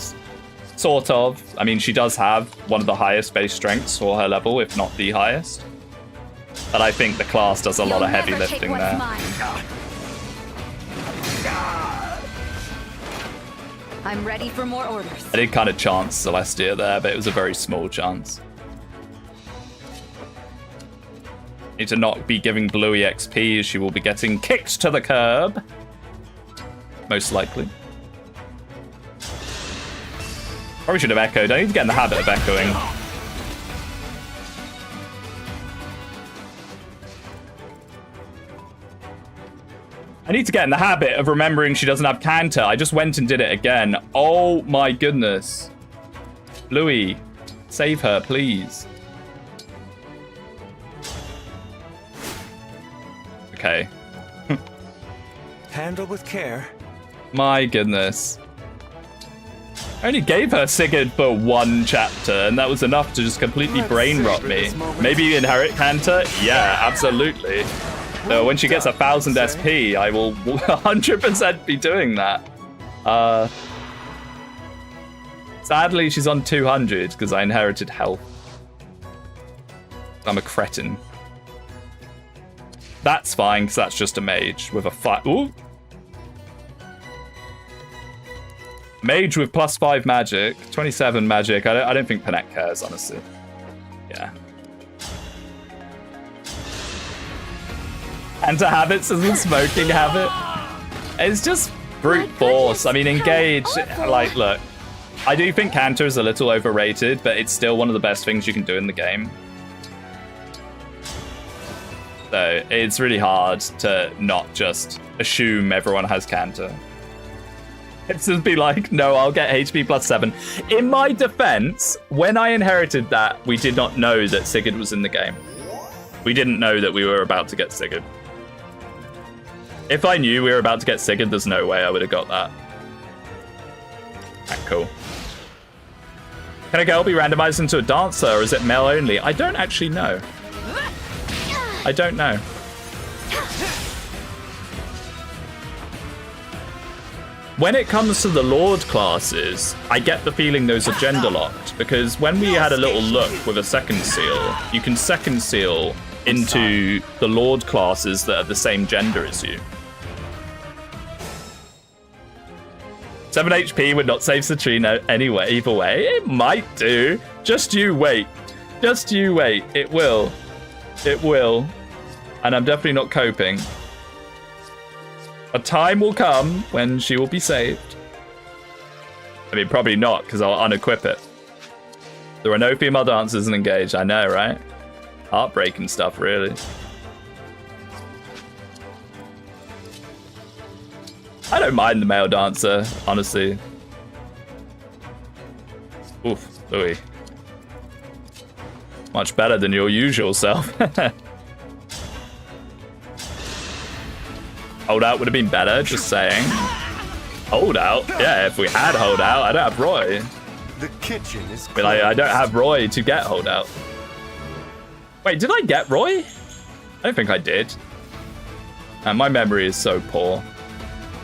Sort of. I mean, she does have one of the highest base strengths for her level, if not the highest. But I think the class does a lot of heavy lifting there. I'm ready for more orders. I did kind of chance Celestia there, but it was a very small chance. Need to not be giving Bluey XP, as she will be getting kicked to the curb. Most likely. Probably should have echoed. I need to get in the habit of echoing. I need to get in the habit of remembering she doesn't have Canter. I just went and did it again. Oh my goodness. Bluey, save her, please. Okay. Handle with care. My goodness. I only gave her Sigurd for one chapter, and that was enough to just completely brain rot me. Maybe inherit Canter? Yeah, absolutely. So when she gets 1,000 SP, I will 100% be doing that. Sadly, she's on 200 because I inherited health. I'm a cretin. That's fine, because that's just a mage with a 5. Ooh. Mage with +5 magic, 27 magic. I don't think Panette cares, honestly. Yeah. And to habits as a smoking habit. It's just brute force. I mean, Engage, like, look. I do think Canter is a little overrated, but it's still one of the best things you can do in the game. So it's really hard to not just assume everyone has Canter. It's just be like, no, I'll get HP +7. In my defense, when I inherited that, we did not know that Sigurd was in the game. We didn't know that we were about to get Sigurd. If I knew we were about to get Sigurd, there's no way I would have got that. Right, cool. Can a girl be randomized into a dancer, or is it male only? I don't actually know. I don't know. When it comes to the Lord classes, I get the feeling those are gender locked, because when we had a little look with a second seal, you can second seal into the Lord classes that are the same gender as you. 7 HP would not save Citrino anyway, either way. It might do. Just you wait. Just you wait. It will. It will. And I'm definitely not coping. A time will come when she will be saved. I mean, probably not, because I'll unequip it. There are no female dancers in Engage. I know, right? Heartbreaking stuff, really. I don't mind the male dancer, honestly. Oof, Louis. Much better than your usual self. Holdout would have been better, just saying. Holdout? Yeah, if we had Holdout, I don't have Roy. The kitchen is I mean, I don't have Roy to get Holdout. Wait, did I get Roy? I don't think I did. And my memory is so poor.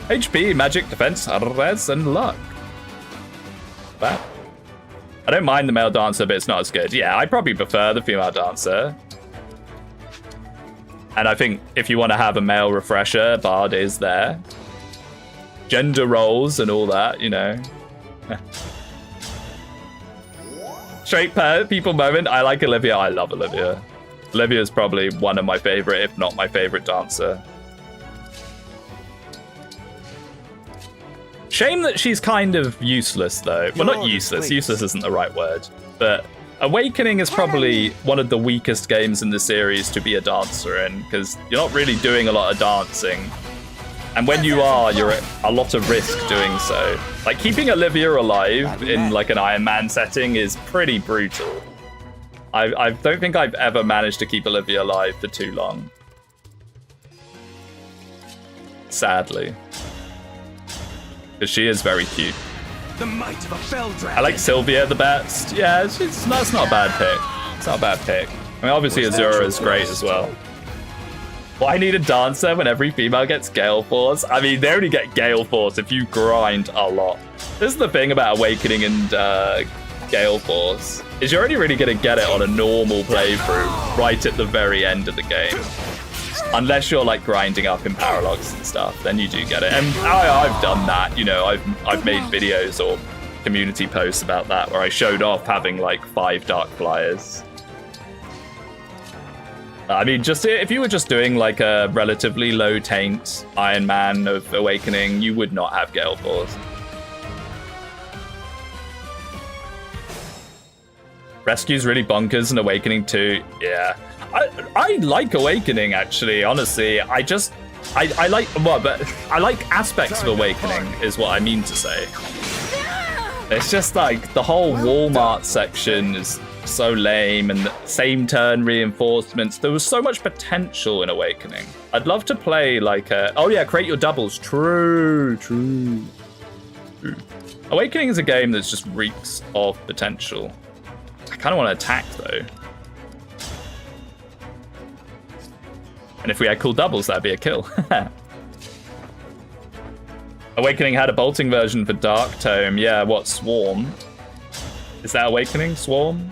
HP, magic, defense, res, and luck. Bad. I don't mind the male dancer, but it's not as good. Yeah, I probably prefer the female dancer. And I think if you want to have a male refresher, Bard is there. Gender roles and all that, you know. Straight people moment. I like Olivia. I love Olivia. Olivia is probably one of my favorite, if not my favorite dancer. Shame that she's kind of useless, though. Well, not useless. Useless isn't the right word. But Awakening is probably one of the weakest games in the series to be a dancer in, because you're not really doing a lot of dancing. And when you are, you're at a lot of risk doing so. Like, keeping Olivia alive in, like, an Iron Man setting is pretty brutal. I don't think I've ever managed to keep Olivia alive for too long. Sadly. Because she is very cute. The might of a fell dragon. I like Sylvia the best. Yeah, that's not a bad pick. It's not a bad pick. I mean, obviously Azura is great as well. Why need a dancer when every female gets Gale Force? I mean, they only get Gale Force if you grind a lot. This is the thing about Awakening and Gale Force, is you're only really going to get it on a normal playthrough right at the very end of the game. Unless you're like grinding up in Paralogs and stuff, then you do get it. And I've done that, you know, I've made videos or community posts about that where I showed off having like 5 Dark Flyers. I mean, just if you were just doing like a relatively low taint Iron Man of Awakening, you would not have Gale Force. Rescue's really bonkers and Awakening too. Yeah. I like Awakening, actually, honestly. I like, well, but I like aspects of Awakening is what I mean to say. It's just like the whole Walmart section is so lame, and the same turn reinforcements. There was so much potential in Awakening. I'd love to play like a, oh yeah, create your doubles. True. Awakening is a game that's just reeks of potential. I kind of want to attack though. And if we had cool doubles, that'd be a kill. Awakening had a bolting version for Dark Tome. Yeah, what, Swarm? Is that Awakening? Swarm?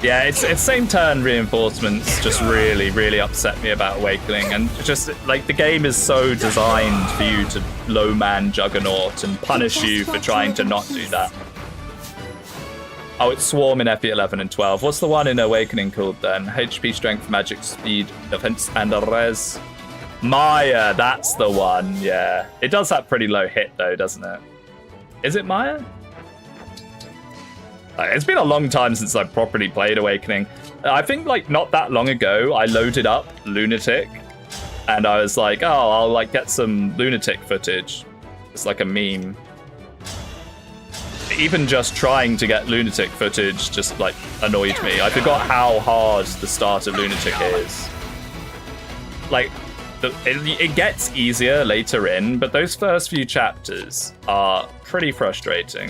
Yeah, it's same turn reinforcements just really upset me about Awakening. And just, like, the game is so designed for you to low man Juggernaut and punish you for trying to not do that. Oh, it's Swarm in FE 11 and 12. What's the one in Awakening called then? HP, Strength, Magic, Speed, Defense, and a Res. Maya, that's the one, yeah. It does have pretty low hit though, doesn't it? Is it Maya? It's been a long time since I've properly played Awakening. I think like not that long ago, I loaded up Lunatic and I was like, oh, I'll like get some Lunatic footage. It's like a meme. Even just trying to get Lunatic footage just like annoyed me. I forgot how hard the start of Lunatic is. Like, it gets easier later in, but those first few chapters are pretty frustrating.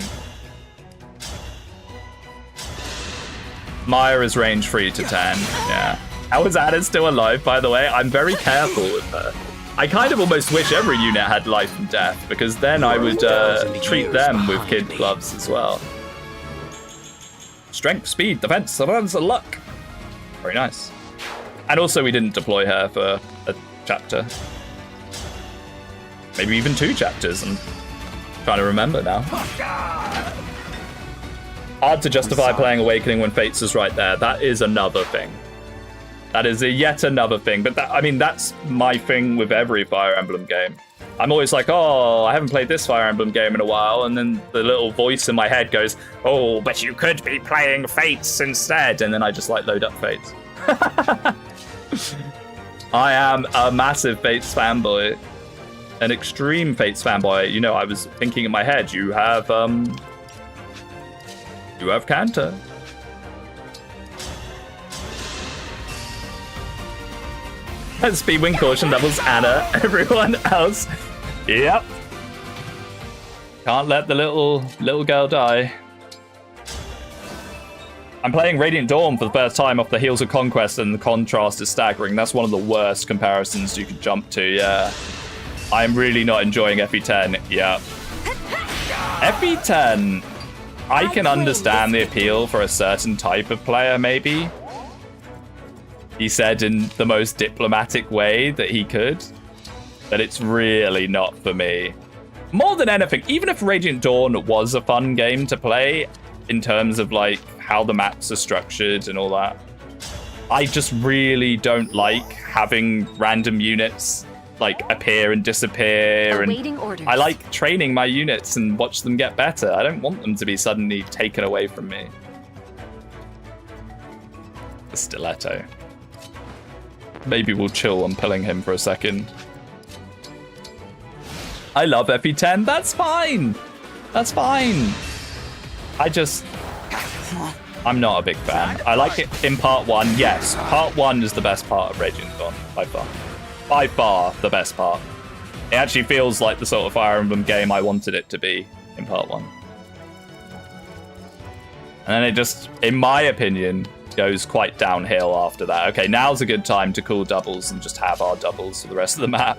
Maya is range 3 to 10. Yeah. How is Anna still alive, by the way? I'm very careful with her. I kind of almost wish every unit had life and death, because then I would treat them with kid gloves as well. Strength, speed, defense, surveillance, and luck. Very nice. And also we didn't deploy her for a chapter. Maybe even 2 chapters. I'm trying to remember now. Hard to justify playing Awakening when Fates is right there. That is another thing. That is yet another thing. But that, I mean, that's my thing with every Fire Emblem game. I'm always like, oh, I haven't played this Fire Emblem game in a while. And then the little voice in my head goes, oh, but you could be playing Fates instead. And then I just like load up Fates. I am a massive Fates fanboy. An extreme Fates fanboy. You know, I was thinking in my head, you have Kanta. Speedwing caution doubles Anna. Everyone else. Yep. Can't let the little girl die. I'm playing Radiant Dawn for the first time off the heels of Conquest, and the contrast is staggering. That's one of the worst comparisons you could jump to, yeah. I'm really not enjoying FE10. Yeah. FE10, I can understand the appeal for a certain type of player, maybe. He said in the most diplomatic way that he could, but it's really not for me. More than anything, even if Radiant Dawn was a fun game to play in terms of like how the maps are structured and all that, I just really don't like having random units like appear and disappear. And orders. I like training my units and watch them get better. I don't want them to be suddenly taken away from me. The stiletto. Maybe we'll chill on pilling him for a second. I love FE10. That's fine. That's fine. I'm not a big fan. I like it in part 1. Yes, part 1 is the best part of Radiant Dawn, by far. By far the best part. It actually feels like the sort of Fire Emblem game I wanted it to be in part 1. And then it just, in my opinion, goes quite downhill after that. Okay, now's a good time to call doubles and just have our doubles for the rest of the map.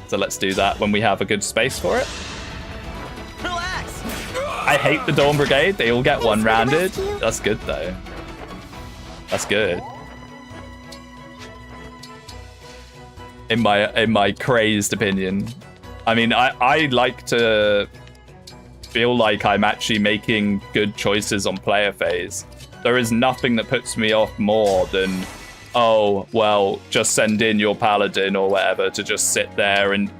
So let's do that when we have a good space for it. Relax. I hate the Dawn Brigade. They all get one-rounded. That's good, though. That's good. In my crazed opinion. I mean, I like to feel like I'm actually making good choices on player phase. There is nothing that puts me off more than, oh, well, just send in your paladin or whatever to just sit there and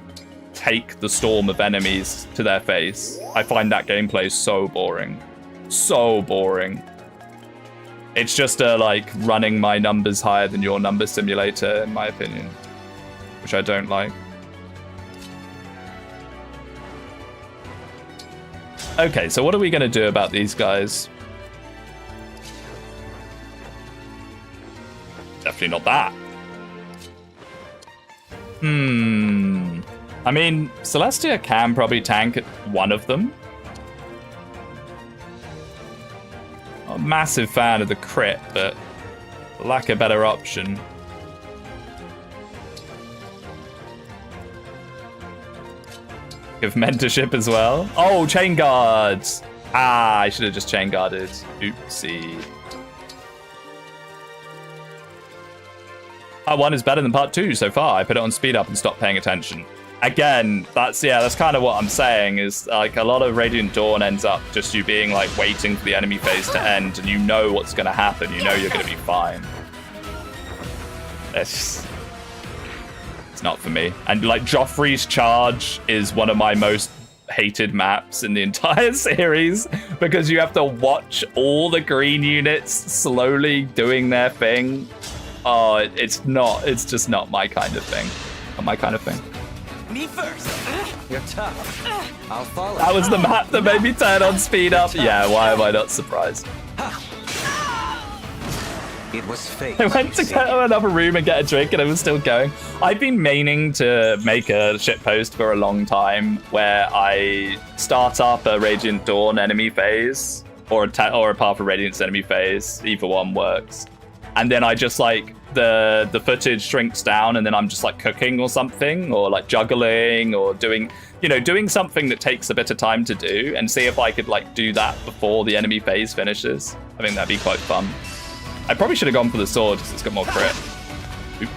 take the storm of enemies to their face. I find that gameplay so boring. So boring. It's just a, like, running my numbers higher than your number simulator, in my opinion. Which I don't like. Okay, so what are we going to do about these guys? Definitely not that. I mean, Celestia can probably tank one of them. I'm a massive fan of the crit, but lack a better option. Give mentorship as well. Oh, chain guards. Ah, I should have just chain guarded. Oopsie. Part 1 is better than part 2 so far. I put it on speed up and stopped paying attention. Again, that's kind of what I'm saying, is like a lot of Radiant Dawn ends up just you being like waiting for the enemy phase to end, and you know what's going to happen. You know you're going to be fine. It's not for me. And like Joffrey's Charge is one of my most hated maps in the entire series, because you have to watch all the green units slowly doing their thing. Oh, it's just not my kind of thing. Not my kind of thing. Me first. You're tough. I'll follow. That was the map that made me turn on speed up. Yeah, why am I not surprised? It was fate. I went to go to another room and get a drink and I was still going. I've been meaning to make a shitpost for a long time where I start up a Radiant Dawn enemy phase or a Path of Radiance enemy phase. Either one works. And then I just like the footage shrinks down, and then I'm just like cooking or something, or like juggling, or doing something that takes a bit of time to do, and see if I could like do that before the enemy phase finishes. I think that'd be quite fun. I probably should have gone for the sword because it's got more crit. Oop.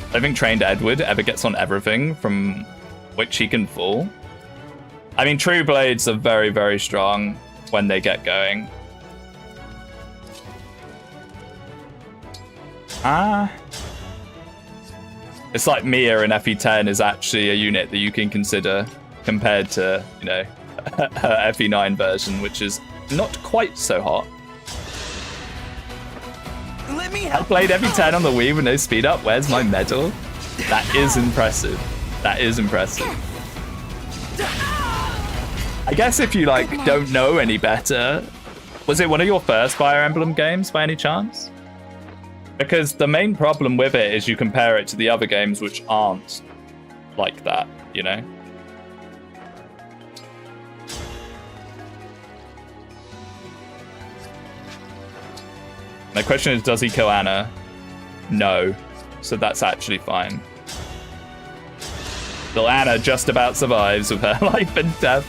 I don't think Trained Edward ever gets on everything from which he can fall. I mean, True Blades are very, very strong when they get going. It's like Mia in FE10 is actually a unit that you can consider compared to, her FE9 version, which is not quite so hot. Let me I help. played FE10 on the Wii with no speed up. Where's my medal? That is impressive. That is impressive. I guess if you don't know any better, was it one of your first Fire Emblem games by any chance? Because the main problem with it is you compare it to the other games which aren't like that, My question is, does he kill Anna? No. So that's actually fine. Little Anna just about survives with her life and death.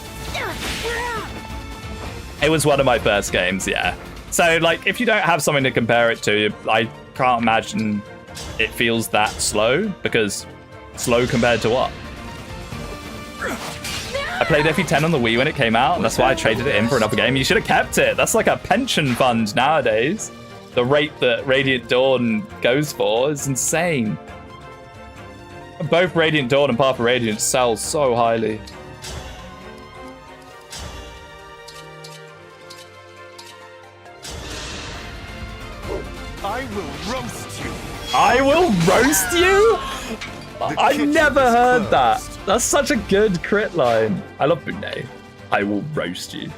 It was one of my first games, yeah. So, if you don't have something to compare it to, I can't imagine it feels that slow, because slow compared to what? I played FE10 on the Wii when it came out, and that's why I traded it in for another game. You should have kept it. That's like a pension fund nowadays. The rate that Radiant Dawn goes for is insane. Both Radiant Dawn and Path of Radiance sell so highly. I will roast you. I will roast you? I've kitchen never is heard that. closed. That's such a good crit line. I love Bunei. I will roast you.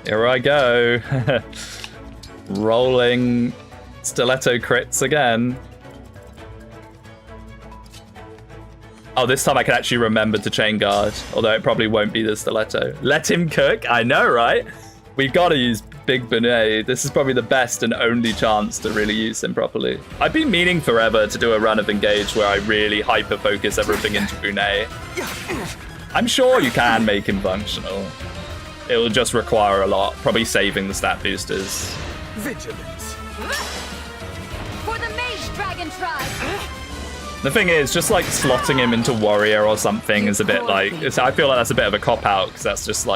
Here I go. Rolling stiletto crits again. Oh, this time I can actually remember to chain guard, although it probably won't be the stiletto. Let him cook. I know, right? We've got to use Big Bunei. This is probably the best and only chance to really use him properly. I've been meaning forever to do a run of Engage where I really hyper-focus everything into Bunei. I'm sure you can make him functional. It'll just require a lot, probably saving the stat boosters. Vigilance. For the Mage Dragon Tribe! The thing is, just slotting him into warrior or something is a bit I feel like that's a bit of a cop-out, because that's just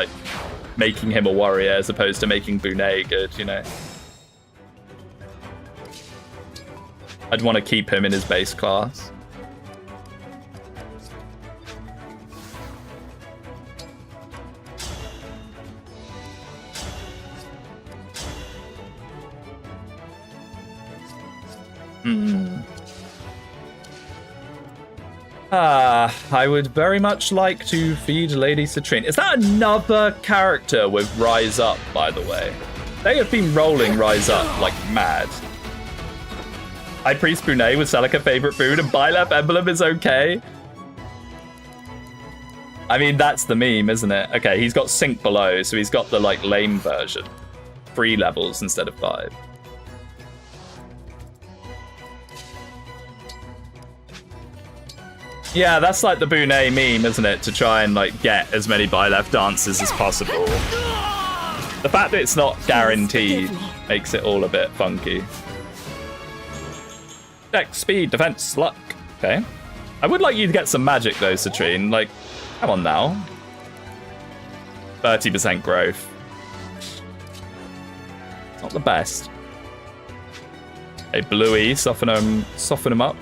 making him a warrior as opposed to making Bunei good, I'd want to keep him in his base class. I would very much like to feed Lady Citrine. Is that another character with Rise Up, by the way? They have been rolling Rise Up like mad. High Priest Bunei with Celica favorite food, and Byleth Emblem is okay. I mean, that's the meme, isn't it? Okay, he's got Sync below, so he's got the lame version. 3 levels instead of 5. Yeah, that's the Bunei meme, isn't it? To try and get as many Byleth dances as possible. The fact that it's not guaranteed makes it all a bit funky. Dex, speed, defense, luck. Okay. I would like you to get some magic though, Citrine. Come on now. 30% growth. Not the best. Hey, Bluey, soften him up.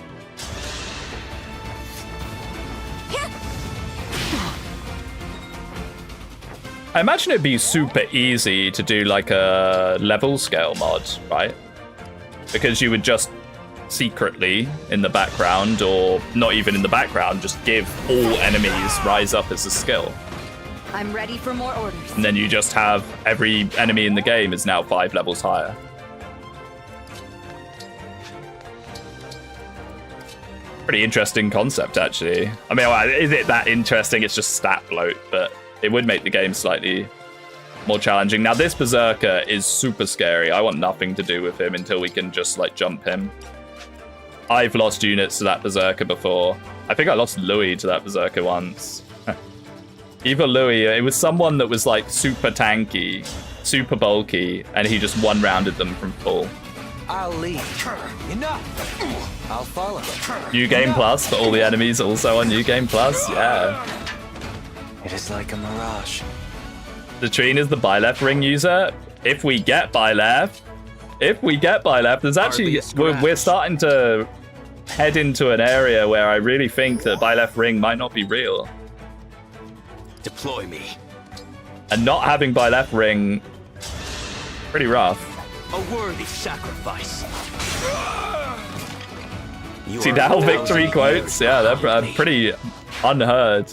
I imagine it'd be super easy to do a level scale mod, right? Because you would just secretly in the background, or not even in the background, just give all enemies Rise Up as a skill. I'm ready for more orders. And then you just have every enemy in the game is now 5 levels higher. Pretty interesting concept, actually. I mean, is it that interesting? It's just stat bloat, but it would make the game slightly more challenging. Now, this Berserker is super scary. I want nothing to do with him until we can just, like, jump him. I've lost units to that Berserker before. I think I lost Louis to that Berserker once. Either Louis, it was someone that was, like, super tanky, super bulky, and he just one-rounded them from full. I'll lead. Enough. I'll follow. New Game Plus for all the enemies also on New Game Plus. Yeah. It is like a mirage. Latrine is the Byleth ring user. If we get Byleth, there's actually we're starting to head into an area where I really think that Byleth ring might not be real. Deploy me. And not having Byleth ring, pretty rough. A worthy sacrifice. See now victory quotes? Yeah, they're pretty unheard.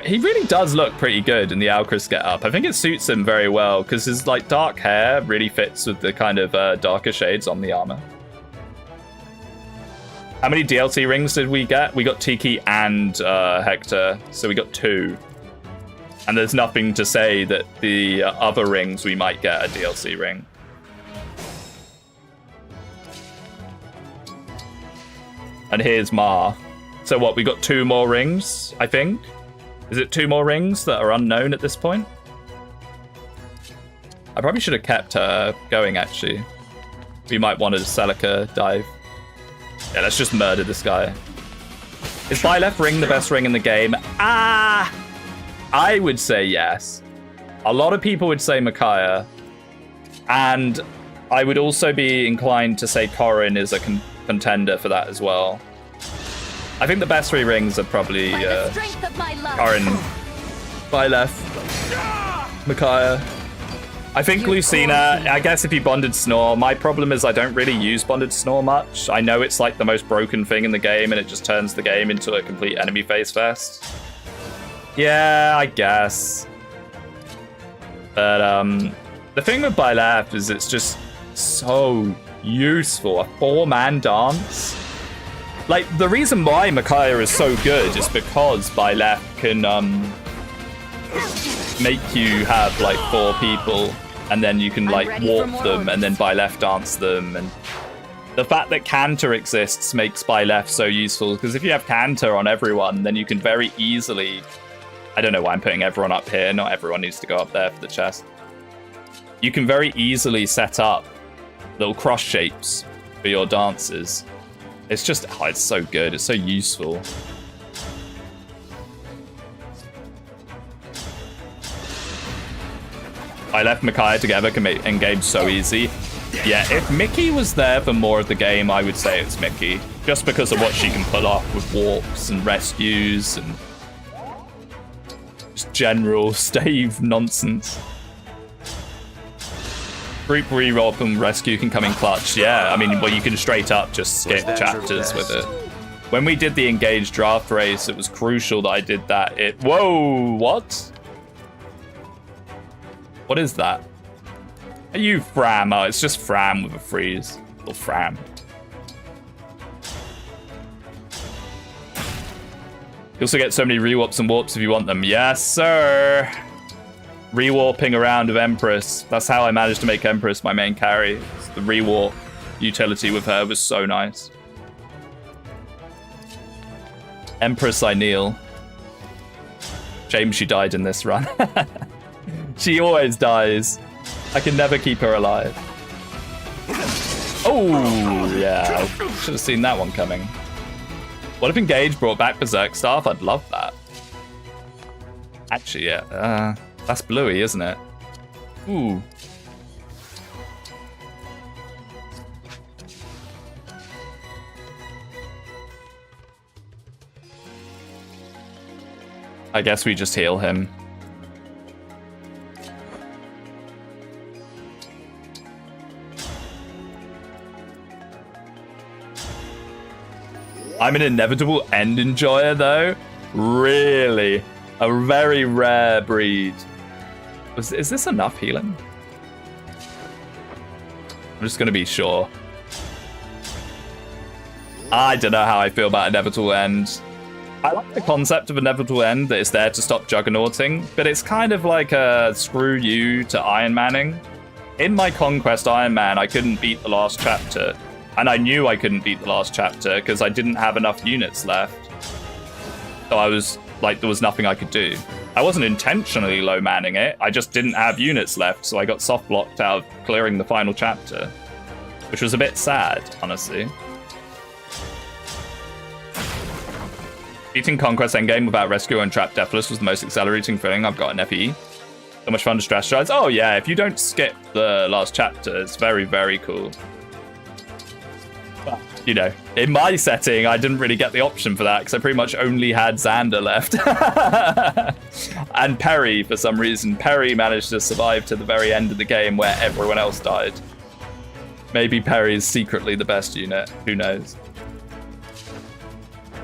He really does look pretty good in the Alcris get up. I think it suits him very well because his like dark hair really fits with the kind of darker shades on the armor. How many DLC rings did we get? We got Tiki and Hector, so we got 2. And there's nothing to say that the other rings we might get a DLC ring. And here's Ma. So what, we got 2 more rings, I think? Is it 2 more rings that are unknown at this point? I probably should have kept her going, actually. We might want a Celica dive. Yeah, let's just murder this guy. Is Byleth ring the best ring in the game? I would say yes. A lot of people would say Micaiah. And I would also be inclined to say Corrin is a contender for that as well. I think the best 3 rings are probably Corrin, Byleth, Micaiah. I think Lucina, I guess if you bonded Snore, my problem is I don't really use bonded Snore much. I know it's like the most broken thing in the game and it just turns the game into a complete enemy face fest. Yeah, I guess. But the thing with Byleth is it's just so useful. A 4-man dance. Like, the reason why Micaiah is so good is because Byleth can make you have like 4 people and then you can like warp them and then Byleth dance them. And the fact that Canter exists makes Byleth so useful because if you have Canter on everyone, then you can very easily... I don't know why I'm putting everyone up here. Not everyone needs to go up there for the chest. You can very easily set up little cross shapes for your dances. It's just, oh, it's so good. It's so useful. I left Micaiah together can make Engage so easy. Yeah, if Mickey was there for more of the game, I would say it's Mickey. Just because of what she can pull off with warps and rescues and just general stave nonsense. Group reroll and rescue can come in clutch. Yeah, I mean, well, you can straight up just skip chapters with it. When we did the Engage draft race, it was crucial that I did that. Whoa, what? What is that? Are you Fram? Oh, it's just Fram with a freeze. Little Fram. You also get so many rewarps and warps if you want them. Yes, sir. Rewarping around of Empress. That's how I managed to make Empress my main carry. The rewarp utility with her was so nice. Empress, I kneel. Shame she died in this run. She always dies. I can never keep her alive. Oh, yeah. Should have seen that one coming. What if Engage brought back Berserk Staff? I'd love that. Actually, yeah. That's Bluey, isn't it? Ooh. I guess we just heal him. I'm an inevitable end enjoyer, though. Really? A very rare breed. Is this enough healing? I'm just going to be sure. I don't know how I feel about Inevitable End. I like the concept of Inevitable End, that it's there to stop juggernauting, but it's kind of like a screw you to Iron Manning. In my Conquest Iron Man, I couldn't beat the last chapter, and I knew I couldn't beat the last chapter because I didn't have enough units left. So I was like, there was nothing I could do. I wasn't intentionally low manning it, I just didn't have units left, so I got soft blocked out of clearing the final chapter, which was a bit sad, honestly. Beating Conquest Endgame without Rescue and Trap Deathless was the most exhilarating feeling I've got in FE. So much fun to strategize. Oh yeah, if you don't skip the last chapter, it's very, very cool. But, you know, in my setting, I didn't really get the option for that because I pretty much only had Xander left. And Perry, for some reason. Perry managed to survive to the very end of the game where everyone else died. Maybe Perry is secretly the best unit. Who knows?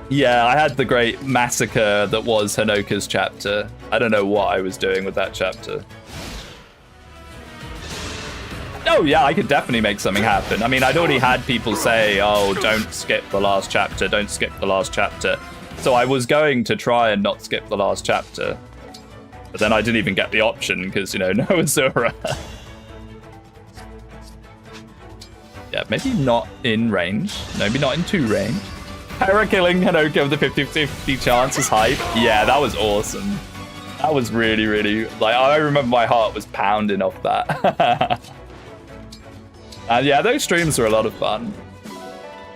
Yeah, I had the great massacre that was Hanoka's chapter. I don't know what I was doing with that chapter. Oh yeah, I could definitely make something happen. I mean, I'd already had people say, oh, don't skip the last chapter, don't skip the last chapter. So I was going to try and not skip the last chapter. But then I didn't even get the option because, you know, no Azura. Yeah, maybe not in range. Maybe not in 2 range. Hera killing Hanoka with the 50-50 chance is hype. Yeah, that was awesome. That was really, really... Like, I remember my heart was pounding off that. And yeah, those streams were a lot of fun.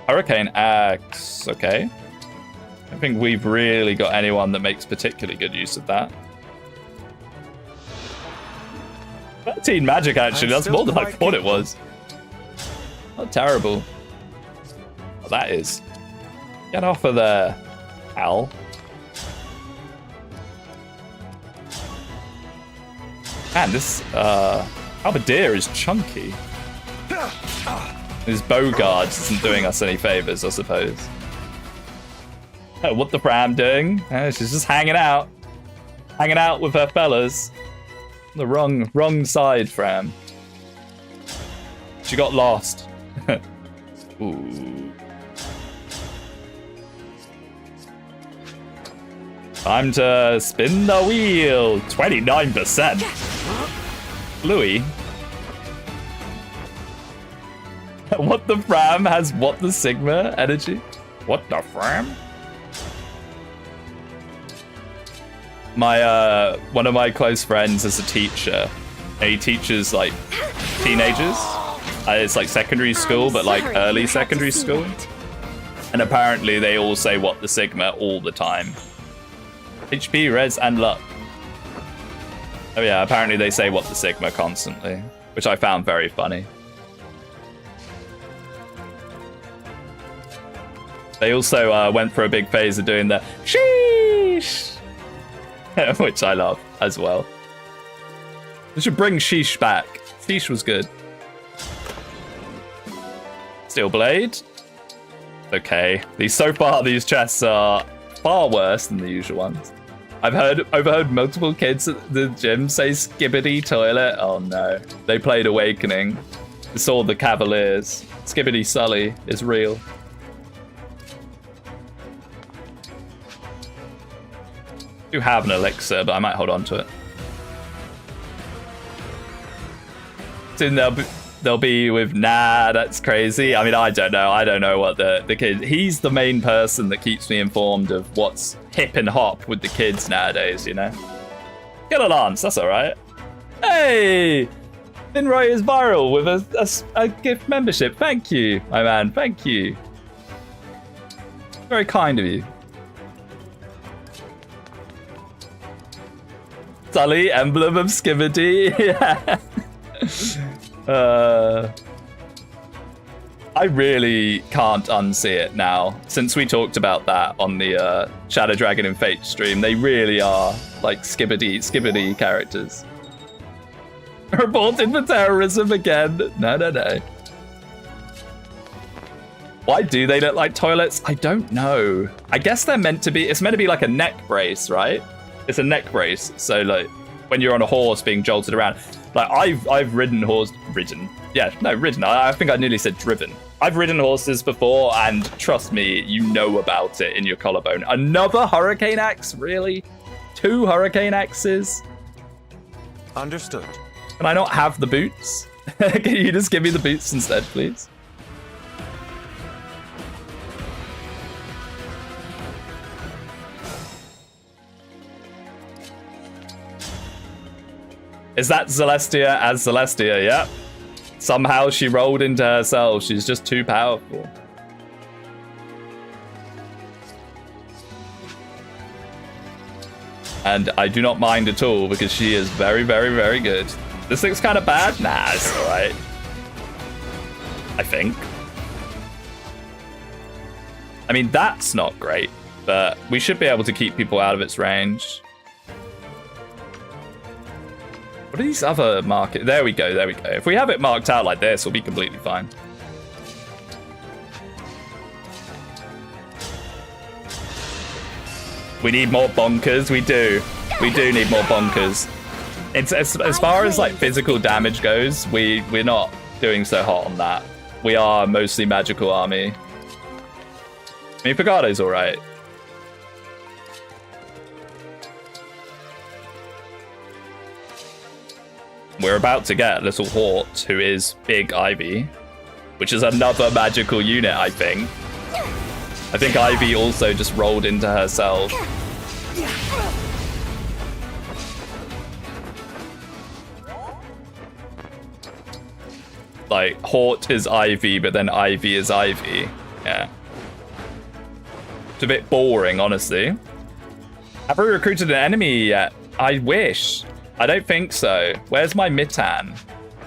Hurricane Axe, okay. I don't think we've really got anyone that makes particularly good use of that. 13 magic, actually. That's more than I thought it was. Not terrible. Well, that is... Get off of there, Al. Man, this Halberdier is chunky. His Bogard isn't doing us any favors, I suppose. Oh, what the Fram doing? She's just hanging out. Hanging out with her fellas. The wrong side, Fram. She got lost. Ooh. Time to spin the wheel. 29%. Louis. What the Fram has what the Sigma energy? What the Fram? My one of my close friends is a teacher. And he teaches like teenagers. It's like secondary school, but like early secondary school. And apparently they all say what the Sigma all the time. HP, res, and luck. Oh yeah, apparently they say what the Sigma constantly, which I found very funny. They also went for a big phase of doing the sheesh, which I love as well. We should bring sheesh back. Sheesh was good. Steel blade. Okay, so far these chests are far worse than the usual ones. I've overheard multiple kids at the gym say Skibbity toilet. Oh no. They played Awakening. Saw the Cavaliers. Skibbity Sully is real. I do have an elixir, but I might hold on to it. Soon they'll be with, nah, that's crazy. I mean, I don't know what the kid, he's the main person that keeps me informed of what's hip and hop with the kids nowadays, you know. Get a lance, that's all right. Hey, Finroy is viral with a gift membership. Thank you, my man, thank you. Very kind of you. Sully, emblem of Skivity. Yeah. I really can't unsee it now. Since we talked about that on the Shadow Dragon and Fate stream, they really are like skibbity characters. Reported for terrorism again. No. Why do they look like toilets? I don't know. I guess they're meant to be, it's meant to be like a neck brace, right? It's a neck brace. So like when you're on a horse being jolted around, like I've ridden. I think I nearly said driven. I've ridden horses before, and trust me, you know about it in your collarbone. Another hurricane axe? Really? 2 hurricane axes? Understood. Can I not have the boots? Can you just give me the boots instead, please? Is that Celestia as Celestia? Yep. Somehow she rolled into herself. She's just too powerful. And I do not mind at all because she is very, very, very good. This looks kind of bad. Nah, it's alright. I think. I mean, that's not great, but we should be able to keep people out of its range. What are these other markers? There we go, there we go. If we have it marked out like this, we'll be completely fine. We need more bonkers. We do. We do need more bonkers. It's as far as like physical damage goes, we're not doing so hot on that. We are mostly magical army. I mean, Pagado's alright. We're about to get little Hort, who is Big Ivy, which is another magical unit, I think. I think Ivy also just rolled into herself. Like, Hort is Ivy, but then Ivy is Ivy. Yeah. It's a bit boring, honestly. Have we recruited an enemy yet? I wish. I don't think so. Where's my Mitan?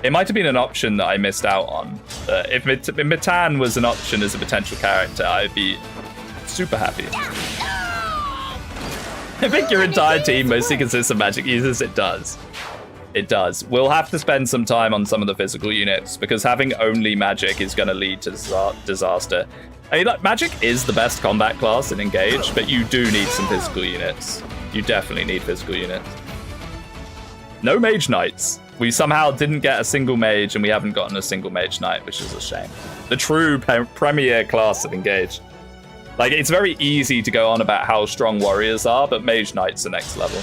It might have been an option that I missed out on. If Mitan was an option as a potential character, I'd be super happy. I think your entire team mostly consists of magic users. It does. It does. We'll have to spend some time on some of the physical units because having only magic is going to lead to disaster. I mean, like, magic is the best combat class in Engage, but you do need some physical units. You definitely need physical units. No mage knights. We somehow didn't get a single mage, and we haven't gotten a single mage knight, which is a shame. The true premier class of Engage. Like, it's very easy to go on about how strong warriors are, but mage knights are next level.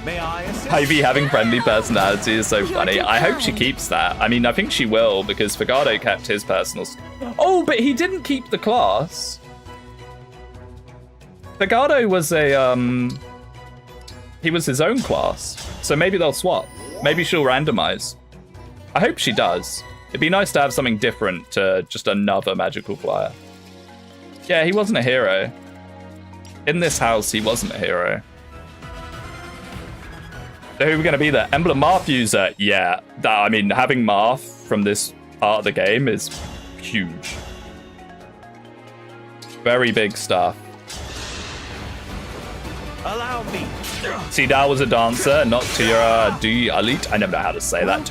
May I assist? Ivy having friendly personality is so funny. I hope she keeps that. I mean, I think she will, because Fagado kept his personal... Oh, but he didn't keep the class. Fagado was a, he was his own class, so maybe they'll swap. Maybe she'll randomize. I hope she does. It'd be nice to have something different to just another magical flyer. Yeah, he wasn't a hero. In this house, he wasn't a hero. So who are we going to be there? Emblem Marth user? Yeah, I mean, having Marth from this part of the game is huge. Very big stuff. Allow me. Sidal was a dancer, not Tira D Elite. I never know how to say that.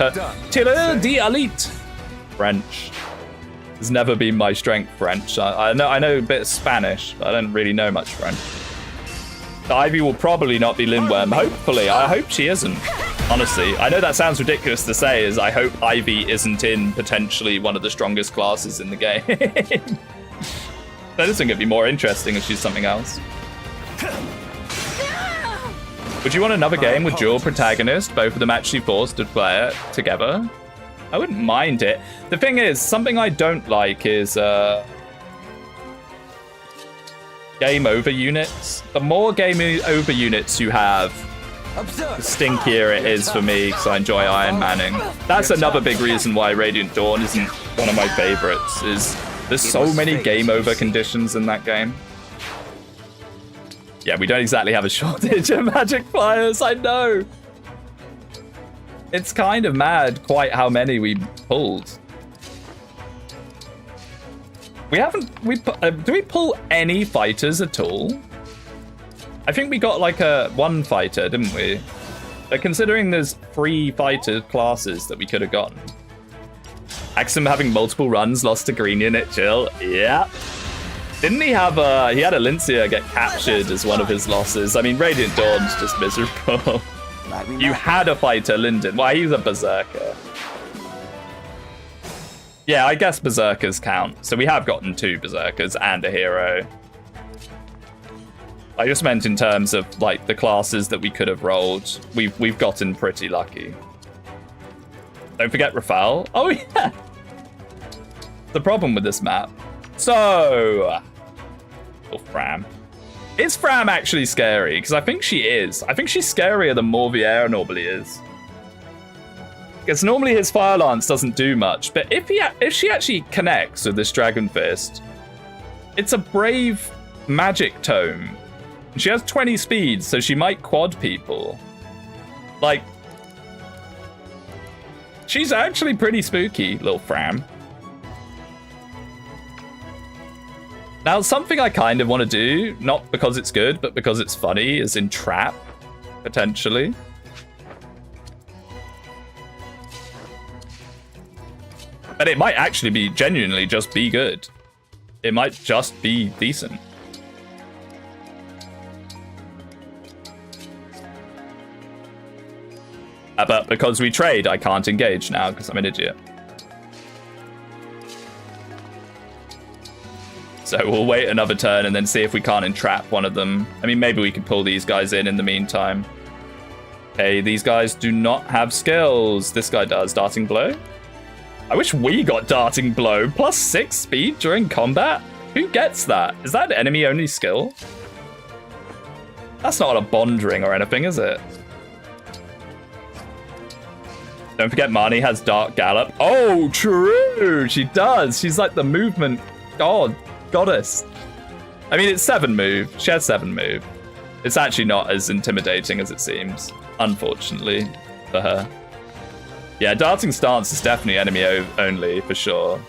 Tira D Elite. French. Has never been my strength, French. I know a bit of Spanish, but I don't really know much French. The Ivy will probably not be Lindworm. Hopefully. I hope she isn't. Honestly. I know that sounds ridiculous to say, as I hope Ivy isn't in potentially one of the strongest classes in the game. I just think it'd be more interesting if she's something else. Would you want another game with dual protagonists, both of them actually forced to play it together? I wouldn't mind it. The thing is, something I don't like is game over units. The more game over units you have, the stinkier it is for me, because I enjoy Iron Manning. That's another big reason why Radiant Dawn isn't one of my favorites, is there's so many game over conditions in that game. Yeah, we don't exactly have a shortage of magic flyers, I know. It's kind of mad quite how many we pulled. We haven't, do we pull any fighters at all? I think we got like one fighter, didn't we? But considering there's 3 fighter classes that we could have gotten. Axum having multiple runs, lost to green unit, chill. Yeah. Didn't he have he had a Lincia get captured as one of his losses. I mean, Radiant Dawn's just miserable. You had a fighter, Linden. Why, he's a berserker. Yeah, I guess berserkers count. So we have gotten 2 berserkers and a hero. I just meant in terms of like the classes that we could have rolled. We've gotten pretty lucky. Don't forget Rafale. Oh yeah. The problem with this map. So, Fram. Is Fram actually scary? Because I think she is. I think she's scarier than Morvier normally is. Because normally his Fire Lance doesn't do much, but if she actually connects with this Dragon Fist, it's a brave magic tome. She has 20 speed, so she might quad people. Like, she's actually pretty spooky, little Fram. Now, something I kind of want to do, not because it's good, but because it's funny, is in Trap, potentially. But it might actually be genuinely just be good. It might just be decent. But because we trade, I can't engage now because I'm an idiot. So we'll wait another turn and then see if we can't entrap one of them. I mean, maybe we could pull these guys in the meantime. Okay, these guys do not have skills. This guy does. Darting Blow. I wish we got Darting Blow. +6 speed during combat? Who gets that? Is that an enemy-only skill? That's not a bond ring or anything, is it? Don't forget Marnie has Dark Gallop. Oh, true! She does. She's like the movement goddess. I mean, it's 7 move. She has 7 move. It's actually not as intimidating as it seems, unfortunately, for her. Yeah, Darting Stance is definitely enemy only, for sure.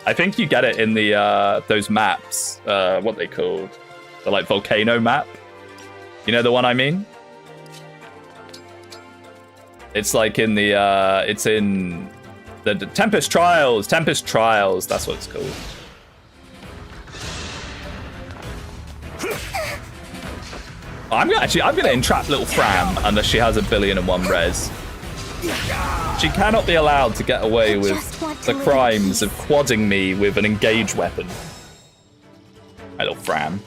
I think you get it in the those maps. What they called? The like volcano map. You know the one I mean? It's like in the it's in the Tempest Trials. Tempest Trials. That's what it's called. I'm gonna entrap little Fram unless she has 1,000,000,001 res. She cannot be allowed to get away with the crimes of quadding me with an engage weapon. My little Fram.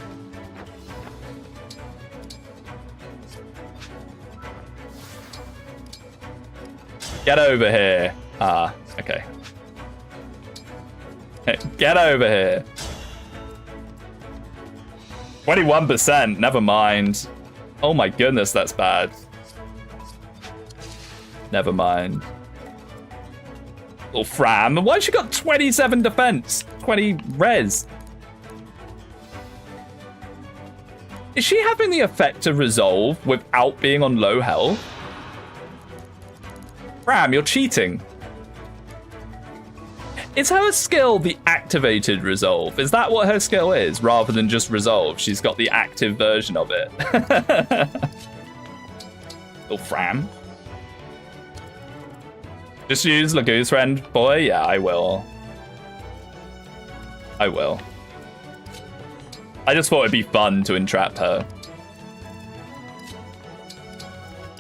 Get over here. Ah, okay. Get over here. 21%, never mind. Oh my goodness, that's bad. Never mind. Little Fram. Why has she got 27 defense? 20 res. Is she having the effect of resolve without being on low health? Fram, you're cheating. Is her skill the activated resolve? Is that what her skill is, rather than just resolve? She's got the active version of it. Little Fram. Just use Lagoon's friend, boy? Yeah, I will. I will. I just thought it'd be fun to entrap her.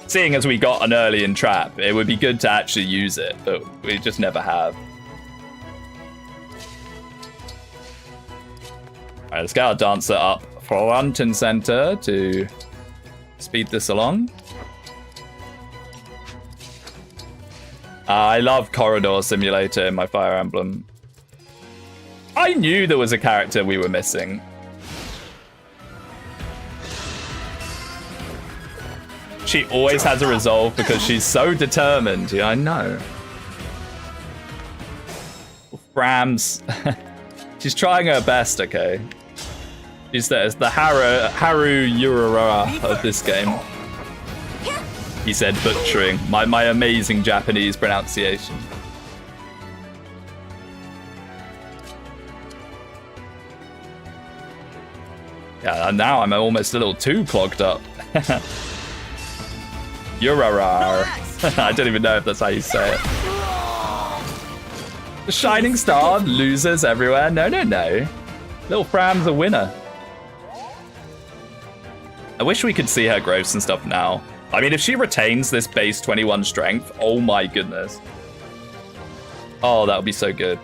Seeing as we got an early entrap, it would be good to actually use it, but we just never have. Alright, let's get our Dancer up front and center to speed this along. I love Corridor Simulator in my Fire Emblem. I knew there was a character we were missing. She always has a resolve because she's so determined. Yeah, I know. Fram's. She's trying her best, okay? She's the Haru Urara of this game. He said, butchering my amazing Japanese pronunciation. Yeah, and now I'm almost a little too clogged up. Urara. I don't even know if that's how you say it. The shining star, losers everywhere. No, no, no. Little Fram's a winner. I wish we could see her growths and stuff now. I mean, if she retains this base 21 strength, oh my goodness. Oh, that would be so good.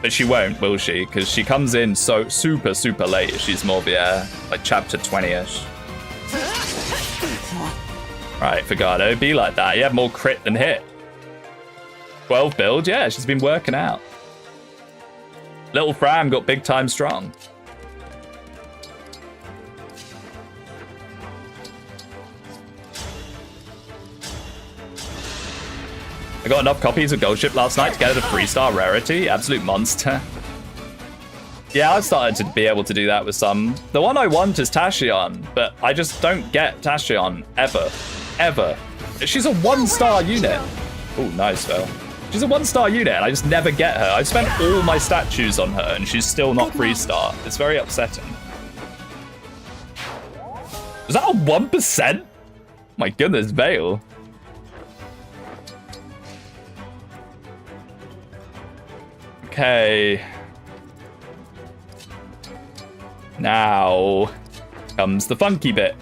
But she won't, will she? Because she comes in so super, super late if she's Morbier. Like chapter 20-ish. Right, Fagado, be like that. You have more crit than hit. 12 build, yeah, she's been working out. Little Fram got big time strong. I got enough copies of Gold Ship last night to get it a 3-star rarity. Absolute monster. Yeah, I've started to be able to do that with some. The one I want is Tashion, but I just don't get Tashion ever. Ever. She's a 1-star unit. Oh, nice, Phil. She's a 1-star unit, and I just never get her. I've spent all my statues on her, and she's still not 3-star. It's very upsetting. Was that a 1%? My goodness, Vale. Okay. Now comes the funky bit.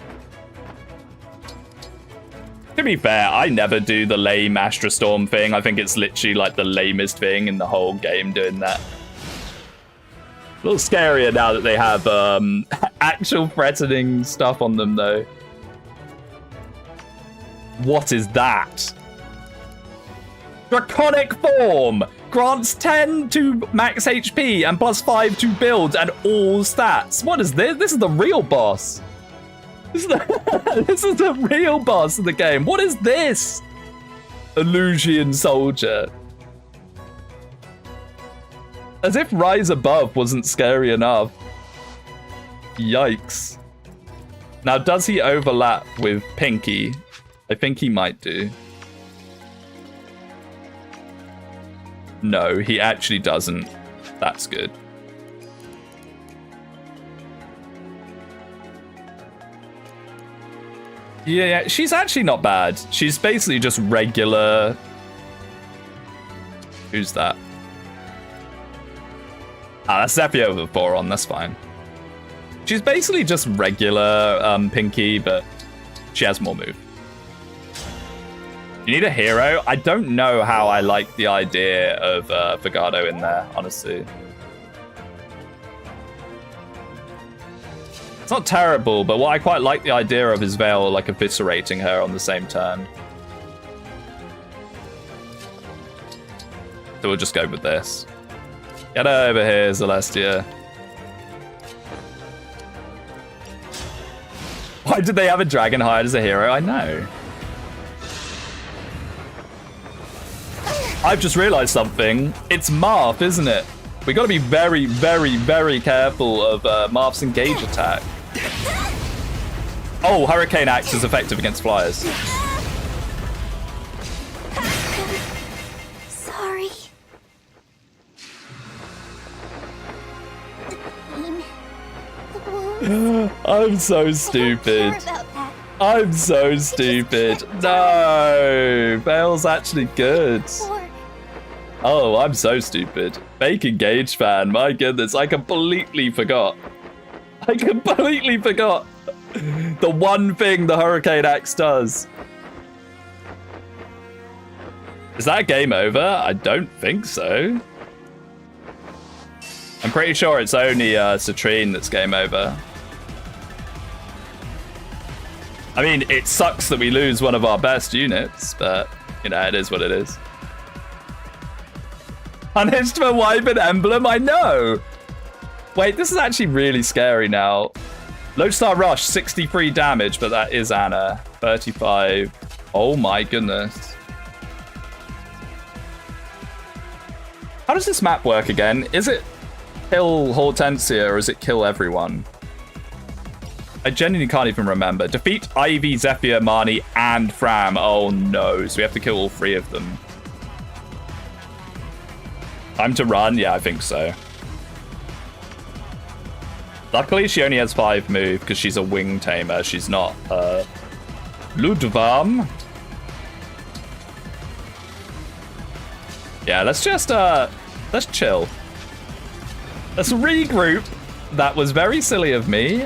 To be fair, I never do the lame Astra Storm thing. I think it's literally like the lamest thing in the whole game doing that. A little scarier now that they have actual threatening stuff on them though. What is that? Draconic Form! Grants 10 to max HP and plus 5 to build and all stats. What is this? This is the real boss. This is the real boss of the game. What is this? Illusion Soldier. As if Rise Above wasn't scary enough. Yikes. Now, does he overlap with Pinky? I think he might do. No, he actually doesn't. That's good. Yeah, she's actually not bad. She's basically just regular... Who's that? Ah, that's Zephyr with a Boron, that's fine. She's basically just regular Pinky, but she has more move. You need a hero? I don't know how I like the idea of Fagado in there, honestly. It's not terrible, but what I quite like the idea of is Vale like eviscerating her on the same turn. So we'll just go with this. Get over here, Celestia. Why did they have a dragon hired as a hero? I know. I've just realized something. It's Marth, isn't it? We got to be very, very, very careful of Marth's engage attack. Oh, Hurricane Axe is effective against flyers. Sorry. I'm so stupid. I'm so stupid. No, Vale's actually good. Oh, I'm so stupid. Fake Engage fan, my goodness, I completely forgot. I completely forgot the one thing the Hurricane Axe does. Is that game over? I don't think so. I'm pretty sure it's only Citrine that's game over. I mean, it sucks that we lose one of our best units, but, you know, it is what it is. Punished for wiping Emblem? I know! Wait, this is actually really scary now. Lodestar Rush, 63 damage, but that is Anna. 35. Oh my goodness. How does this map work again? Is it kill Hortensia or is it kill everyone? I genuinely can't even remember. Defeat Ivy, Zephyr, Marnie, and Fram. Oh no, so we have to kill all 3 of them. Time to run? Yeah, I think so. Luckily, she only has 5 move because she's a wing tamer. She's not Ludvam. Yeah, let's just, let's chill. Let's regroup. That was very silly of me.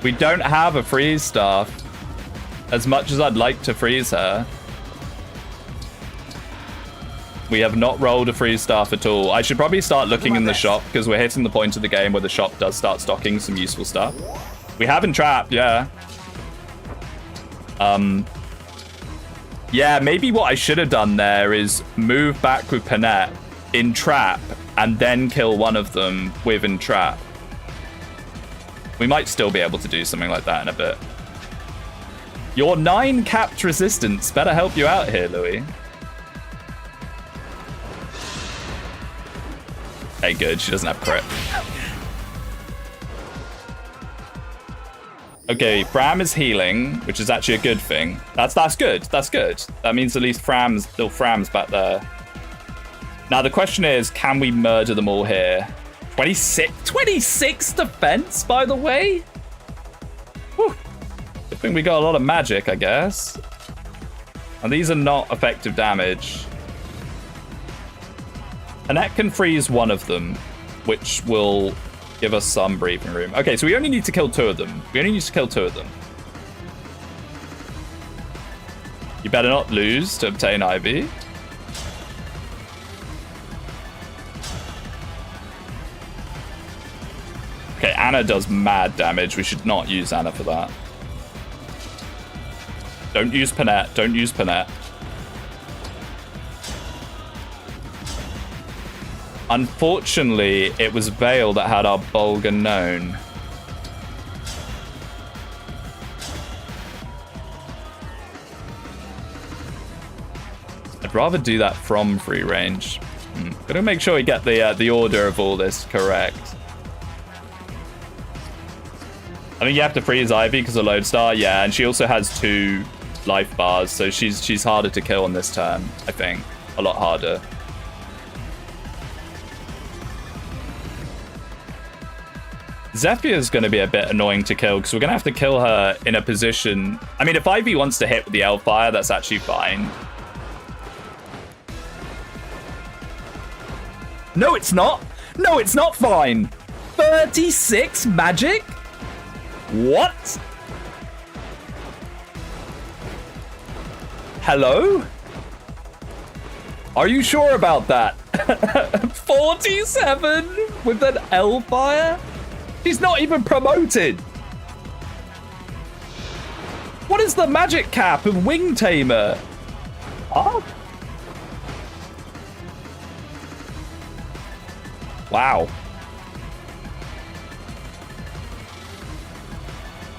We don't have a freeze staff. As much as I'd like to freeze her. We have not rolled a freeze staff at all. I should probably start looking in the shop because we're hitting the point of the game where the shop does start stocking some useful stuff. We have Entrap, yeah. Yeah, maybe what I should have done there is move back with Panette, Entrap, and then kill one of them with Entrap. We might still be able to do something like that in a bit. Your 9 capped resistance better help you out here, Louis. Hey, good. She doesn't have crit. Okay, Fram is healing, which is actually a good thing. That's good. That's good. That means at least little Fram's back there. Now the question is, can we murder them all here? 26 defense, by the way. Whew. I think we got a lot of magic, I guess. And these are not effective damage. Annette can freeze one of them, which will give us some breathing room. Okay, so we only need to kill 2 of them. You better not lose to obtain Ivy. Okay, Anna does mad damage. We should not use Anna for that. Don't use Panette. Unfortunately, it was Vale that had our Bulgar known. I'd rather do that from free range. Gotta make sure we get the order of all this correct. I think you have to freeze Ivy because of Lodestar, yeah, and she also has 2 life bars, so she's harder to kill on this turn, I think. A lot harder. Zephyr's going to be a bit annoying to kill because we're going to have to kill her in a position... I mean, if Ivy wants to hit with the Hellfire, that's actually fine. No, it's not. No, it's not fine. 36 magic? What? Hello? Are you sure about that? 47 with an Hellfire? He's not even promoted. What is the magic cap of Wing Tamer? Huh? Wow.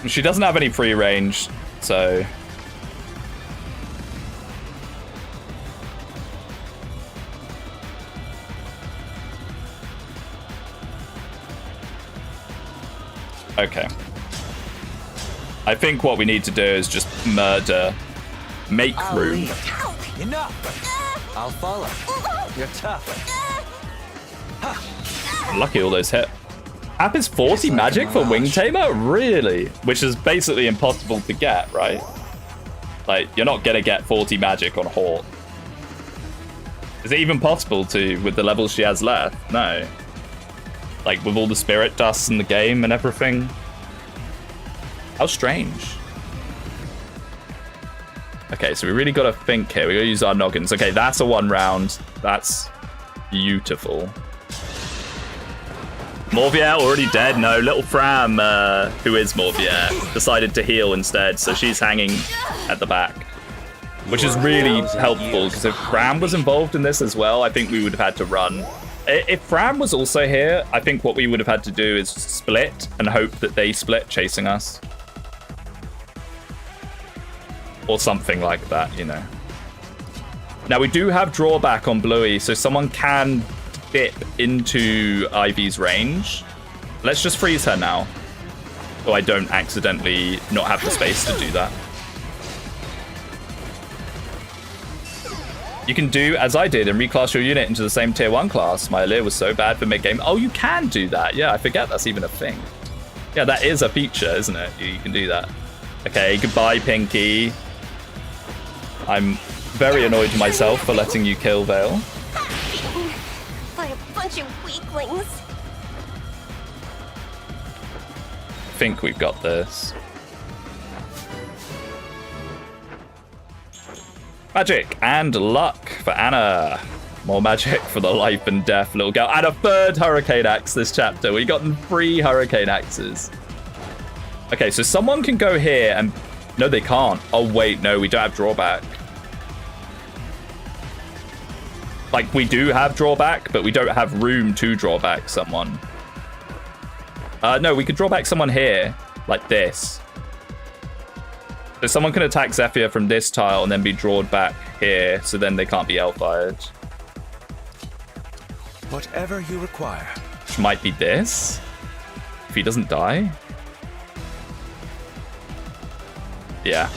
She doesn't have any free range, so... Okay. I think what we need to do is just murder. Make room. Enough. I'll follow. You're tough. Lucky all those hit. App is 40 magic for Wing Tamer? Really? Which is basically impossible to get, right? Like, you're not gonna get 40 magic on Hort. Is it even possible to, with the levels she has left? No. Like, with all the spirit dust in the game and everything. How strange. Okay, so we really got to think here. We got to use our noggins. Okay, that's a 1 round. That's beautiful. Morvier already dead? No, little Fram, who is Morvier, decided to heal instead, so she's hanging at the back. Which is really helpful, because if Fram was involved in this as well, I think we would have had to run. If Fram was also here, I think what we would have had to do is split and hope that they split chasing us. Or something like that, you know. Now, we do have drawback on Bluey, so someone can dip into Ivy's range. Let's just freeze her now. So I don't accidentally not have the space to do that. You can do as I did and reclass your unit into the same tier 1 class. My Alir was so bad for mid-game. Oh, you can do that. Yeah, I forget that's even a thing. Yeah, that is a feature, isn't it? You can do that. Okay, goodbye, Pinky. I'm very annoyed with myself for letting you kill Vale. By a bunch of weaklings. I think we've got this. Magic and luck for Anna. More magic for the life and death little girl. And a third Hurricane Axe this chapter. We've gotten 3 Hurricane Axes. Okay, so someone can go here and... No, they can't. Oh, wait, no, we don't have drawback. Like, we do have drawback, but we don't have room to draw back someone. No, we could draw back someone here, like this. So someone can attack Zephyr from this tile and then be drawn back here, so then they can't be L-fired. Whatever you require. Which might be this, if he doesn't die. Yeah.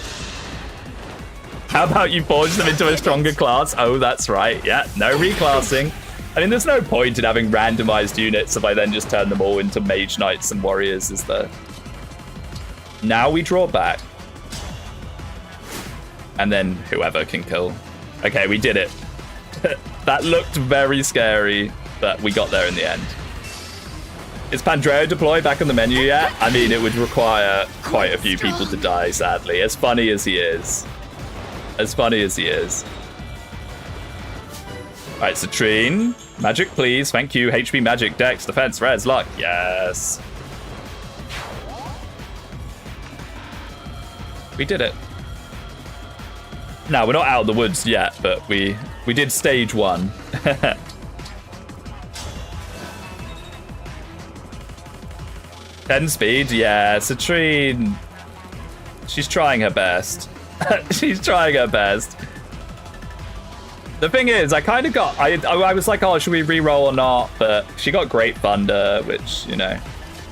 How about you forge them into a stronger class? Oh, that's right. Yeah, no reclassing. I mean, there's no point in having randomized units if I then just turn them all into mage knights and warriors, is there? Now we draw back. And then whoever can kill. Okay, we did it. That looked very scary, but we got there in the end. Is Pandreo deploy back on the menu yet? I mean, it would require quite a few people to die, sadly. As funny as he is. As funny as he is. Alright, Citrine. Magic, please. Thank you. HP, magic, dex, defense, res, luck. Yes. We did it. No, we're not out of the woods yet, but we did stage 1. 10 speed, yeah, Citrine. She's trying her best. She's trying her best. The thing is, I kind of got... I was like, oh, should we re-roll or not? But she got Great Thunder, which, you know...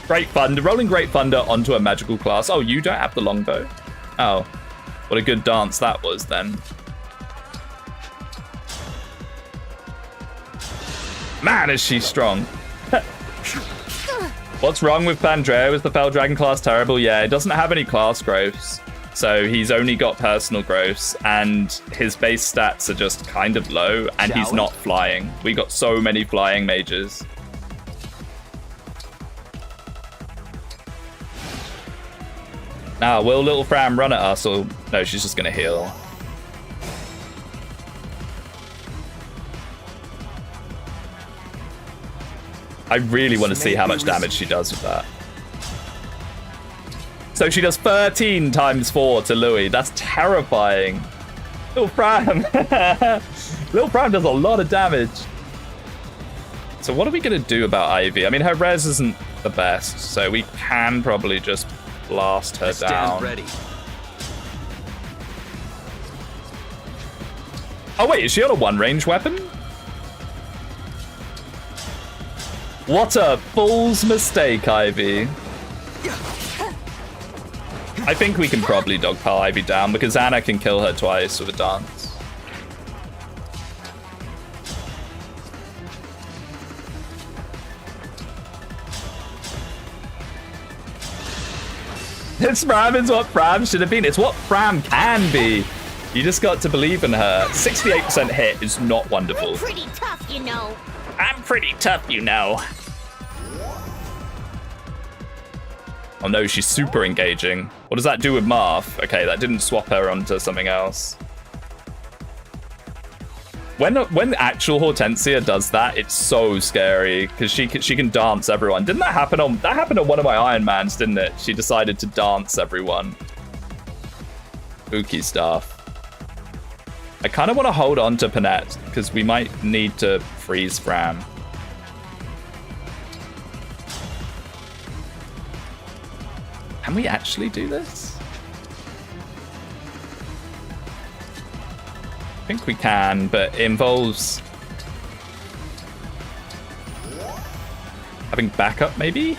Great Thunder. Rolling Great Thunder onto a magical class. Oh, you don't have the longbow? Oh. What a good dance that was, then. Man, is she strong. What's wrong with Pandreo? Is the Fell Dragon class terrible? Yeah, it doesn't have any class growths. So he's only got personal growths, and his base stats are just kind of low, and he's not flying. We got so many flying mages. Now, will Little Fram run at us, or... No, she's just going to heal. I really want to see how much damage she does with that. So she does 13 times 4 to Louis. That's terrifying. Little Fram. Little Fram does a lot of damage. So what are we going to do about Ivy? I mean, her res isn't the best, so we can probably just blast her down. Ready. Oh wait, is she on a one-range weapon? What a fool's mistake, Ivy. I think we can probably dogpile Ivy down because Anna can kill her twice with a dance. This Fram is what Fram should have been. It's what Fram can be. You just got to believe in her. 68% hit is not wonderful. I'm pretty tough, you know. I'm pretty tough, you know. Oh no, she's super engaging. What does that do with Marth? Okay, that didn't swap her onto something else. When actual Hortensia does that, it's so scary because she can dance everyone. Didn't that happen on one of my Ironmans, didn't it? She decided to dance everyone. Spooky stuff. I kind of want to hold on to Panette because we might need to freeze Fram. Can we actually do this? I think we can, but it involves having backup, maybe?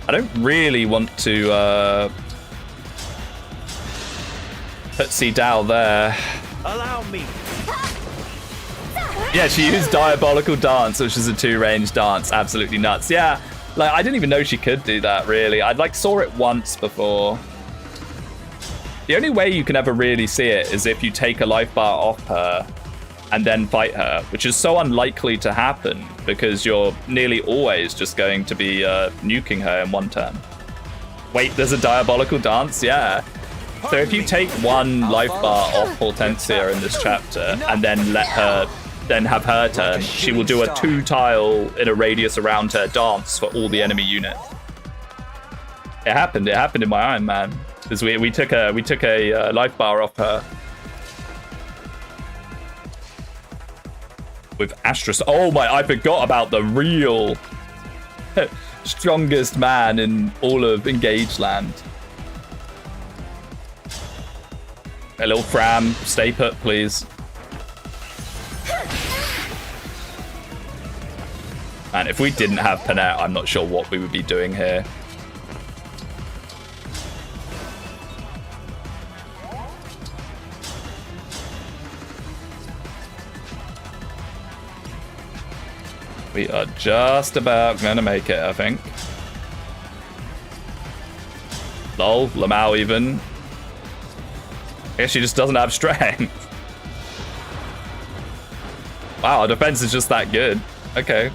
I don't really want to put Seedal there. Allow me. Yeah, she used Diabolical Dance, which is a 2-range dance. Absolutely nuts. Yeah, like I didn't even know she could do that, really. I'd like saw it once before. The only way you can ever really see it is if you take a life bar off her and then fight her, which is so unlikely to happen because you're nearly always just going to be nuking her in one turn. Wait, there's a diabolical dance? Yeah. So if you take one life bar off Hortensia in this chapter and then let her, then have her turn, she will do a 2-tile in a radius around her dance for all the enemy units. It happened in my Iron Man. Because we took a life bar off her. With Astros. Oh my, I forgot about the real strongest man in all of Engage Land. A little Fram, stay put, please. And if we didn't have Panette, I'm not sure what we would be doing here. We are just about gonna make it, I think. Lol, Lamau even. I guess she just doesn't have strength. Wow, our defense is just that good. Okay.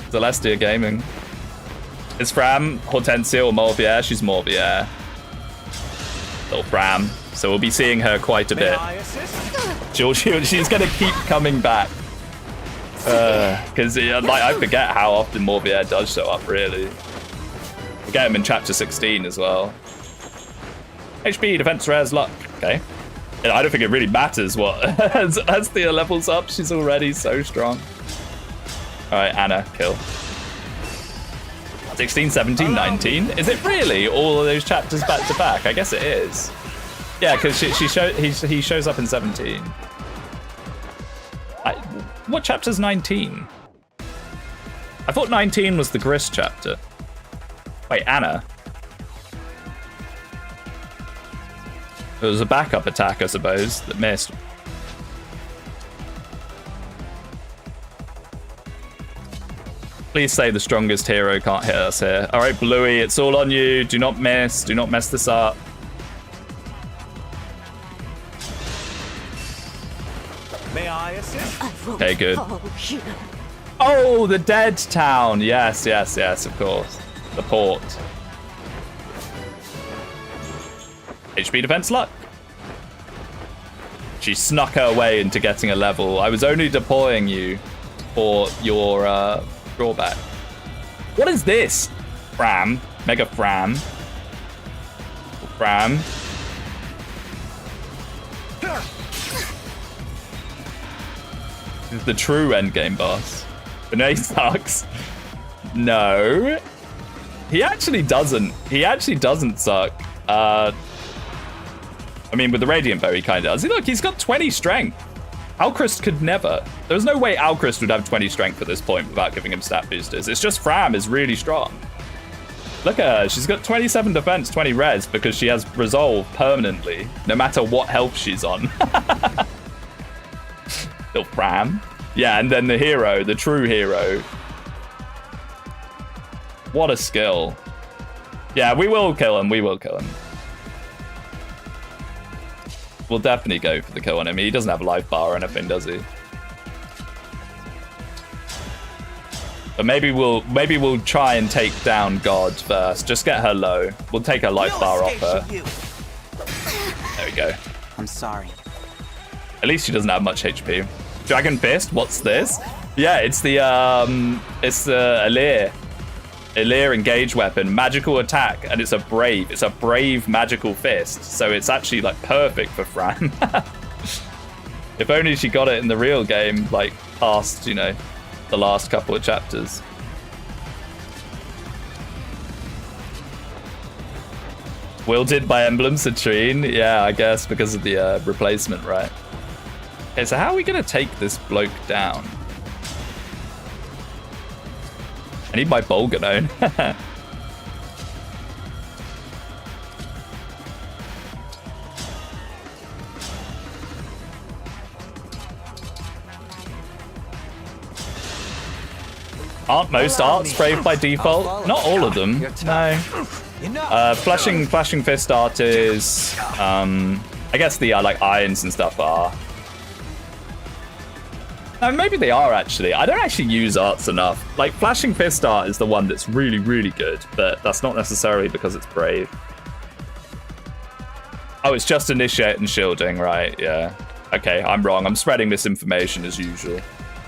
Celestia Gaming. Is Fram Hortensia or Morbier? She's Morbier. Little Fram. So we'll be seeing her quite a bit. She's gonna keep coming back. Because like, I forget how often Morbier does show up, really. We get him in chapter 16 as well. HP, defense, res, luck. Okay. I don't think it really matters what. As Thea levels up, she's already so strong. Alright, Anna, kill. 16, 17, 19. Is it really all of those chapters back to back? I guess it is. Yeah, because he shows up in 17. What chapter's 19? I thought 19 was the Grist chapter. Wait, Anna. It was a backup attack, I suppose, that missed. Please say the strongest hero can't hit us here. All right, Bluey, it's all on you. Do not miss. Do not mess this up. May I assist? Okay, good. Oh, the dead town. Yes, yes, yes, of course. The port. HP defense luck. She snuck her way into getting a level. I was only deploying you for your drawback. What is this? Fram. Mega Fram. Fram. This is the true endgame boss. Benay sucks. No. He actually doesn't. He actually doesn't suck. I mean, with the Radiant Bow, he kind of does. Look, he's got 20 strength. Alchrist could never. There's no way Alchrist would have 20 strength at this point without giving him stat boosters. It's just Fram is really strong. Look at her. She's got 27 defense, 20 res because she has resolve permanently, no matter what health she's on. Little Fram. Yeah, and then the hero, the true hero. What a skill. Yeah, we will kill him. We will kill him. We'll definitely go for the kill on him. He doesn't have a life bar or anything, does he? But maybe we'll try and take down God first. Just get her low. We'll take her life bar off her. There we go. I'm sorry. At least she doesn't have much HP. Dragon Fist, what's this? Yeah, it's the Elir. Elir engage weapon, magical attack, and it's a brave magical fist. So it's actually like perfect for Fran. If only she got it in the real game, like past, you know, the last couple of chapters. Wielded by Emblem Citrine, yeah, I guess because of the replacement, right? Okay, so how are we gonna take this bloke down? I need my Bolganone. Aren't most arts brave by default? Not all of them. No. Flashing fist art is. I guess the like irons and stuff are. No, maybe they are actually. I don't actually use arts enough. Like flashing fist art is the one that's really, really good, but that's not necessarily because it's brave. Oh, it's just initiate and shielding, right? Yeah. Okay, I'm wrong. I'm spreading misinformation as usual.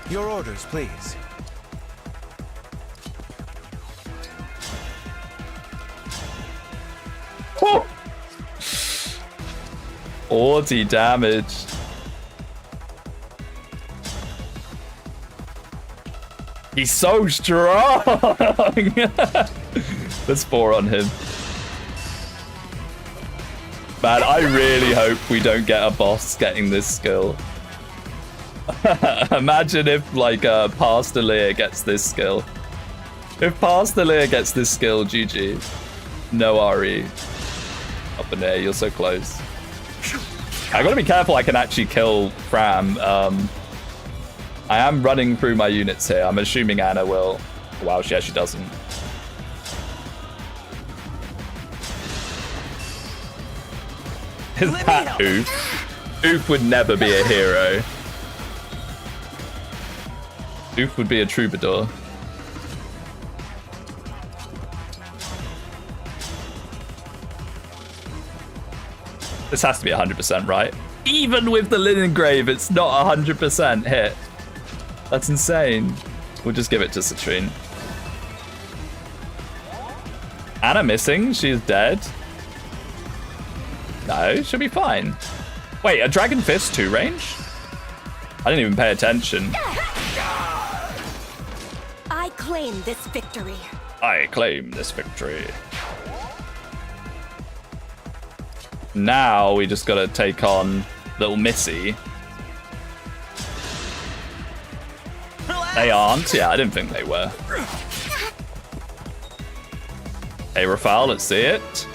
Your orders, please. 40 damage. He's so strong. Let's 4 on him. Man, I really hope we don't get a boss getting this skill. Imagine if, like, Pastor Lear gets this skill. If Pastor Lear gets this skill, GG. No RE. Up in there, you're so close. I gotta be careful I can actually kill Fram. I am running through my units here. I'm assuming Anna will. Wow, she actually doesn't. Is that Oof? Oof would never be a hero. Oof would be a troubadour. This has to be 100%, right? Even with the linen grave, it's not 100% hit. That's insane. We'll just give it to Citrine. Anna missing. She's dead. No, she'll be fine. Wait, a Dragon Fist 2 range? I didn't even pay attention. I claim this victory. I claim this victory. Now we just gotta take on little Missy. They aren't. Yeah, I didn't think they were. Hey, Rafal, let's see it.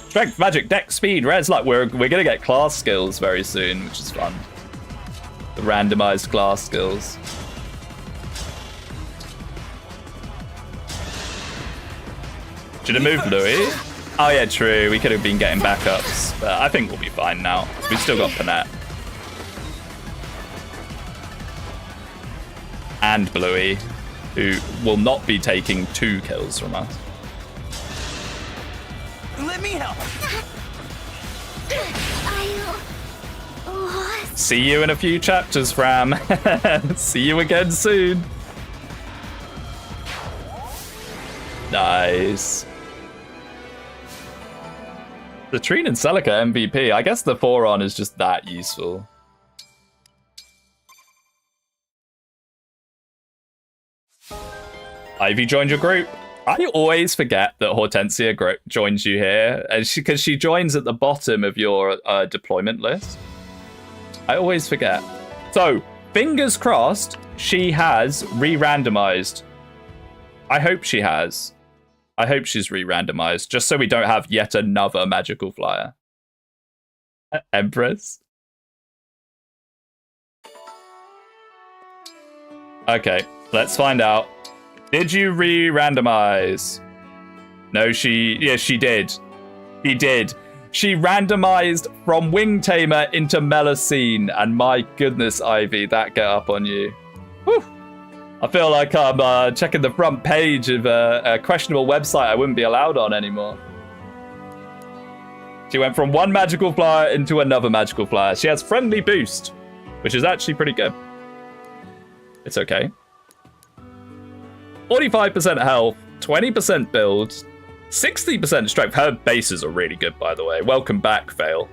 Strength, magic, dex, speed, res luck. We're gonna get class skills very soon, which is fun. The randomized class skills. Should have moved Louis. Oh yeah, true. We could have been getting backups, but I think we'll be fine now. We've still got Panette. And Bluey, who will not be taking 2 kills from us. Let me help. See you in a few chapters, Fram. See you again soon. Nice. Citrine and Celica MVP. I guess the 4-on is just that useful. Ivy joined your group. I always forget that Hortensia joins you here, because she joins at the bottom of your deployment list. I always forget. So, fingers crossed, she has re-randomized. I hope she has. I hope she's re-randomized, just so we don't have yet another magical flyer. Empress? Okay, let's find out. Did you re-randomize? No, yes, she did. She did. She randomized from Wing Tamer into Melusine, and my goodness, Ivy, that get up on you. Whew. I feel like I'm checking the front page of a questionable website I wouldn't be allowed on anymore. She went from one magical flyer into another magical flyer. She has friendly boost, which is actually pretty good. It's okay. 45% health, 20% build, 60% strength. Her bases are really good, by the way. Welcome back, Fail.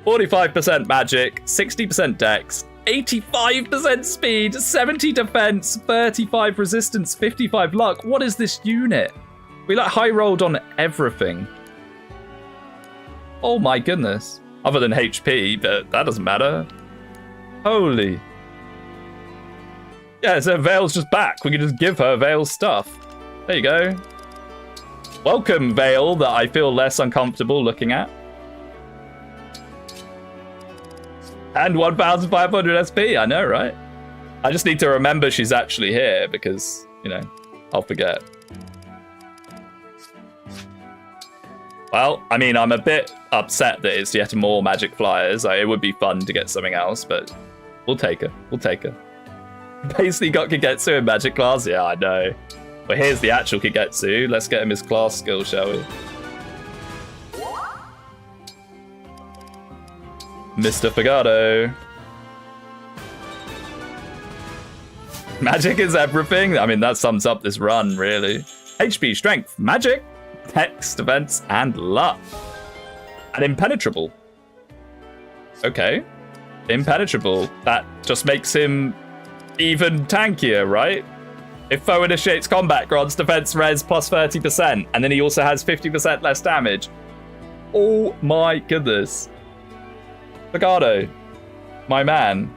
45% magic, 60% dex, 85% speed, 70 defense, 35 resistance, 55 luck. What is this unit? We like high rolled on everything. Oh my goodness. Other than HP, but that doesn't matter. Holy. Yeah, so Vale's just back. We can just give her Vale's stuff. There you go. Welcome, Vale, that I feel less uncomfortable looking at. And 1,500 SP, I know, right? I just need to remember she's actually here because, you know, I'll forget. Well, I mean, I'm a bit upset that it's yet more magic flyers. It would be fun to get something else, but we'll take her. We'll take her. Basically got Kagetsu in magic class. Yeah, I know. Well, here's the actual Kagetsu. Let's get him his class skill, shall we? Mr. Fagado. Magic is everything. I mean, that sums up this run, really. HP, strength, magic, dex, defense, and luck. And impenetrable. Okay. Impenetrable. That just makes him even tankier, right? If foe initiates combat, grants defense res plus 30%, and then he also has 50% less damage. Oh my goodness. Fagado, my man.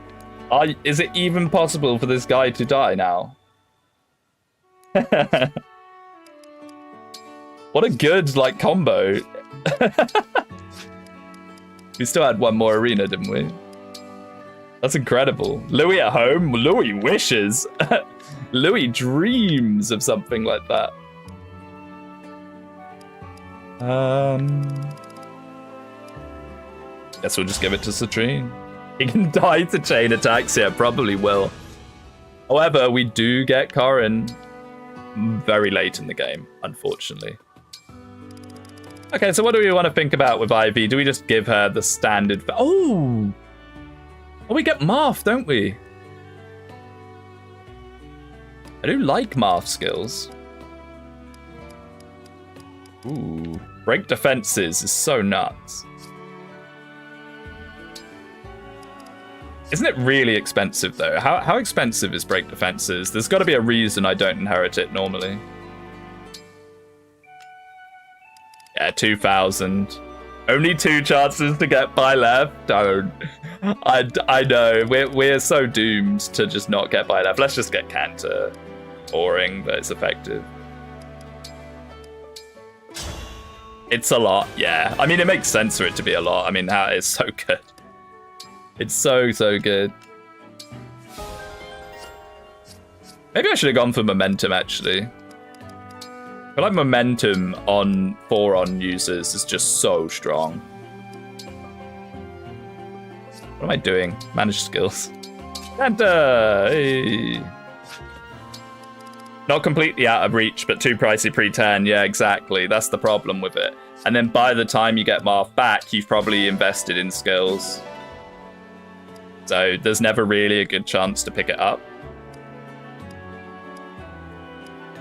Is it even possible for this guy to die now? What a good, like, combo. We still had one more arena, didn't we? That's incredible. Louis at home? Louis wishes. Louis dreams of something like that. Guess we'll just give it to Citrine. He can die to chain attacks. Yeah, probably will. However, we do get Corin very late in the game, unfortunately. Okay, so what do we want to think about with Ivy? Do we just give her the standard... Oh, we get Marth, don't we? I do like Marth skills. Ooh, break defenses is so nuts. Isn't it really expensive, though? How expensive is break defenses? There's got to be a reason I don't inherit it normally. Yeah, 2,000. Only 2 chances to get by left. Don't. I know. We're so doomed to just not get by left. Let's just get Canter. Boring, but it's effective. It's a lot, yeah. I mean, it makes sense for it to be a lot. I mean, how it's so good. It's so good. Maybe I should have gone for momentum, actually. I feel like momentum on 4-on users is just so strong. What am I doing? Manage skills. Santa! Hey. Not completely out of reach, but too pricey pre-turn. Yeah, exactly. That's the problem with it. And then by the time you get Marth back, you've probably invested in skills. So there's never really a good chance to pick it up.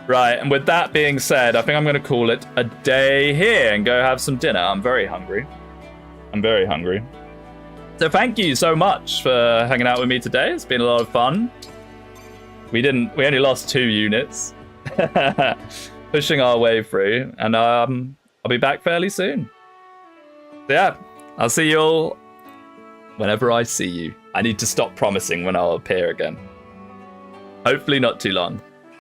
Right, and with that being said, I think I'm going to call it a day here and go have some dinner. I'm very hungry. So thank you so much for hanging out with me today. It's been a lot of fun. We only lost 2 units. Pushing our way through. And I'll be back fairly soon. So yeah, I'll see you all whenever I see you. I need to stop promising when I'll appear again. Hopefully not too long.